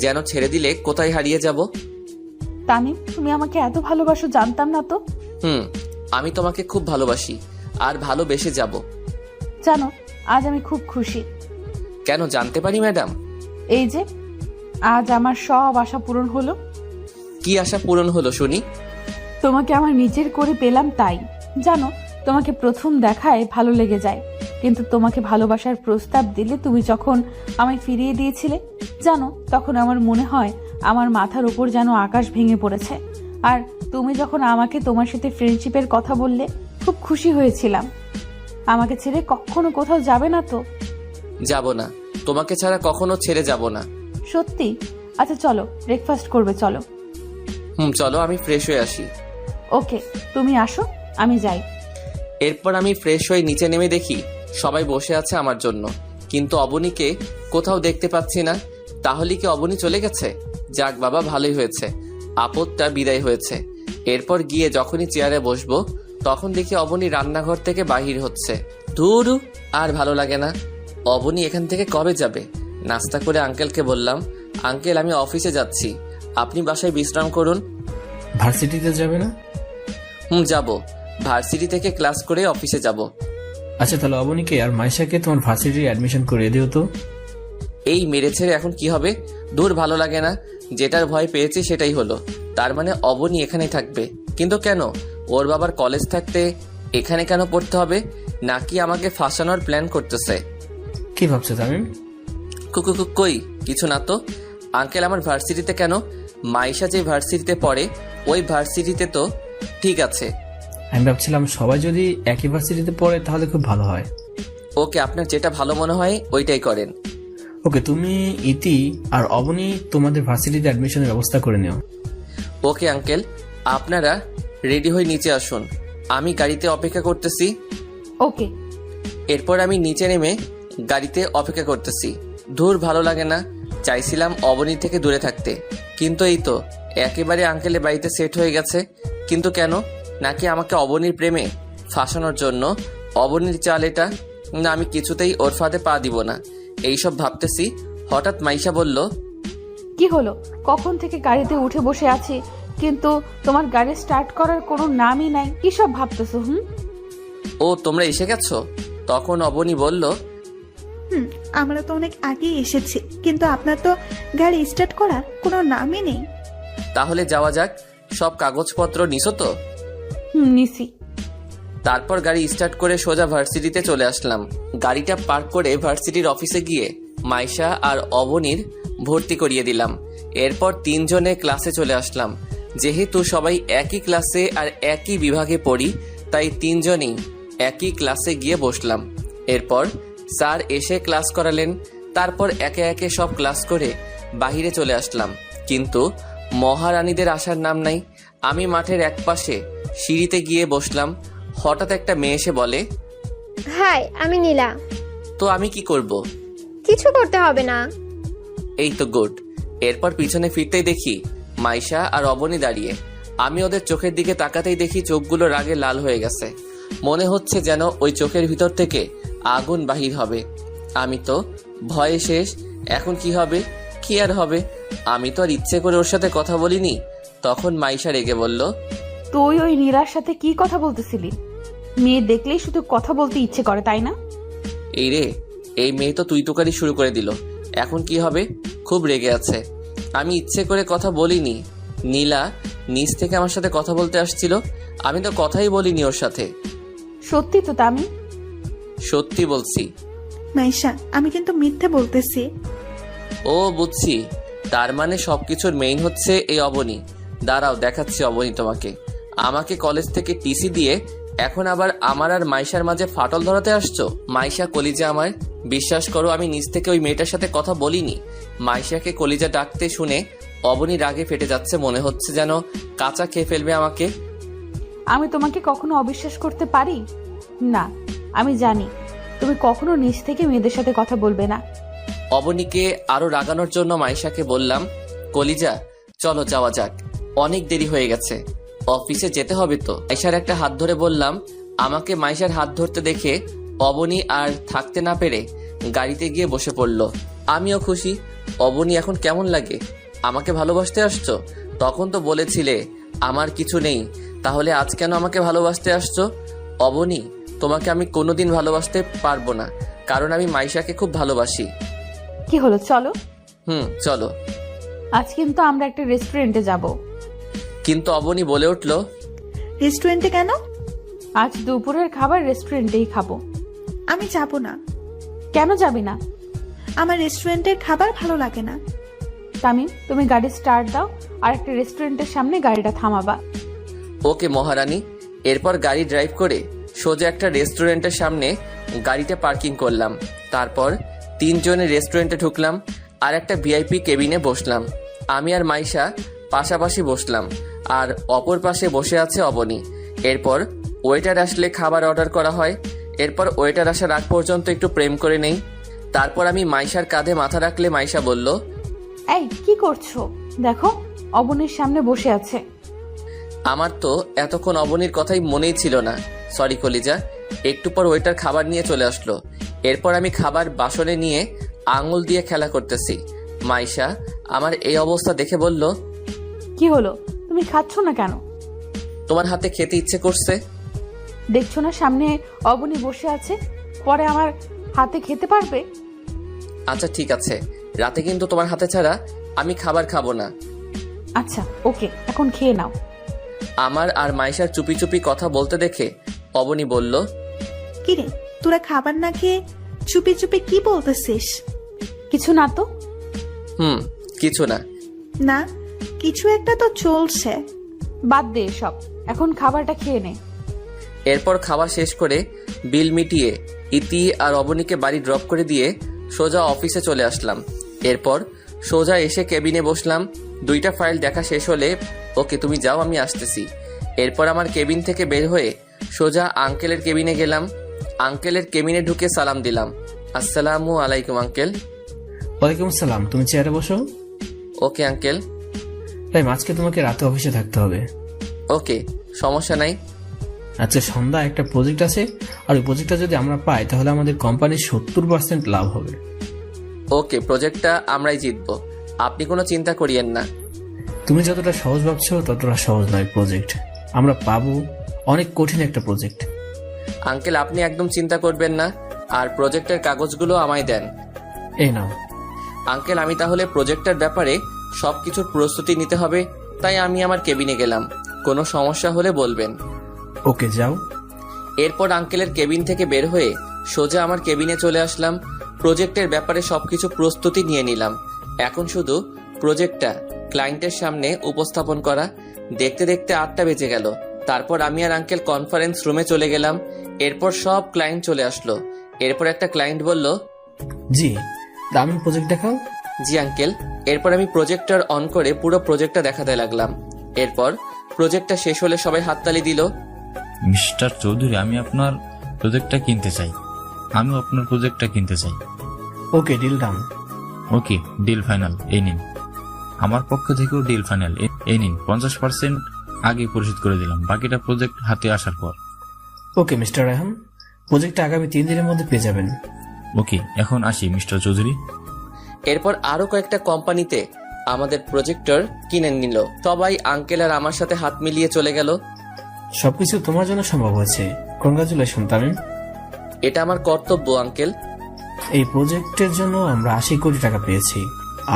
যেন ছেড়ে দিলে কোথায় হারিয়ে যাব। তামিম, তুমি আমাকে এত ভালোবাসো জানতাম না তো। আমি তোমাকে খুব ভালোবাসি আর ভালোবেসে যাব। জানো, আজ আমি খুব খুশি। কেন জানতে পারি ম্যাডাম? এই যে আজ আমার সব আশা পূরণ হলো। কি আশা পূরণ হলো শুনি? তোমাকে আমার নিজের করে পেলাম, তাই। জানো, তোমাকে প্রথম দেখায় ভালো লেগে যায়, কিন্তু তোমাকে ভালোবাসার প্রস্তাব দিলে তুমি যখন আমায় ফিরিয়ে দিয়েছিলে, জানো, তখন আমার মনে হয় আমার মাথার উপর যেন আকাশ ভেঙে পড়েছে। আর তুমি যখন আমাকে তোমার সাথে ফ্রেন্ডশিপের কথা বললে, খুব খুশি হয়েছিলাম। আমাকে ছেড়ে কখনো কোথাও যাবে না তো? যাব না, তোমাকে ছাড়া কখনো ছেড়ে যাব না। সত্যি? আচ্ছা চলো, ব্রেকফাস্ট করবে, চলো। চলো, আমি ফ্রেশ হয়ে আসি। ওকে, তুমি আসো, আমি যাই। এরপর আমি ফ্রেশ হয়ে নিচে নেমে দেখি সবাই বসে আছে আমার জন্য, কিন্তু অবনীকে কোথাও দেখতে পাচ্ছি না। তাহলে কি অবনী চলে গেছে? যাক বাবা, ভালোই হয়েছে, আপদটা বিদায় হয়েছে। এরপর গিয়ে যখনই চেয়ারে বসবো তখন দেখি অবনী রান্নাঘর থেকে বাহির হচ্ছে। ধুর, আর ভালো লাগে না। অবনী এখান থেকে কবে যাবে? নাস্তা করে আঙ্কেলকে বললাম, আঙ্কেল আমি অফিসে যাচ্ছি, আপনি বাসায় বিশ্রাম করুন। ভার্সিটিতে যাবে না? যাব, ভার্সিটি থেকে ক্লাস করে অফিসে যাব। আচ্ছা, তাহলে অবনীকে আর মাইশাকে তোমার ভার্সিটির অ্যাডমিশন করিয়ে দিও তো। এই মেরে ছেড়ে এখন কি হবে? দূর, ভালো লাগে না। যেটার ভয় পেয়েছি সেটাই হলো। তার মানে অবনী এখানেই থাকবে, কিন্তু কেন? ওর বাবার কলেজ থাকতে এখানে কেন পড়তে হবে? নাকি আমাকে ফাঁসানোর প্ল্যান করতেছে? কি ভাবছো তামিম? কই কিছু না তো। আঙ্কেল আমার ভার্সিটিতে কেন? মাইশা যে ভার্সিটিতে পড়ে ওই ভার্সিটিতে তো। ঠিক আছে, আমি ভাবছিলাম সবাই যদি একই ভার্সিটিতে পড়ে তাহলে খুব ভালো হয়। ওকে, আপনার যেটা ভালো মনে হয় ওইটাই করেন। ওকে, তুমি ইতি আর অবনী তোমাদের ভার্সিটিতে অ্যাডমিশনের ব্যবস্থা করে নিও। ওকে আঙ্কেল, আপনারা রেডি হয়ে নিচে আসুন, আমি গাড়িতে অপেক্ষা করতেছি। ওকে। এরপর আমি নিচে নেমে গাড়িতে অপেক্ষা করতেছি। ধুর, ভালো লাগে না। চাইছিলাম অবনী থেকে দূরে থাকতে, কিন্তু এই তো একেবারে আঙ্কেলের বাড়িতে সেট হয়ে গেছে। কিন্তু কেন? নাকি আমাকে অবনীর প্রেমে ফাঁসানোর জন্য? অবনীর চাল এটা না, আমি কিছুতেই ওর ফাঁদে পা দিব না। এইসব ভাবতেছি, হঠাৎ মাইশা বলল, কি হলো? কখন থেকে গাড়িতে উঠে বসে আছি, কিন্তু তোমার গাড়ি স্টার্ট করার কোনো নামই নাই। কি সব ভাবতেছো? ও তোমরা এসে গেছো? তখন অবনী বলল, আমরা তো অনেক আগেই এসেছি, কিন্তু আপনার তো গাড়ি স্টার্ট করার কোনো নামই নেই। তাহলে যাওয়া যাক। সব কাগজপত্র নিছো তো? নিছি। তারপর গাড়ি স্টার্ট করে সোজা ভার্সিটিতে চলে আসলাম। গাড়িটা পার্ক করে ভার্সিটির অফিসে গিয়ে মাইশা আর অবনীর ভর্তি করিয়ে দিলাম। এরপর তিনজনে ক্লাসে চলে আসলাম। যেহেতু সবাই একই ক্লাসে আর একই বিভাগে পড়ি, তাই তিনজনেই একই ক্লাসে গিয়ে বসলাম। এরপর স্যার এসে ক্লাস করালেন। তারপর একে একে সব ক্লাস করে বাহিরে চলে আসলাম, কিন্তু মহারানীদের আসার নাম নাই। আমি মাঠের একপাশে সিঁড়িতে গিয়ে বসলাম। হঠাৎ একটা মেয়ে এসে বলে, হাই, আমি নীলা। তো আমি কি করব? কিছু করতে হবে না। এই তো গুড। এরপর পিছনে ফিরতেই দেখি মাইশা আর অবনী দাঁড়িয়ে। আমি ওদের চোখের দিকে তাকাতেই দেখি চোখগুলো রাগে লাল হয়ে গেছে। মনে হচ্ছে যেন ওই চোখের ভিতর থেকে আগুন বাহির হবে। আমি তো ভয়ে শেষ। এখন কি হবে? কি আর হবে? আমি তো আর ইচ্ছে করে ওর সাথে কথা বলিনি। তখন মাইশা রেগে বলল, তুই ওই নীলার সাথে কি কথা বলতেছিলি? মেয়ে দেখলেই শুধু কথা বলতে ইচ্ছে করে, তাই না? এই রে, এই মেয়ে তো তুই তোকারি শুরু করে দিল। এখন কি হবে? খুব রেগে আছে। আমি ইচ্ছে করে কথা বলিনি। নীলা নিচ থেকে আমার সাথে কথা বলতে আসছিল, আমি তো কথাই বলিনি ওর সাথে। সত্যি তো তামিম? সত্যি বলছি। মাইশা, আমি কিন্তু মিথ্যে বলতেছি। ও বুঝছি, তার মানে সবকিছুর মেইন হচ্ছে এই অবনী। দাঁড়াও, দেখাচ্ছি অবনী তোমাকে। আমাকে কলেজ থেকে টিসি দিয়ে এখন আবার আমার আর মাইশার মাঝে ফাটল ধরাতে আসছো? মাইশা কলিজা আমার, বিশ্বাস করো আমি নিজ থেকে ওই মেয়েটার সাথে কথা বলিনি। মাইশাকে কলিজা ডাকতে শুনে অবনী রাগে ফেটে যাচ্ছে, মনে হচ্ছে যেন কাঁচা খেয়ে ফেলবে আমাকে। আমি তোমাকে কখনো অবিশ্বাস করতে পারি না। আমি জানি তুমি কখনো নিজ থেকে মেয়েদের সাথে কথা বলবে না। অবনীকে আরো রাগানোর জন্য মাইশাকে বললাম, কলিজা চলো যাওয়া যাক, অনেক দেরি হয়ে গেছে, অফিসে যেতে হবে তো। মাইশার একটা হাত ধরে বললাম। আমাকে মাইশার হাত ধরতে দেখে অবনী আর থাকতে না পেরে গাড়িতে গিয়ে বসে পড়ল। আমিও খুশি। অবনী এখন কেমন লাগে? আমাকে ভালোবাসতে আসছো? তখন তো বলেছিলে আমার কিছু নেই, তাহলে আজ কেন আমাকে ভালোবাসতে আসছো? অবনী, তোমাকে আমি কোনোদিন ভালোবাসতে পারবো না, কারণ আমি মাইশাকে খুব ভালোবাসি। কি হলো, চলো। চলো। আজ কিন্তু আমরা একটা রেস্টুরেন্টে যাব। কিন্তু অবনী বলে উঠল, রেস্টুরেন্টে কেন? আজ দুপুরের খাবার রেস্টুরেন্টেই খাবো। আমি যাব না। কেন যাবি না? আমার রেস্টুরেন্টের খাবার ভালো লাগে না। তামিম, তুমি গাড়ি স্টার্ট দাও আর একটা রেস্টুরেন্টের সামনে গাড়িটা থামাবা। ওকে মহারানী। এরপর গাড়ি ড্রাইভ করে সোজা একটা রেস্টুরেন্টের সামনে গাড়িটা পার্কিং করলাম। তারপর তিনজনে রেস্টুরেন্টে ঢুকলাম আর একটা ভিআইপি কেবিনে বসলাম। আমি আর মাইশা পাশাপাশি বসলাম আর অপর পাশে বসে আছে অবনী। এরপর ওয়েটার আসলে খাবার অর্ডার করা হয়। এরপর ওয়েটার আসার আগ পর্যন্ত একটু প্রেম করে নেই। তারপর আমি মাইশার কাঁধে মাথা রাখলে মাইশা বলল, এই কি করছো? দেখো অবনীর সামনে বসে আছে। আমার তো এতক্ষণ অবনীর কথাই মনেই ছিল না। সরি কলিজা। একটু পর ওয়েটার খাবার নিয়ে চলে আসলো। এরপর আমি খাবার বাসনে নিয়ে আঙুল দিয়ে খেলা করতেছি। মাইশা আমার এই অবস্থা দেখে বলল, কি হলো, তুমি খাচ্ছ না কেন? তোমার হাতে খেতে ইচ্ছে করছে। দেখছো না সামনে অবনী বসে আছে, পরে আমার হাতে খেতে পারবে? আচ্ছা ঠিক আছে, রাতে কিন্তু তোমার হাতে ছাড়া আমি খাবার খাবো না। আচ্ছা ওকে, এখন খেয়ে নাও। আমার আর মাইশার চুপি চুপি কথা বলতে দেখে অবনী বলল, কিরে তোরা খাবার না খেয়ে চুপি চুপি কি বলতেছিস? কিছু না তো। কিছু না। না কিছু একটা তো চলছে। বাদ দে সব, এখন খাবারটা খেয়ে নে। এরপর খাওয়া শেষ করে বিল মিটিয়ে ইতি আর অবনীকে বাড়ি ড্রপ করে দিয়ে সোজা অফিসে চলে আসলাম। এরপর সোজা এসে কেবিনে বসলাম। 2টা ফাইল দেখা শেষ হলে, ওকে তুমি যাও আমি আসতেছি। এরপর আমার কেবিন থেকে বের হয়ে সোজা আঙ্কেলের কেবিনে গেলাম। আঙ্কেলের কেবিনে ঢুকে সালাম দিলাম, আসসালামু আলাইকুম আঙ্কেল। ওয়ালাইকুম সালাম, তুমি চেয়ারে বসো। Okay uncle. তাই আজকে তোমাকে রাতে অফিসে থাকতে হবে। ওকে, সমস্যা নাই। আচ্ছা সন্ধ্যা একটা প্রজেক্ট আছে, আর ওই প্রজেক্টটা যদি আমরা পাই তাহলে আমাদের কোম্পানির 70% লাভ হবে। ওকে, প্রজেক্টটা আমরাই জিতবো, আপনি কোনো চিন্তা করিয়েন না। তুমি যতটা সহজ ভাবছো ততটা সহজ নয় প্রজেক্ট, আমরা পাবো। অনেক কঠিন একটা প্রজেক্ট। আঙ্কেল আপনি একদম চিন্তা করবেন না, আর প্রজেক্টের কাগজগুলো আমায় দেন। এই নাও। আঙ্কেল আমি তাহলে প্রজেক্টের ব্যাপারে সবকিছুর প্রস্তুতি নিতে হবে, তাই আমি আমার কেবিনে গেলাম। কোনো সমস্যা হলে বলবেন। ওকে যাও। এরপর আঙ্কেলের কেবিন থেকে বের হয়ে সোজা আমার কেবিনে চলে আসলাম। প্রজেক্টের ব্যাপারে সবকিছু প্রস্তুতি নিয়ে নিলাম। এখন শুধু প্রজেক্টটা ক্লায়েন্টের সামনে উপস্থাপন করা। দেখতে দেখতে 8টা বেজে গেল। তারপর আমি আর আঙ্কেল কনফারেন্স রুমে চলে গেলাম। এরপর সব ক্লায়েন্ট চলে আসলো। এরপর একটা ক্লায়েন্ট বলল, জি দামি প্রজেক্ট দেখাও। জি আঙ্কেল। এরপর আমি প্রজেক্টর অন করে পুরো প্রজেক্টটা দেখাতে লাগলাম। এরপর প্রজেক্টটা শেষ হলে সবাই হাততালি দিল। মিস্টার চৌধুরী, আমি আপনার প্রজেক্টটা কিনতে চাই। আমিও আপনার প্রজেক্টটা কিনতে চাই। Okay deal done. Okay deal final, এই নিন। আমার পক্ষ থেকেও ডিল ফাইনাল, এই নিন। 50% আগে পরিশোধ করে দিলাম, বাকিটা প্রজেক্ট হাতে আসার পর। ওকে মিস্টার রায়হান, প্রজেক্টটা আগামী 3 দিনের মধ্যে পেয়ে যাবেন। ওকে এখন আসি মিস্টার চৌধুরী। এরপর আরো কয়েকটা কোম্পানিতে আমাদের প্রজেক্টর কিনে নিল। সবাই আঙ্কেল আর আমার সাথে হাত মিলিয়ে চলে গেল। সবকিছু তোমার জন্য সম্ভব হয়েছে, কনগ্রাচুলেশন তামিম। এটা আমার কর্তব্য আঙ্কেল। এই প্রজেক্টের জন্য আমরা 80 কোটি টাকা পেয়েছি,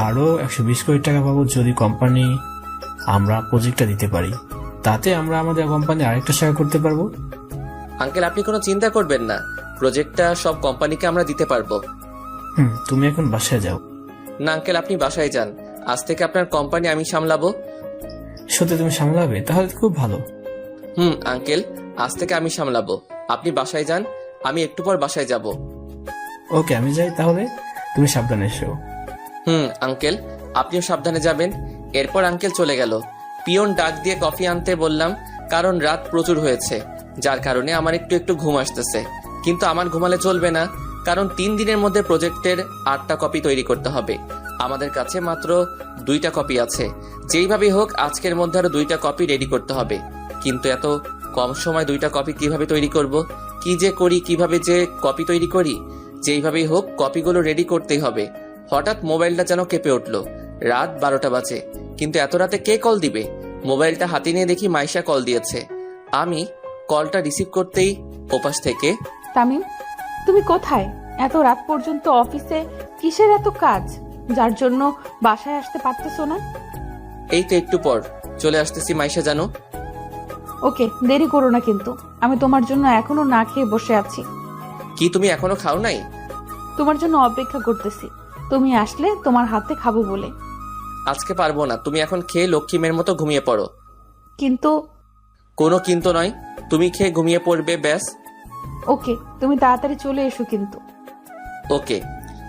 আরো 120 কোটি টাকা পাবো যদি কোম্পানি আমরা প্রজেক্টটা দিতে পারি। তাতে আমরা আমাদের কোম্পানি আরেকটা শাখা করতে পারবো। আঙ্কেল আপনি কোনো চিন্তা করবেন না, প্রজেক্টটা সব কোম্পানিকে আমরা দিতে পারবো। তুমি এখন বাসায় যাও। না আঙ্কেল আপনি বাসায় যান, আজ থেকে আপনার কোম্পানি আমি সামলাবো। সত্যি তুমি সামলাবে? তাহলে খুব ভালো। আঙ্কেল আজ থেকে আমি সামলাবো, আপনি বাসায় যান, আমি একটু পর বাসায় যাব। ওকে আমি যাই তাহলে, তুমি সাবধানে এসো। আঙ্কেল আপনিও সাবধানে যাবেন। এরপর আঙ্কেল চলে গেল। পিয়ন ডাক দিয়ে কফি আনতে বললাম, কারণ রাত প্রচুর হয়েছে, যার কারণে আমার একটু একটু ঘুম আসতেছে। কিন্তু আমার ঘুমালে চলবে না, কারণ 3 দিনের মধ্যে প্রজেক্টের 8টা কপি তৈরি করতে হবে। আমাদের কাছে মাত্র 2টা কপি আছে। যেইভাবেই হোক আজকের মধ্যে আরো 2টা কপি রেডি করতে হবে। কিন্তু এত কম সময় 2টা কপি কিভাবে তৈরি করব, কি যে করি, কিভাবে যে কপি তৈরি করি। যেইভাবেই হোক কপিগুলো রেডি করতেই হবে। হঠাৎ মোবাইলটা যেন কেঁপে উঠলো। রাত 12টা বাজে, কিন্তু এত রাতে কে কল দিবে? মোবাইলটা হাতে নিয়ে দেখি মাইশা কল দিয়েছে। আমি কলটা রিসিভ করতেই ওপাশ থেকে, তামিম তুমি কোথায়? এত রাত পর্যন্ত অফিসে কিসের এত কাজ, যার জন্য বাসায় আসতে পারতেছো না? এই তো একটু পর চলে আসতেছি মাইশা জানো। ওকে দেরি করো না, কিন্তু আমি তোমার জন্য এখনো না খেয়ে বসে আছি। কি তুমি এখনো খাও নাই? তোমার জন্য অপেক্ষা করতেছি, তুমি আসলে তোমার হাতে খাবো বলে। আজকে পারবো না, তুমি এখন খেয়ে লক্ষ্মী মেয়ের মতো ঘুমিয়ে পড়ো। কিন্তু কোনো কিন্তু নয়, তুমি খেয়ে ঘুমিয়ে পড়বে ব্যাস। ওকে তুমি তাড়াতাড়ি চলে এসো কিন্তু। ওকে।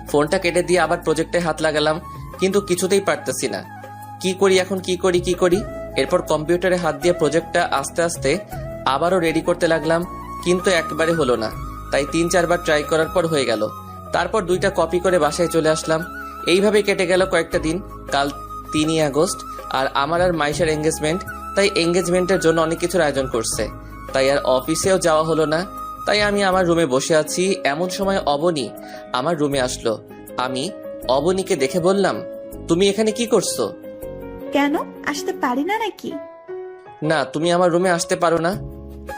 ফোনটা কেটে দিয়ে আবার প্রজেক্টে হাত লাগালাম, কিন্তু কিছুতেই পারতেছি না। কি করি এখন, কি করি। এরপর কম্পিউটারে হাত দিয়ে প্রজেক্টটা আস্তে আস্তে আবারও রেডি করতে লাগলাম, কিন্তু একবারে হলো না। তাই 3-4 বার ট্রাই করার পর হয়ে গেল। তারপর 2টা কপি করে বাসায় চলে আসলাম। এইভাবে কেটে গেল কয়েকটা দিন। কাল 3ই আগস্ট, আর আমার আর মাইশার এঙ্গেজমেন্ট। তাই এঙ্গেজমেন্টের জন্য অনেক কিছুর আয়োজন করছে, তাই আর অফিসেও যাওয়া হলো না। তাই আমি আমার রুমে বসে আছি। এমন সময় অবনী আমার রুমে আসলো। আমি অবনীকে দেখে বললাম, তুমি এখানে কি করছো? কেন, আসতে পারি না নাকি? না, তুমি আমার রুমে আসতে পারো না।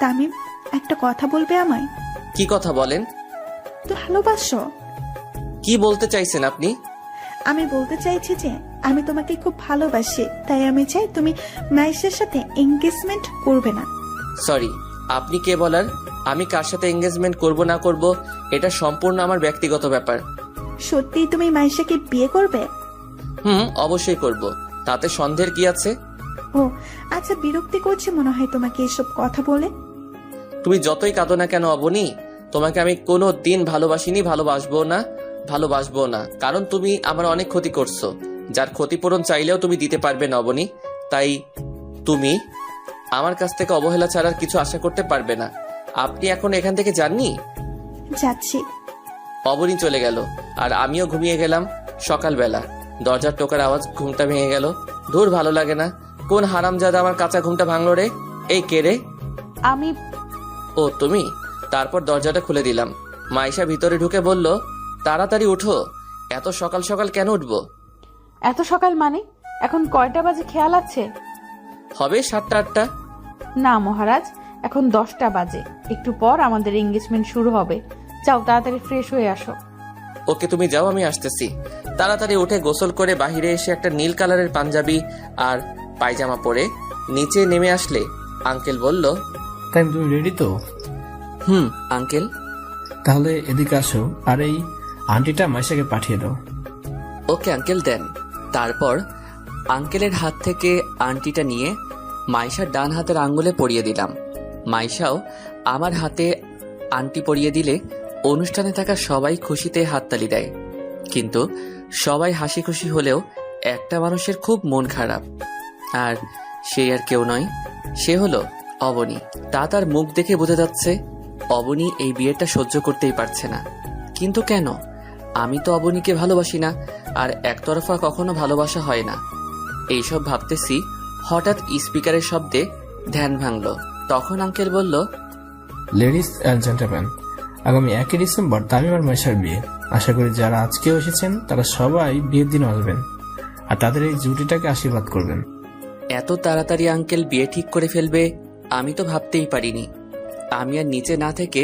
তামিম, একটা কথা বলবে আমায়? কি কথা বলেন? তো ভালোবাসো? কি বলতে চাইছেন আপনি? আমি বলতে চাইছি যে আমি তোমাকে খুব ভালোবাসি, তাই আমি চাই তুমি মাইশের সাথে এঙ্গেজমেন্ট করবে না। সরি, আপনি কে বলার? আমি কার সাথে এঙ্গেজমেন্ট করব না করব এটা সম্পূর্ণ আমার ব্যক্তিগত ব্যাপার। সত্যি তুমি মাইশাকে বিয়ে করবে? অবশ্যই করব, তাতে সন্দেহের কি আছে? ও আচ্ছা, বিরক্তি করছে মনে হয় তোমাকে এসব কথা বলে। তুমি যতই কাঁদো না কেন অবনী, তোমাকে আমি কোনো দিন ভালোবাসিনি, ভালোবাসবো না, কারণ তুমি আমার অনেক ক্ষতি করছো, যার ক্ষতিপূরণ চাইলেও তুমি দিতে পারবে না অবনী। তাই তুমি আমার কাছ থেকে অবহেলা ছাড়ার কিছু আশা করতে পারবে না। আপনি এখন এখান থেকে যাননি? যাচ্ছি। অবনী চলে গেল, আর আমিও ঘুমিয়ে গেলাম। সকালবেলা দরজার টোকার আওয়াজ, ঘুমটা ভেঙে গেল। ধুর, ভালো লাগে না। কোন হারামজাদা আমার কাঁচা ঘুমটা ভাঙলো রে? এই কে রে? আমি। ও তুমি? তারপর দরজাটা খুলে দিলাম। মাইশা ভিতরে ঢুকে বলল, তাড়াতাড়ি উঠো। এত সকাল সকাল কেন উঠবো? এত সকাল মানে? এখন কয়টা বাজে খেয়াল আছে? হবে 7টা-8টা। না মহারাজ, এখন 10টা বাজে। একটু পর আমাদের এঙ্গেজমেন্ট শুরু হবে। যাও, তাড়াতাড়ি ফ্রেশ হয়ে আসো। ওকে, তুমি যাও, আমি আসতেছি। তাড়াতাড়ি উঠে গোসল করে বাহিরে এসে একটা নীল কালারের পাঞ্জাবি আর পায়জামা পরে নিচে নেমে আসলে আঙ্কেল বলল, তাই তুমি রেডি তো? আঙ্কেল। তাহলে এদিকে আসো, আর এই আন্টিটা মাইশাকে পাঠিয়ে দাও। ওকে আঙ্কেল, দেন। তারপর আঙ্কেলের হাত থেকে আংটিটা নিয়ে মাইশার ডান হাতের আঙ্গুলে পরিয়ে দিলাম। মাইশাও আমার হাতে আংটি পরিয়ে দিলে অনুষ্ঠানে থাকা সবাই খুশিতে হাততালি দেয়। কিন্তু সবাই হাসি খুশি হলেও একটা মানুষের খুব মন খারাপ, আর সে আর কেউ নয়, সে হলো অবনী। তার মুখ দেখে বোঝা যাচ্ছে অবনী এই বিয়েটা সহ্য করতেই পারছে না। কিন্তু কেন? আমি তো অবনীকে ভালোবাসি না, আর একতরফা কখনো ভালোবাসা হয় না। এইসব ভাবতেছি, হঠাৎ স্পিকারের শব্দে ধ্যান ভাঙলো। তখন আঙ্কেল বলল, লেডিস অ্যান্ড জেন্টলম্যান, আগামী 1 ডিসেম্বর তামিম আর মাইশার বিয়ে। আশা করি যারা আজকেও এসেছেন তারা সবাই বিয়ের দিন আসবেন আর তাদের এই জুটিটাকে আশীর্বাদ করবেন। এত তাড়াতাড়ি আঙ্কেল বিয়ে ঠিক করে ফেলবে আমি তো ভাবতেই পারিনি। আমি আর নিচে না থেকে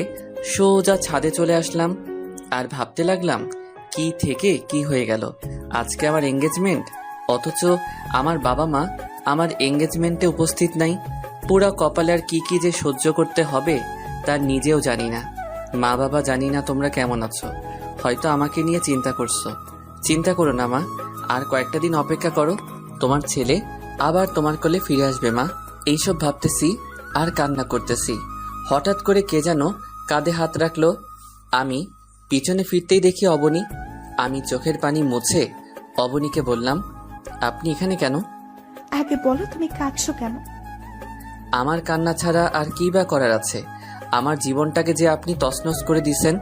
সোজা ছাদে চলে আসলাম, আর ভাবতে লাগলাম কি থেকে কি হয়ে গেল। আজকে আমার এঙ্গেজমেন্ট, অথচ আমার বাবা মা আমার এঙ্গেজমেন্টে উপস্থিত নাই। পুরা কপালে আর কি কি যে সহ্য করতে হবে তার নিজেও জানি না। মা বাবা, জানি না তোমরা কেমন আছো, হয়তো আমাকে নিয়ে চিন্তা করছো। চিন্তা করো না মা, আর কয়েকটা দিন অপেক্ষা করো, তোমার ছেলে আবার তোমার কোলে ফিরে আসবে মা। এইসব ভাবতেছি আর কান্না করতেছি। হঠাৎ করে কে যেন কাঁধে হাত রাখলো। আমি পিছনে ফিরতেই দেখি অবনী। আমি চোখের পানি মুছে অবনীকে বললাম, আপনি এখানে কেন? আগে বলো, তুমি কাঁদছো কেন? আমার কান্না ছাড়া আর কি বা করার আছে? আমার জীবনটাকে যে আপনি তছনছ করে দিছেন।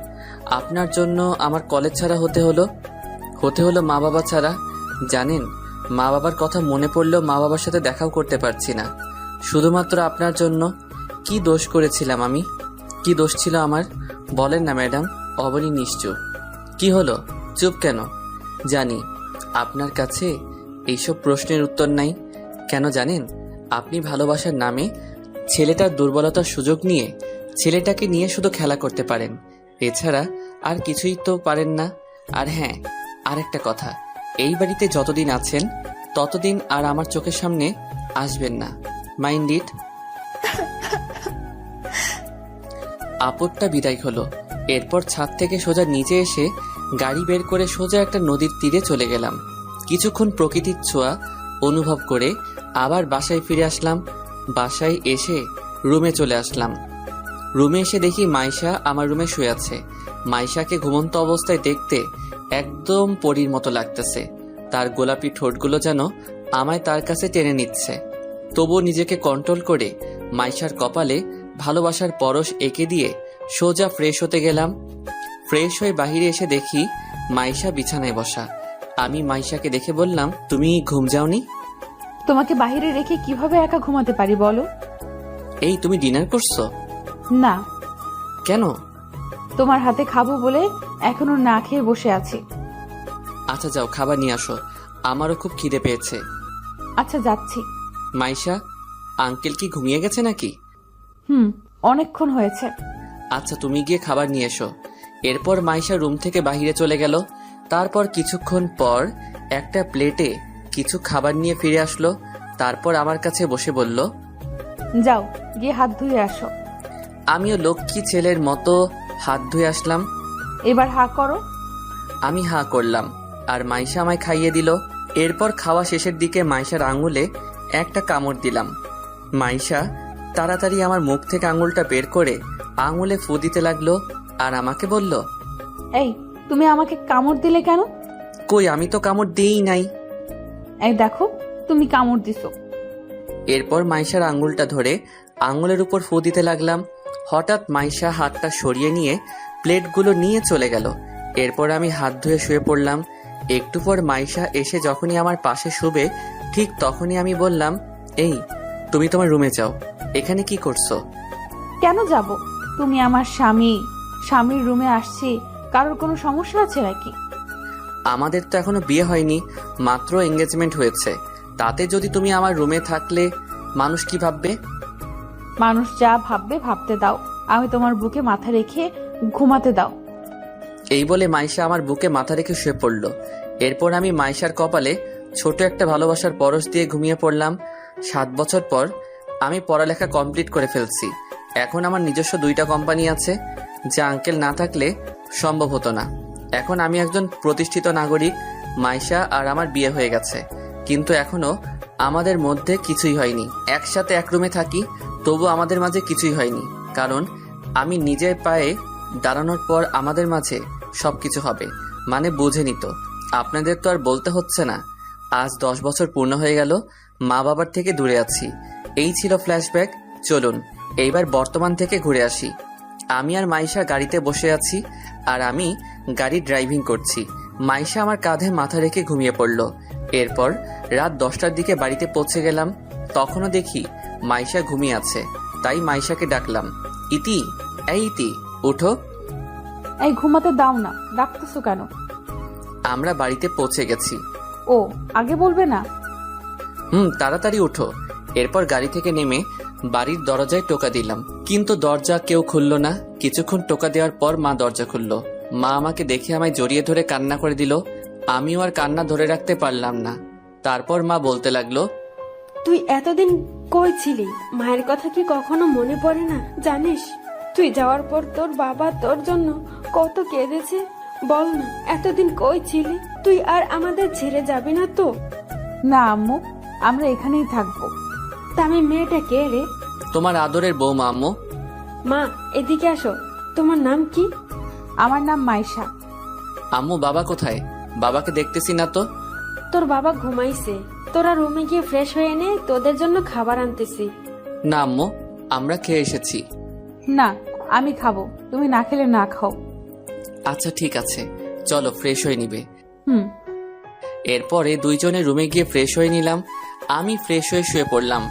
আপনার জন্য আমার কলেজ ছাড়া হতে হলো মা বাবা ছাড়া। জানেন, মা বাবার কথা মনে পড়লেও মা বাবার সাথে দেখাও করতে পারছি না, শুধুমাত্র আপনার জন্য। কি দোষ করেছিলাম আমি? কি দোষ ছিল আমার? বলেন না ম্যাডাম। অবনী নিশ্চুপ। কি হলো, চুপ কেন? জানি আপনার কাছে এইসব প্রশ্নের উত্তর নাই। কেন জানেন? আপনি ভালোবাসার নামে ছেলেটার দুর্বলতার সুযোগ নিয়ে ছেলেটাকে নিয়ে শুধু খেলা করতে পারেন, এছাড়া আর কিছুই তো পারেন না। আর হ্যাঁ, আরেকটা কথা, এই বাড়িতে যতদিন আছেন ততদিন আর আমার চোখের সামনে আসবেন না। Mind it. আপদটা বিদায় হলো। এরপর ছাদ থেকে সোজা নিচে এসে গাড়ি বের করে সোজা একটা নদীর তীরে চলে গেলাম। কিছুক্ষণ প্রকৃতির ছোঁয়া অনুভব করে আবার বাসায় ফিরে আসলাম। বাসায় এসে রুমে চলে আসলাম। রুমে এসে দেখি মাইশা আমার রুমে শুয়ে আছে। মাইশাকে ঘুমন্ত অবস্থায় দেখতে একদম পরীর মতো লাগতেছে। তার গোলাপি ঠোঁটগুলো যেন আমায় তার কাছে টেনে নিচ্ছে। তবুও নিজেকে কন্ট্রোল করে মাইশার কপালে ভালোবাসার পরশ এঁকে দিয়ে সোজা ফ্রেশ হতে গেলাম। ফ্রেশ হয়ে বাহিরে এসে দেখি মাইশা বিছানায় বসা। আমি মাইশাকে দেখে বললাম, তুমি ঘুম যাওনি? তোমাকে বাইরে রেখে কিভাবে একা ঘুমাতে পারি বলো? এই তুমি ডিনার করছো? না, কেন? তোমার হাতে খাবো বলে এখনো না খেয়ে বসে আছি। আচ্ছা যাও, খাবার নিয়ে আসো, আমারও খুব খিদে পেয়েছে। আচ্ছা যাচ্ছি। মাইশা, আঙ্কেল কি ঘুমিয়ে গেছে নাকি? অনেকক্ষণ হয়েছে। আচ্ছা তুমি গিয়ে খাবার নিয়ে এসো। এরপর মাইশা রুম থেকে বাইরে চলে গেল। তারপর কিছুক্ষণ পর একটা প্লেটে কিছু খাবার নিয়ে ফিরে আসলো। তারপর আমার কাছে বসে বলল, যাও গিয়ে হাত ধুয়ে আসো। আমিও লক্ষ্মী ছেলের মতো হাত ধুয়ে আসলাম। এবার হা করো। আমি হা করলাম আর মাইশা আমায় খাইয়ে দিল। এরপর খাওয়া শেষের দিকে মাইশার আঙুলে একটা কামড় দিলাম। মাইশা তাড়াতাড়ি আমার মুখ থেকে আঙুলটা বের করে আঙুলে ফু দিতে লাগলো আর আমাকে বলল, এই তুমি আমাকে কামড় দিলে কেন? কই, আমি তো কামড় দিই নাই। এই দেখো তুমি কামড় দিছো। এরপর মাইশার আঙুলটা ধরে আঙুলের উপর ফু দিতে লাগলাম। হঠাৎ মাইশা হাতটা সরিয়ে নিয়ে প্লেটগুলো নিয়ে চলে গেল। এরপর আমি হাত ধুয়ে শুয়ে পড়লাম। একটু পর মাইশা এসে যখনই আমার পাশে শুবে ঠিক তখনই আমি বললাম, এই তুমি তোমার রুমে যাও, এখানে কি করছো? কেন যাব? তুমি আমার স্বামী, স্বামীর রুমে আসছি, কারোর কোনো সমস্যা আছে নাকি? আমাদের তো এখনো বিয়ে হয়নি, মাত্র এঙ্গেজমেন্ট হয়েছে। তাতে যদি তুমি আমার রুমে থাকলে মানুষ কি ভাববে? মানুষ যা ভাববে ভাবতে দাও, আমি তোমার বুকে মাথা রেখে ঘুমাতে দাও। এই বলে মাইশা আমার বুকে মাথা রেখে শুয়ে পড়ল। এরপর আমি মাইশার কপালে ছোট একটা ভালোবাসার পরশ দিয়ে ঘুমিয়ে পড়লাম। 7 বছর পর আমি পড়ালেখা কমপ্লিট করে ফেলছি। এখন আমার নিজস্ব 2টা কোম্পানি আছে, যা আঙ্কেল না থাকলে সম্ভব হতো না। এখন আমি একজন প্রতিষ্ঠিত নাগরিক। মাইশা আর আমার বিয়ে হয়ে গেছে, কিন্তু এখনো আমাদের মধ্যে কিছুই হয়নি। একসাথে এক রুমে থাকি, তবু আমাদের মাঝে কিছুই হয়নি। কারণ আমি নিজের পায়ে দাঁড়ানোর পর আমাদের মাঝে সবকিছু হবে, মানে বুঝে নিত। আপনাদের তো আর বলতে হচ্ছে না। আজ 10 বছর পূর্ণ হয়ে গেল, মা বাবার থেকে দূরে আছি। এই ছিল ফ্ল্যাশব্যাক। চলুন এইবার বর্তমান থেকে ঘুরে আসি। আমি আর মাইশা গাড়িতে বসে আছি আর আমি গাড়ি ড্রাইভিং করছি। মাইশা আমার কাঁধে মাথা রেখে ঘুমিয়ে পড়ল। এরপর রাত 10টার দিকে বাড়িতে পৌঁছে গেলাম। তখনও দেখি মাইশা ঘুমিয়ে আছে, তাই মাইশাকে ডাকলাম, ইতি, এই ইতি, উঠো। এই ঘুমাতে দাও না, ডাকতেছো কেন? আমরা বাড়িতে পৌঁছে গেছি। ও, আগে বলবে না? তাড়াতাড়ি উঠো। এরপর গাড়ি থেকে নেমে বাড়ির দরজায় টোকা দিলাম, কিন্তু দরজা কেউ খুলল না। কিছুক্ষণ টোকা দেওয়ার পর মা দরজা খুলল। মা আমাকে দেখে আমায় জড়িয়ে ধরে কান্না করে দিল। আমিও আর কান্না ধরে রাখতে পারলাম না। তারপর মা বলতে লাগলো, তুই এতদিন কই ছিলি? মায়ের কথা কি কখনো মনে পড়ে না? জানিস তুই যাওয়ার পর তোর বাবা তোর জন্য কত কেঁদেছে? বল না, এতদিন কই ছিলি? তুই আর আমাদের ছেড়ে যাবি না তো? না আম্মু, আমরা এখানেই থাকবো। তামি মেয়েটা কে রে? তোমার আদরের বৌমা। আম্মু। মা এদিকে আসো, তোমার নাম কি? আমার নাম মাইশা। আম্মু, বাবা কোথায়? বাবাকে দেখতেছি না তো। তোর বাবা ঘুমাইছে, তোরা রুমে গিয়ে ফ্রেশ হয়ে নে, তোদের জন্য খাবার আনতেছি। না আম্মু, আমরা খেয়ে এসেছি। না, আমি খাবো, তুমি না খেলে না খাও। আচ্ছা ঠিক আছে, চলো ফ্রেশ হয়ে নিবে। এরপরে দুইজনে রুমে গিয়ে ফ্রেশ হয়ে নিলাম। আমি ফ্রেশ হয়ে শুয়ে পড়লাম।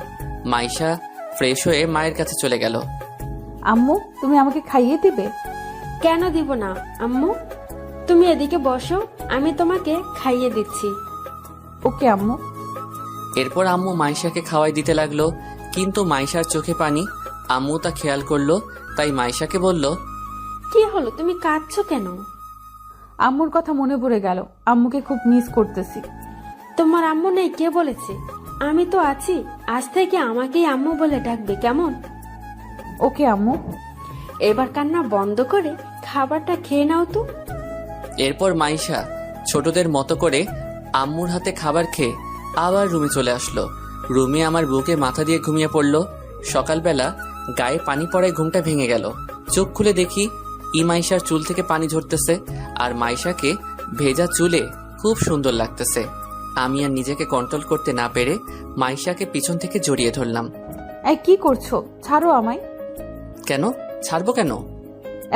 মাইশা ফ্রেশ হয়ে মায়ের কাছে চলে গেল। আম্মু, তুমি আমাকে খাইয়ে দিবে? কেন দিব না আম্মু, তুমি এদিকে বসো, আমি তোমাকে খাইয়ে দিচ্ছি। ওকে আম্মু। এরপর আম্মু মাইশাকে খাওয়াই দিতে লাগলো, কিন্তু মাইশার চোখে পানি। আম্মু তা খেয়াল করলো, তাই মাইশাকে বলল, কি হলো, তুমি কাঁদছো কেন? আম্মুর কথা মনে পড়ে গেল, আম্মুকে খুব মিস করতেছি। তোমার আম্মু নেই কে বলেছে? আমি তো আছি, আজ থেকে আমাকেই আম্মু বলে ডাকবে, কেমন? ওকে আম্মু। এবার কান্না বন্ধ করে খাবারটা খেয়ে নাও তো। এরপর মাইশা ছোটদের মতো করে আম্মুর হাতে খাবার খেয়ে আবার রুমে চলে আসলো। রুমে আমার বুকে মাথা দিয়ে ঘুমিয়ে পড়লো। সকালবেলা গায়ে পানি পড়ায় ঘুমটা ভেঙে গেল। চোখ খুলে দেখি মাইশার চুল থেকে পানি ঝরতেছে, আর মাইশাকে ভেজা চুলে খুব সুন্দর লাগতেছে। আমি আর নিজেকে কন্ট্রোল করতে না পেরে মাইশাকে পিছন থেকে জড়িয়ে ধরলাম। এই কি করছো? ছাড়ো আমায়। কেন? ছাড়বো কেন?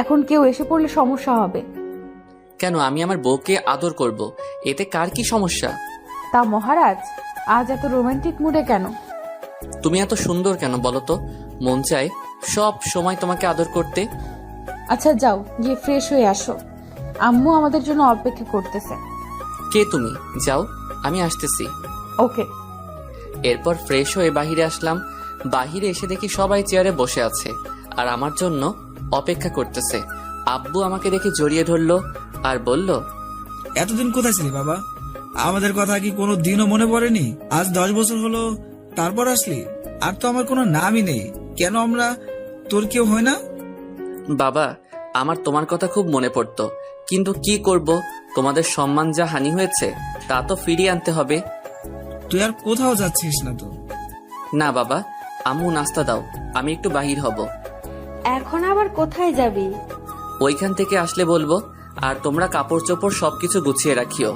এখন কেউ এসে পড়লে সমস্যা হবে। কেন? আমি আমার বউকে আদর করব, এতে কার কি সমস্যা? তা মহারাজ, আজ এত রোমান্টিক মুডে কেন? তুমি এত সুন্দর কেন বলো তো? মন চায় সব সময় তোমাকে আদর করতে। আচ্ছা যাও, গিয়ে ফ্রেশ হয়ে আসো, আম্মু আমাদের জন্য অপেক্ষা করতেছে। কে তুমি? যাও, আমি আসতেছি। ওকে। এরপর ফ্রেশ হয়ে বাহিরে আসলাম। বাহিরে এসে দেখি সবাই চেয়ারে বসে আছে আর আমার জন্য অপেক্ষা করতেছে। আব্বু আমাকে দেখে জড়িয়ে ধরলো আর বলল, এতদিন কোথায় ছিলি বাবা? আমাদের কথা কি কোনো দিনও মনে পড়েনি? আজ 10 বছর হলো, তারপর আসলি। আর তো আমার কোনো নামই নেই, কেন আমরা তোর কেউ হয় না? বাবা, আমার তোমার কথা খুব মনে পড়তো, কিন্তু কি করব, তোমাদের সম্মান যা হানি হয়েছে তা তো ফিরিয়ে আনতে হবে। তুই আর কোথাও যাচ্ছিস না তো? না বাবা, আম্মু নাস্তা দাও, আমি একটু বাহির হব। এখন আবার কোথায় যাবি? ওইখান থেকে আসলে বলবো। আর তোমরা কাপড় চোপড় সবকিছু গুছিয়ে রাখিও।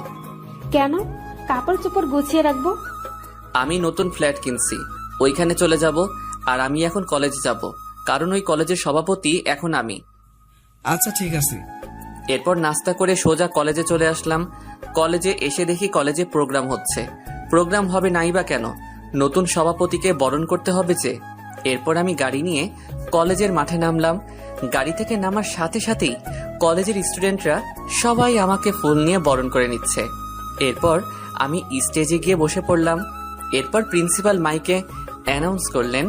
কেন কাপড় চোপড় গুছিয়ে রাখবো? আমি নতুন ফ্ল্যাট কিনছি, ওইখানে চলে যাব। আর আমি এখন কলেজে যাব, কারণ ওই কলেজের সভাপতি এখন আমি। আচ্ছা ঠিক আছে। এরপর নাস্তা করে সোজা কলেজে চলে আসলাম। কলেজে এসে দেখি কলেজে প্রোগ্রাম হচ্ছে। প্রোগ্রাম হবে নাই বা কেন, নতুন সভাপতিকে বরণ করতে হবে যে। এরপর আমি গাড়ি নিয়ে কলেজের মাঠে নামলাম। গাড়ি থেকে নামার সাথে সাথেই কলেজের স্টুডেন্টরা সবাই আমাকে ফুল নিয়ে বরণ করে নিচ্ছে। এরপর আমি স্টেজে গিয়ে বসে পড়লাম। এরপর প্রিন্সিপাল মাইকে অ্যানাউন্স করলেন,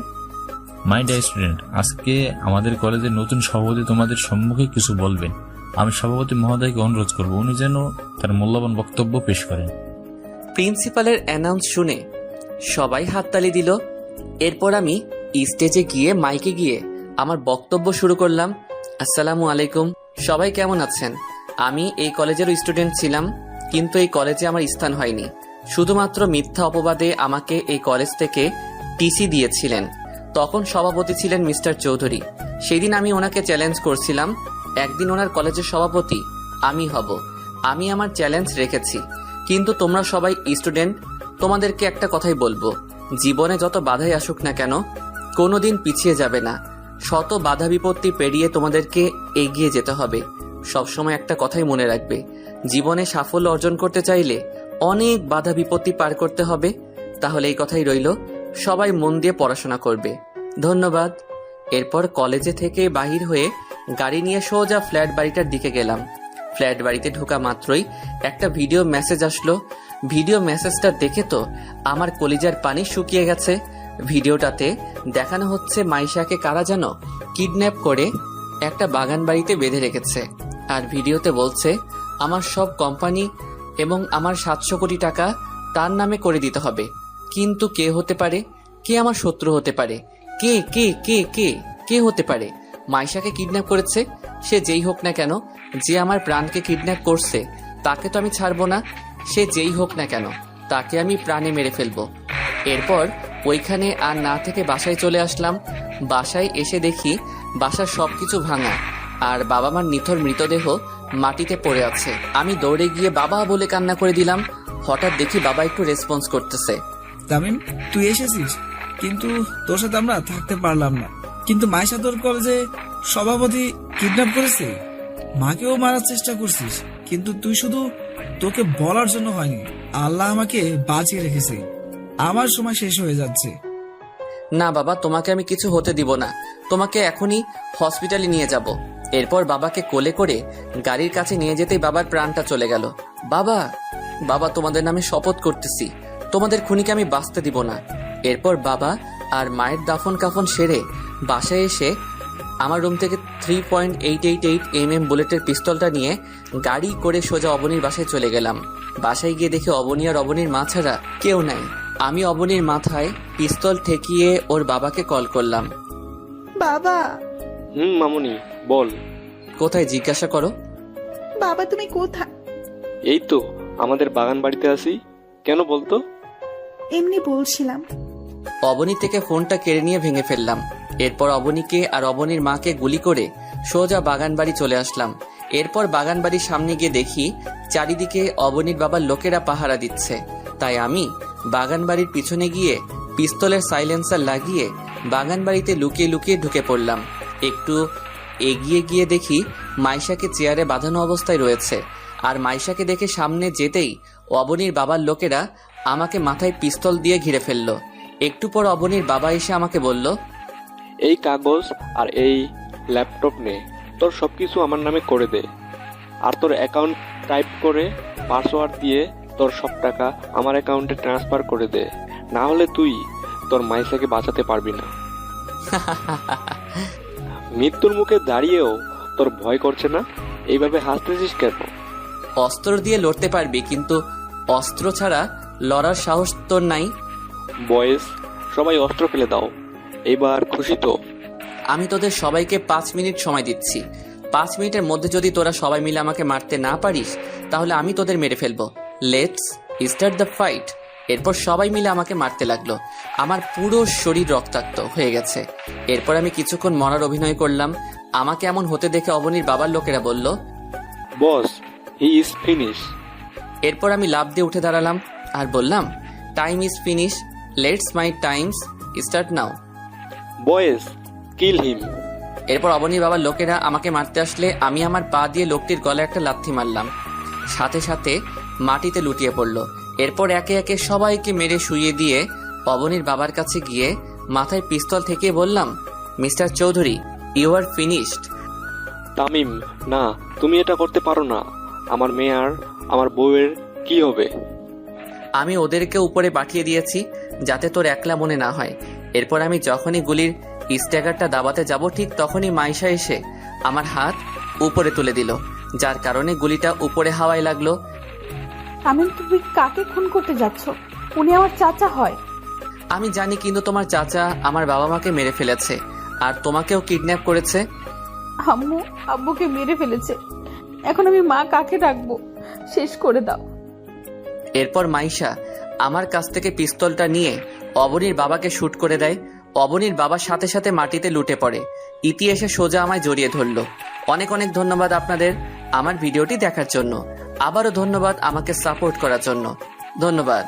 মাই ডিয়ার স্টুডেন্ট, আজকে আমাদের কলেজের নতুন সভাপতি তোমাদের সম্মুখে কিছু বলবেন। আমি সভাপতি মহোদয়কে অনুরোধ করব উনি যেন তার মূল্যবান বক্তব্য পেশ করেন। প্রিন্সিপালের অ্যানাউন্স শুনে সবাই হাততালি দিল। এরপর আমি স্টেজে গিয়ে মাইকে গিয়ে আমার বক্তব্য শুরু করলাম। আসসালামু আলাইকুম, সবাই কেমন আছেন? আমি এই কলেজের স্টুডেন্ট ছিলাম, কিন্তু এই কলেজে আমার স্থান হয়নি। শুধুমাত্র মিথ্যা অপবাদে আমাকে এই কলেজ থেকে টিসি দিয়েছিলেন। তখন সভাপতি ছিলেন মিস্টার চৌধুরী। সেদিন আমি ওনাকে চ্যালেঞ্জ করছিলাম, একদিন ওনার কলেজের সভাপতি আমি হব। আমি আমার চ্যালেঞ্জ রেখেছি। কিন্তু তোমরা সবাই স্টুডেন্ট, তোমাদেরকে একটা কথাই বলবো, জীবনে যত বাধাই আসুক না কেন, কোনোদিন পিছিয়ে যাবে না। শত বাধা বিপত্তি পেরিয়ে তোমাদেরকে এগিয়ে যেতে হবে। সবসময় একটা কথাই মনে রাখবে, জীবনে সাফল্য অর্জন করতে চাইলে অনেক বাধা বিপত্তি পার করতে হবে। তাহলে এই কথাই রইল, সবাই মন দিয়ে পড়াশোনা করবে। ধন্যবাদ। এরপর কলেজে থেকে বাহির হয়ে গাড়ি নিয়ে সোজা ফ্ল্যাট বাড়িটার দিকে গেলাম। ফ্ল্যাট বাড়িতে ঢোকা মাত্রই একটা ভিডিও মেসেজ আসলো। ভিডিও মেসেজটা দেখে তো আমার কলিজার পানি শুকিয়ে গেছে। ভিডিওটাতে দেখানো হচ্ছে মাইশাকে কারা যেন কিডন্যাপ করে একটা বাগান বাড়িতে বেঁধে রেখেছে। আর ভিডিওতে বলছে আমার সব কোম্পানি এবং আমার 700 কোটি টাকা তার নামে করে দিতে হবে। কিন্তু কে হতে পারে? কে আমার শত্রু হতে পারে? কে কে কে কে কে হতে পারে? মাইশাকে কিডন্যাপ করেছে, সে যেই হোক না কেন, যে আমার প্রাণকে কিডন্যাপ করছে তাকে তো আমি ছাড়বো না। সে যেই হোক না কেন, তাকে আমি প্রাণে মেরে ফেলবো। এরপর ওইখানে আর না থেকে বাসায় চলে আসলাম। বাসায় এসে দেখি বাসার সবকিছু ভাঙা আর বাবা মার নিথর মৃতদেহ মাটিতে পড়ে আছে। আমি দৌড়ে গিয়ে বাবা বলে কান্না করে দিলাম। হঠাৎ দেখি বাবা একটু রেসপন্স করতেছে। তামিম, তুই এসেছিস, কিন্তু তোর সাথে আমরা থাকতে পারলাম না। কিন্তু মাইশা তোর কলেজে সভাপতি কিডন্যাপ করেছে, মাকেও মারার চেষ্টা করছিস, কিন্তু তুই শুধু তোকে বলার জন্য হয়নি। আল্লাহ আমাকে বাঁচিয়ে রেখেছে। আমার সময় শেষ হয়ে যাচ্ছে। না বাবা, তোমাকে আমি কিছু হতে দিব না। তোমাকে এখনই হসপিটালে নিয়ে যাব। এরপর বাবাকে কোলে করে গাড়ির কাছে নিয়ে যেতেই বাবার প্রাণটা চলে গেল। বাবা, বাবা তোমাদের নামে শপথ করতেছি, তোমাদের খুনিকে আমি বাঁচতে দিব না। এরপর বাবা আর মায়ের দাফন কাফন সেরে বাসায় এসে আমার রুম থেকে 3.888 mm বুলেটের পিস্তলটা নিয়ে গাড়ি করে সোজা অবনীর বাসায় চলে গেলাম। বাসায় গিয়ে দেখি অবনী আর অবনীর মা ছাড়া কেউ নাই। আমি অবনীর মাথায় পিস্তল ঠেকিয়ে ওর বাবাকে কল করলাম। বাবা। মামুনি বল। কোথায় জিজ্ঞাসা করো। বাবা তুমি কোথায়? এই তো আমাদের বাগান বাড়িতে আছি। কেন বলতো? এমনি বলছিলাম। অবনী থেকে ফোনটা কেড়ে নিয়ে ভেঙে ফেললাম। এরপর অবনীকে আর অবনীর মাকে গুলি করে সোজা বাগান বাড়ি চলে আসলাম। এরপর বাগান বাড়ির সামনে গিয়ে দেখি চারিদিকে অবনীর বাবার লোকেরা পাহারা দিচ্ছে। তাই আমি বাগান বাড়ির পিছনে গিয়ে পিস্তলের সাইলেন্সার লাগিয়ে বাগান বাড়িতে লুকিয়ে লুকিয়ে ঢুকে পড়লাম। একটু এগিয়ে গিয়ে দেখি মাইশাকে চেয়ারে বাঁধানো অবস্থায় রয়েছে। আর মাইশাকে দেখে সামনে যেতেই অবনীর বাবার লোকেরা আমাকে মাথায় পিস্তল দিয়ে ঘিরে ফেলল। একটু পর অবনীর বাবা এসে আমাকে বলল, এই কাগজ আর এই ল্যাপটপ নে, তোর সবকিছু আমার নামে করে দে, আর তোর অ্যাকাউন্ট টাইপ করে পাসওয়ার্ড দিয়ে তোর সব টাকা আমার অ্যাকাউন্টে ট্রান্সফার করে দে, না হলে তুই তোর মাইশাকে বাঁচাতে পারবি না। মৃত্যুর মুখে দাঁড়িয়েও তোর ভয় করছে না? এইভাবে হাসতেছিস কেন? অস্ত্র দিয়ে লড়তে পারবি, কিন্তু অস্ত্র ছাড়া লড়ার সাহস তোর নাই। বয়েস, সবাই অস্ত্র ফেলে দাও, এবার খুশি তো? আমি তোদের সবাইকে 5 মিনিট সময় দিচ্ছি। 5 মিনিটের মধ্যে যদি তোরা সবাই মিলে আমাকে মারতে না পারিস, তাহলে আমি তোদের মেরে ফেলবো। Let's start the fight. এরপর সবাই মিলে আমাকে মারতে লাগলো। আমার পুরো শরীর রক্তাক্ত হয়ে গেছে। এরপর আমি কিছুক্ষণ মরার অভিনয় করলাম। আমাকে এমন হতে দেখে অবনীর বাবার লোকেরা বলল, বস, হি ইজ ফিনিশ। এরপর আমি লাফ দিয়ে উঠে দাঁড়ালাম আর বললাম, time is finish, let's my times start now. বয়েস, কিল হিম। এরপর অবনীর বাবার লোকেরা আমাকে মারতে আসলে আমি আমার পা দিয়ে লোকটির গলায় একটা লাথি মারলাম। সাথে সাথে মাটিতে লুটিয়ে পড়ল। এরপর একে একে সবাইকে মেরে শুইয়ে দিয়ে অবনীর বাবার কাছে গিয়ে মাথায় পিস্তল থেকে বললাম, mister Chowdhury, you are finished. Tamim, না, তুমি এটা করতে পারো না। আমার মেয়ে আর আমার বউয়ের কি হবে? আমি ওদেরকে উপরে পাঠিয়ে দিয়েছি যাতে তোর একলা মনে না হয়। এরপর আমি যখনই গুলির স্ট্যাগারটা দাবাতে যাব, ঠিক তখনই মাইশা এসে আমার হাত উপরে তুলে দিল, যার কারণে গুলিটা উপরে হাওয়ায় লাগলো। তামিম, তুমি কাকে খুন করতে যাচ্ছ? উনি আমার চাচা হয়। আমি জানি, কিন্তু তোমার চাচা আমার বাবা মাকে মেরে ফেলেছে আর তোমাকেও কিডন্যাপ করেছে। আব্বুকে মেরে ফেলেছে। এখন আমি মা কাকে ডাকবো? শেষ করে দাও। এরপর মাইশা আমার কাছ থেকে পিস্তলটা নিয়ে অবনীর বাবাকে শুট করে দেয়। অবনীর বাবার সাথে সাথে মাটিতে লুটে পড়ে। ইতি এসে সোজা আমায় জড়িয়ে ধরল। অনেক অনেক ধন্যবাদ আপনাদের আমার ভিডিওটি দেখার জন্য। আবারও ধন্যবাদ আমাকে সাপোর্ট করার জন্য। ধন্যবাদ।